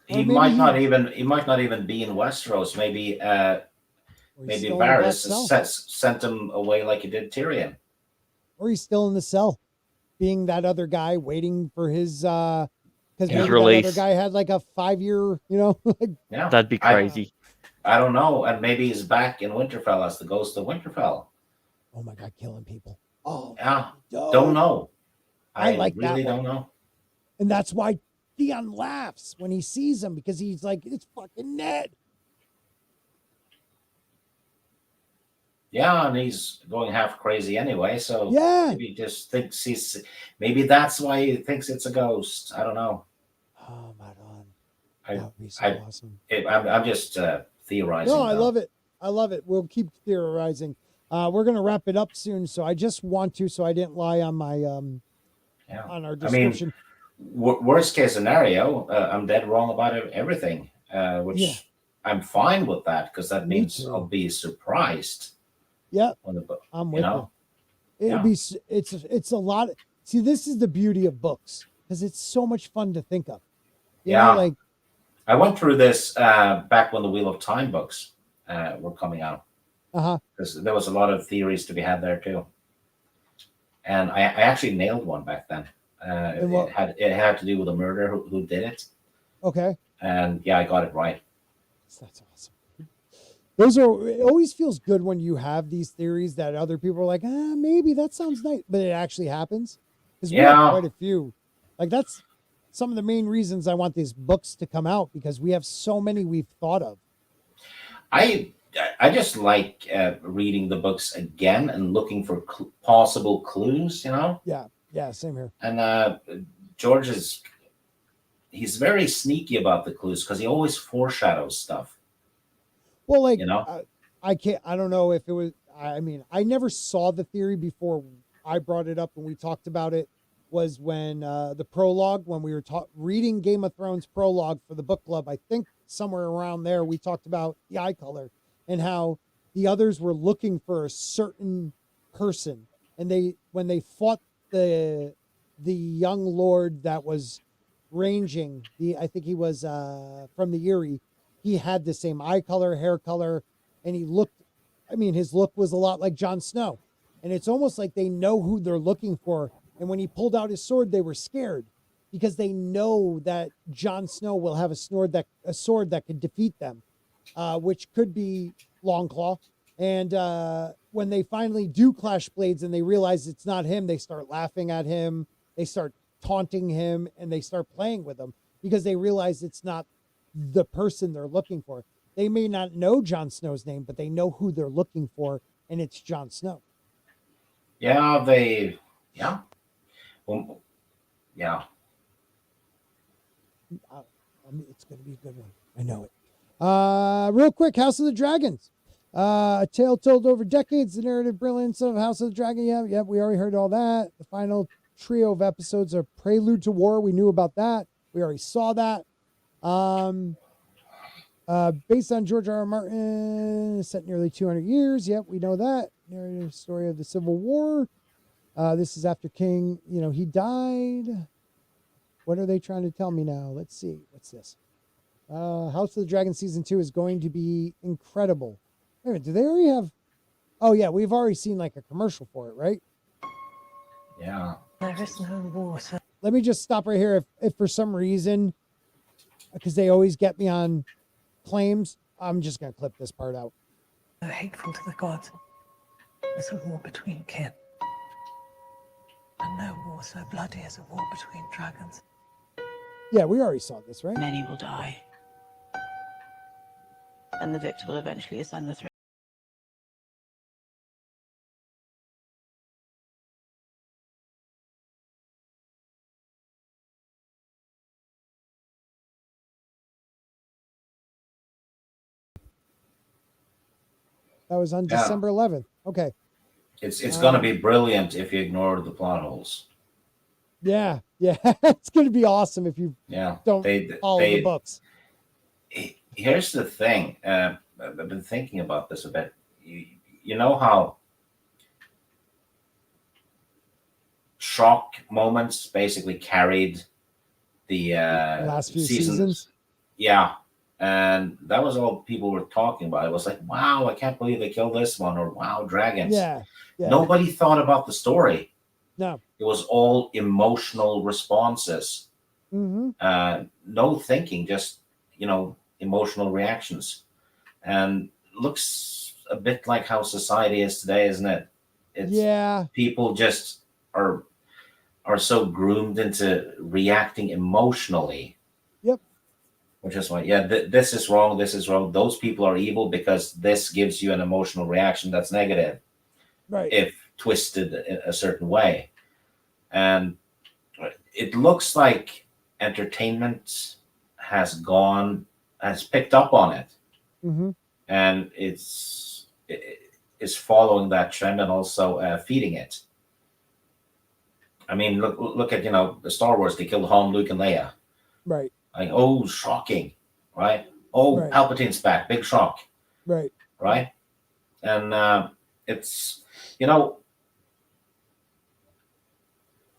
He might not even be in Westeros. Maybe Varys sent him away like he did Tyrion. Or he's still in the cell, being that other guy waiting for his because maybe release. that other guy had like a 5-year, Yeah, that'd be crazy. I don't know, and maybe he's back in Winterfell as the ghost of Winterfell. Oh my God, killing people. Oh yeah, don't know. I like really that one. Don't know. And that's why Theon laughs when he sees him, because he's like, it's fucking Ned. Yeah, and he's going half crazy anyway, so maybe he just thinks maybe that's why he thinks it's a ghost. I don't know. Oh my God. That would be so awesome. I'm just theorizing. No, I love it. I love it. We'll keep theorizing. We're going to wrap it up soon, so I just want to, so I didn't lie on my on our description. I mean, worst case scenario, I'm dead wrong about everything, which I'm fine with that, because that means I'll be surprised. Yeah, I'm with you. It'd be it's a lot. See, this is the beauty of books, because it's so much fun to think of. You know, like I went through this back when the Wheel of Time books were coming out. Because there was a lot of theories to be had there too, and I actually nailed one back then. It had to do with a murderer who did it. Okay. And I got it right. That's awesome. It always feels good when you have these theories that other people are like, maybe that sounds nice, but it actually happens. Because we have quite a few. Like, that's some of the main reasons I want these books to come out, because we have so many we've thought of. I just like reading the books again and looking for possible clues, Yeah, same here. And George he's very sneaky about the clues, because he always foreshadows stuff. Well, like, I don't know if it was, I mean, I never saw the theory before I brought it up and we talked about it, was when the prologue, when we were reading Game of Thrones prologue for the book club, I think somewhere around there, we talked about the eye color and how the others were looking for a certain person. And when they fought the young lord that was ranging, I think he was from the Eyrie, he had the same eye color, hair color, and his look was a lot like Jon Snow. And it's almost like they know who they're looking for. And when he pulled out his sword, they were scared, because they know that Jon Snow will have a sword that could defeat them, which could be Longclaw. And when they finally do clash blades and they realize it's not him, they start laughing at him, they start taunting him, and they start playing with him, because they realize it's not the person they're looking for. They may not know Jon Snow's name, but they know who they're looking for, and it's Jon Snow. Well, it's going to be a good one. I know it. Real quick, House of the Dragons. A tale told over decades, the narrative brilliance of House of the Dragon. Yeah, we already heard all that. The final trio of episodes are Prelude to War. We knew about that. We already saw that. Based on George R.R. Martin, set nearly 200 years. Yep, we know that. Narrative story of the Civil War. This is after King, he died. What are they trying to tell me now? Let's see. What's this? House of the Dragon Season 2 is going to be incredible. Wait a minute, do they already have... Oh, yeah, we've already seen like a commercial for it, right? Yeah. There is no water. Let me just stop right here. If for some reason, because they always get me on claims, I'm just going to clip this part out. So hateful to the gods. There's a war between kin. And no war so bloody as a war between dragons. Yeah, we already saw this, right? Many will die. And the victor will eventually ascend the throne. That was on December 11th. Okay. It's going to be brilliant if you ignore the plot holes. Yeah. It's going to be awesome if you don't follow the books. Here's the thing. I've been thinking about this a bit. you know how shock moments basically carried the last few seasons. Yeah, and that was all people were talking about. It was like, wow, I can't believe they killed this one, or wow, dragons. Yeah. Nobody thought about the story. No. It was all emotional responses. No thinking, just emotional reactions, and looks a bit like how society is today, isn't it? It's people just are so groomed into reacting emotionally. Yep. Which is why, this is wrong, this is wrong. Those people are evil because this gives you an emotional reaction that's negative, right? If twisted in a certain way. And it looks like entertainment has picked up on it, and it's following that trend and also feeding it. I mean, look at the Star Wars. They killed Han, Luke, and Leia. Right. Like, oh, shocking, right? Oh, right. Palpatine's back, big shock. Right. Right. And it's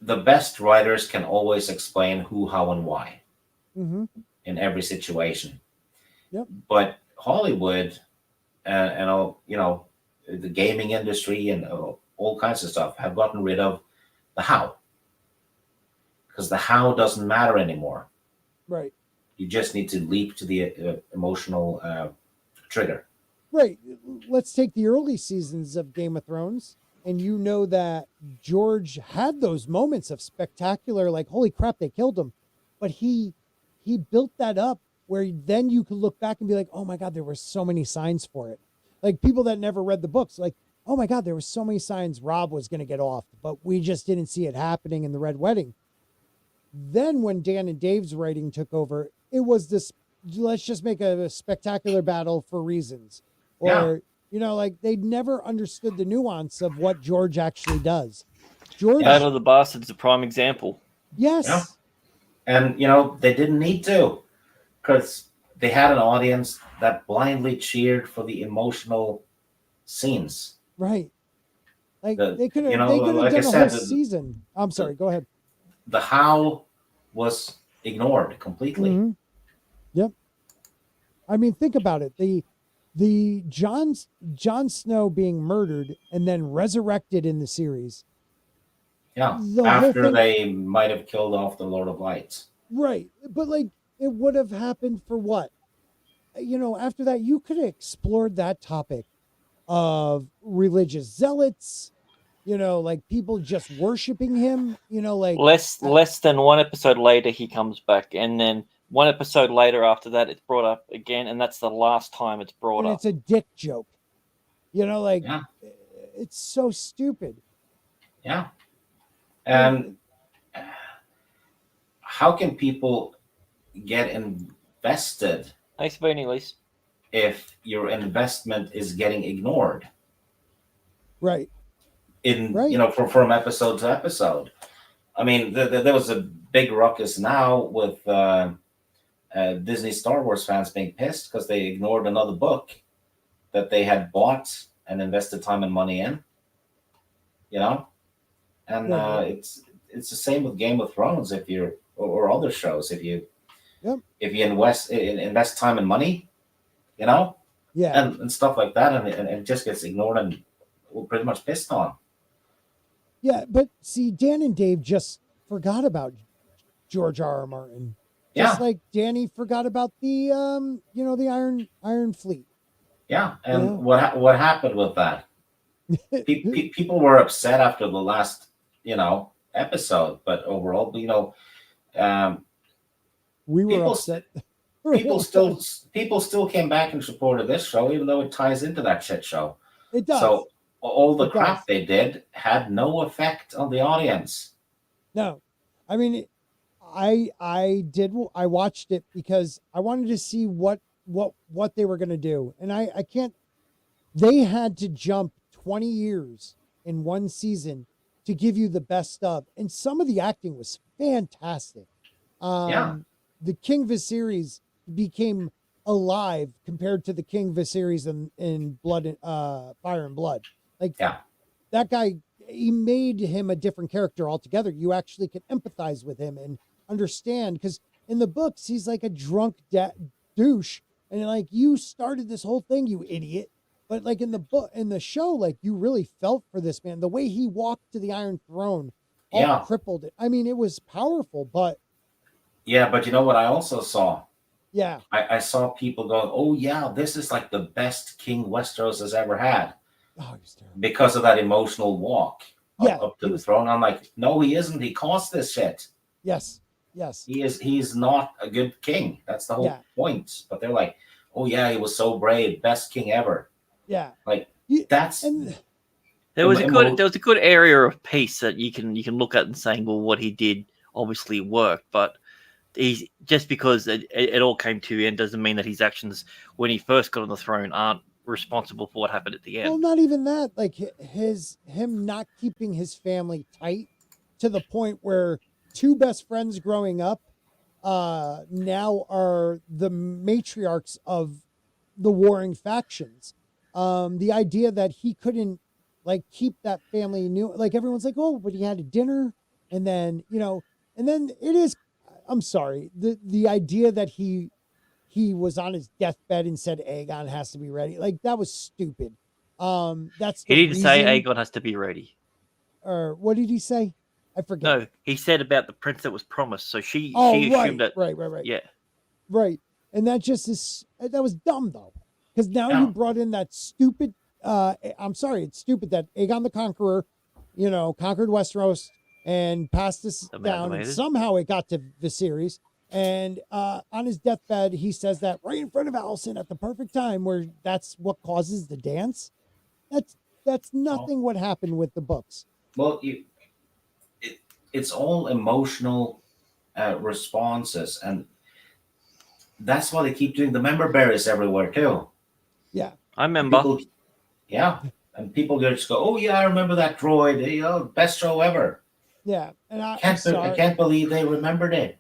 the best writers can always explain who, how, and why in every situation. Yep. But Hollywood and all, the gaming industry and all kinds of stuff have gotten rid of the how, because the how doesn't matter anymore. Right. You just need to leap to the emotional trigger. Right. Let's take the early seasons of Game of Thrones. And you know that George had those moments of spectacular, like, holy crap, they killed him. But he built that up where then you could look back and be like, oh my God, there were so many signs for it. Like people that never read the books, like, oh my God, there were so many signs Rob was going to get off, but we just didn't see it happening in the Red Wedding. Then when Dan and Dave's writing took over, it was this, let's just make a spectacular battle for reasons. Or, like they'd never understood the nuance of what George actually does. George, Battle of the Bastards, a prime example. Yes. Yeah. And, they didn't need to, because they had an audience that blindly cheered for the emotional scenes. Right. Like they could have like done a said, whole season. I'm sorry, go ahead. The how was ignored completely. Yep. I mean, think about it. The Jon Snow being murdered and then resurrected in the series. Yeah. After they might have killed off the Lord of Lights. Right. But like it would have happened for what? After that, you could have explored that topic of religious zealots, like people just worshiping him, like less than one episode later he comes back, and then one episode later after that it's brought up again, and that's the last time it's brought up. It's a dick joke. It's so stupid. Yeah. And how can people get invested if your investment is getting ignored? Right. From episode to episode. I mean, there was a big ruckus now with Disney Star Wars fans being pissed because they ignored another book that they had bought and invested time and money in. And it's the same with Game of Thrones. If you're or other shows, if you invest time and money, and stuff like that, and it just gets ignored and pretty much pissed on. Yeah, but see, Dan and Dave just forgot about George R.R. Martin. Just like Danny forgot about the the Iron Fleet. Yeah, and what happened with that? People were upset after the last episode, but overall, we were upset. People still came back and supported this show, even though it ties into that shit show. It does. So all the crap they did had no effect on the audience. No, I mean, I watched it because I wanted to see what they were going to do, and I can't. They had to jump 20 years in one season to give you the best of, and some of the acting was fantastic. The King Viserys became alive compared to the King Viserys in Fire and Blood. Like that guy, he made him a different character altogether. You actually can empathize with him and understand, because in the books he's like a drunk douche, and like, you started this whole thing, you idiot. But like in the show, like, you really felt for this man. The way he walked to the Iron Throne, all crippled it. I mean, it was powerful, but but you know what I also saw? Yeah. I saw people going, oh yeah, this is like the best king Westeros has ever had. Oh, he's terrible. Because of that emotional walk up to the throne. I'm like, no, he isn't. He caused this shit. Yes. He's not a good king. That's the whole point. But they're like, oh yeah, he was so brave, best king ever. Yeah. Like there was a good area of peace that you can look at and saying, well, what he did obviously worked, but he's just because it all came to the end doesn't mean that his actions when he first got on the throne aren't responsible for what happened at the end. Well, not even that. Like him not keeping his family tight to the point where two best friends growing up now are the matriarchs of the warring factions. The idea that he couldn't like keep that family new, like everyone's like, oh, but he had a dinner, and then it is. I'm sorry. The idea that he was on his deathbed and said Aegon has to be ready. Like, that was stupid. He didn't say Aegon has to be ready. Or what did he say? I forget. No, he said about the prince that was promised. So she assumed that. Right. Yeah. Right. And that was dumb though. Because now you brought in that stupid, I'm sorry, it's stupid that Aegon the Conqueror, conquered Westeros and passed this down. And somehow it got to Viserys. And on his deathbed, he says that right in front of Alicent at the perfect time, where that's what causes the dance. That's nothing what happened with the books. Well, it's all emotional responses, and that's why they keep doing the member berries everywhere too. Yeah, I remember. And people just go, "Oh yeah, I remember that droid. Best show ever." Yeah, and I can't believe they remembered it.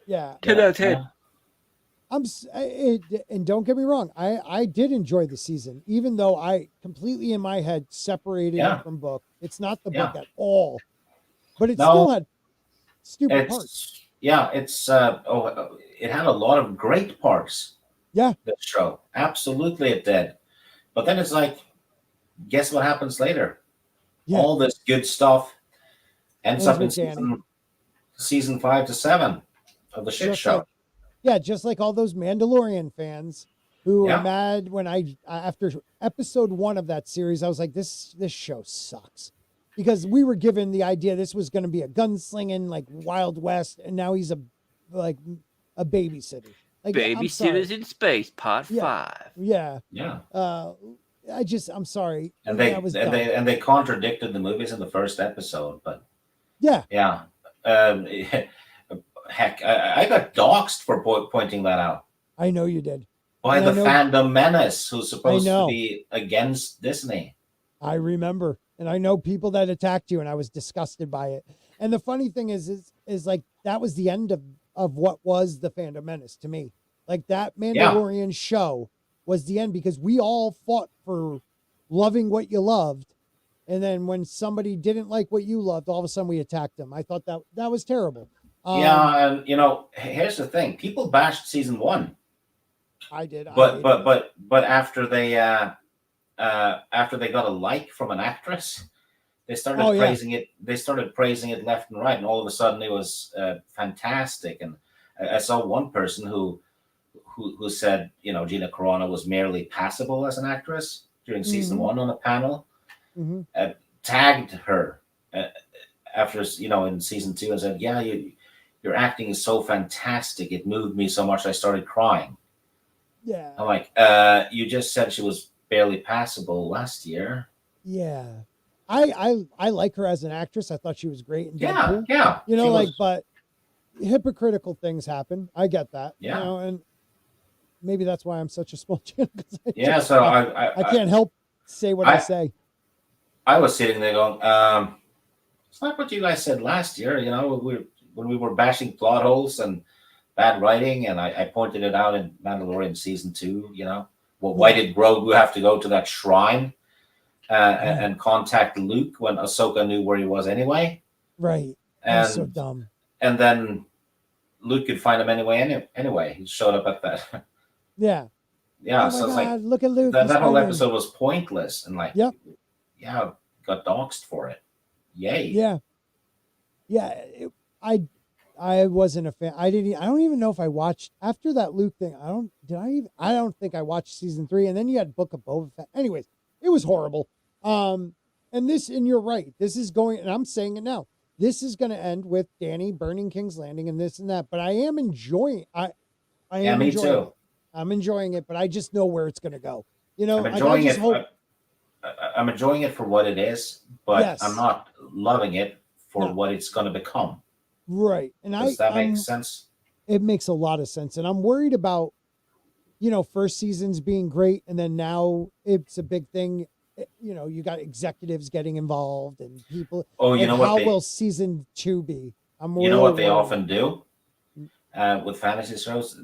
Yeah, 10 out of 10. And don't get me wrong, I did enjoy the season, even though I completely in my head separated it from book. It's not the book at all, but it still had stupid parts. Yeah, it had a lot of great parts. Yeah, this show, absolutely it did. But then it's like, guess what happens later? Yeah. All this good stuff ends up in season 5 to 7 of the shit show. Just like all those Mandalorian fans who are mad when after episode 1 of that series, I was like, this show sucks, because we were given the idea this was going to be a gunslinging like Wild West, and now he's a babysitter. Like, Babysitters in Space, Part 5. Yeah. I'm sorry. And they contradicted the movies in the first episode, but heck, I got doxxed for pointing that out. I know you did. By the fandom menace, who's supposed to be against Disney. I remember, and I know people that attacked you, and I was disgusted by it. And the funny thing is like, that was the end of what was the fandom menace to me. Like, that Mandalorian show was the end, because we all fought for loving what you loved, and then when somebody didn't like what you loved, all of a sudden we attacked them. I thought that was terrible. And here's the thing: people bashed season 1. I did, but after they got a like from an actress, they started praising it. They started praising it left and right, and all of a sudden it was fantastic. And I saw one person who said, Gina Carano was merely passable as an actress during season 1 on a panel. Tagged her after in season 2 and said, your acting is so fantastic, it moved me so much I started crying. Yeah. I'm like, you just said she was barely passable last year. Yeah. I like her as an actress. I thought she was great in Deadpool. Yeah. But hypocritical things happen. I get that. Yeah. And maybe that's why I'm such a small channel. I can't help say what I say. I was sitting there going, it's like what you guys said last year, when we were bashing plot holes and bad writing, and I pointed it out in Mandalorian season 2. You know, well, why did Grogu have to go to that shrine and contact Luke when Ahsoka knew where he was anyway? Right. And so dumb. And then Luke could find him anyway. He showed up at that. Yeah. Yeah. Oh so it's God, like look at Luke. that whole episode was pointless, and like, yep. Yeah, got doxxed for it. Yay. Yeah. Yeah. I wasn't a fan. I don't even know if I watched after that Luke thing. I don't think I watched season 3. And then you had Book of Boba Fett. Anyways, it was horrible. And you're right. This is going, and I'm saying it now. This is going to end with Dany burning King's Landing and this and that. But I am enjoying. I am me enjoying too. it. I'm enjoying it, but I just know where it's going to go. You know, I'm enjoying it. Hope... I'm enjoying it for what it is, but yes. I'm not loving it for what it's going to become. Right. And does that make sense? It makes a lot of sense. And I'm worried about, first seasons being great. And then now it's a big thing. You got executives getting involved and people. Oh, you know what? How will season 2 be? You know what they often do with fantasy shows?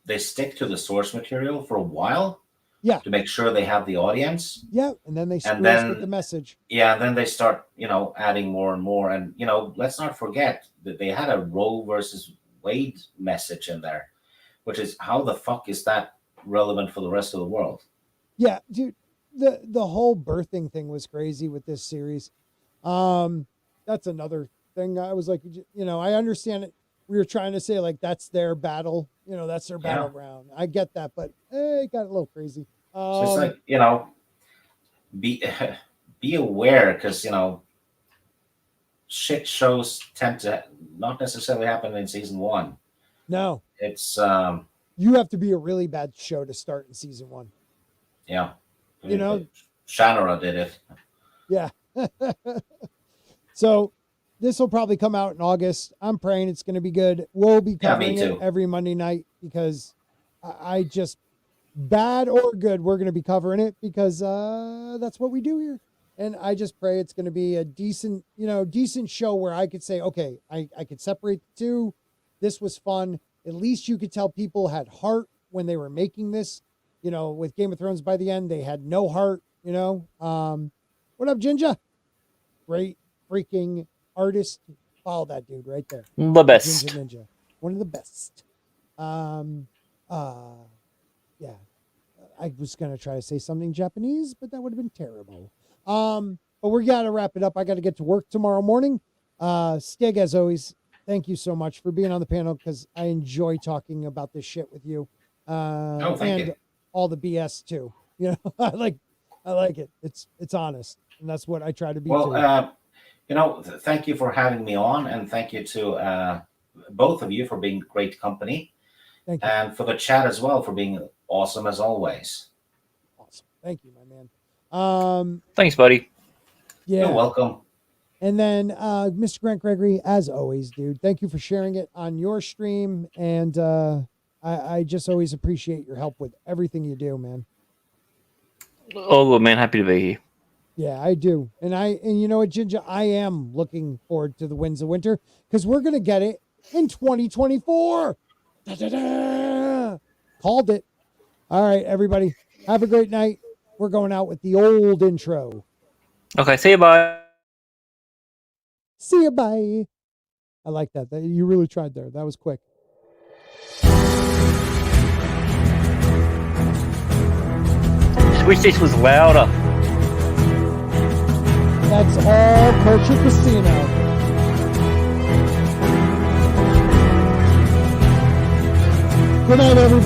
They stick to the source material for a while. Yeah. To make sure they have the audience. Yeah. And then they screw us with the message. Yeah. And then they start, adding more and more. And, let's not forget that they had a Roe versus Wade message in there, which is how the fuck is that relevant for the rest of the world? Yeah, dude. The whole birthing thing was crazy with this series. That's another thing. I was like, I understand it. We were trying to say like that's their battle, that's their battleground. I get that, but it got a little crazy. So it's like, be aware because shit shows tend to not necessarily happen in season 1. No, it's you have to be a really bad show to start in season 1. Yeah, Shannara did it. Yeah. So this will probably come out in August. I'm praying it's going to be good. We'll be covering it every Monday night because I just, bad or good, we're going to be covering it because that's what we do here. And I just pray it's going to be a decent show where I could say, okay, I could separate the two. This was fun. At least you could tell people had heart when they were making this. With Game of Thrones by the end, they had no heart, What up, Ginger? Great freaking artist. Follow that dude right there. The best. Ginger Ninja. One of the best. Yeah. I was going to try to say something Japanese, but that would have been terrible. But we got to wrap it up. I got to get to work tomorrow morning. Stig, as always, thank you so much for being on the panel because I enjoy talking about this shit with you. Thank you. All the BS too. I like it. It's honest, and that's what I try to be. Well, thank you for having me on, and thank you to both of you for being great company. Thank you. And for the chat as well for being awesome as always. Awesome. Thank you, my man. Thanks, buddy. Yeah. You're welcome. And then Mr. Grant Gregory, as always, dude, thank you for sharing it on your stream. And I just always appreciate your help with everything you do, man. Oh, good, man. Happy to be here. Yeah, I do. And you know what, Ginger, I am looking forward to the Winds of Winter because we're going to get it in 2024. Da-da-da! Called it. All right, everybody. Have a great night. We're going out with the old intro. Okay, see you, bye. See you, bye. I like that. You really tried there. That was quick. Just wish this was louder. That's all Culture Casino. Good night, everybody.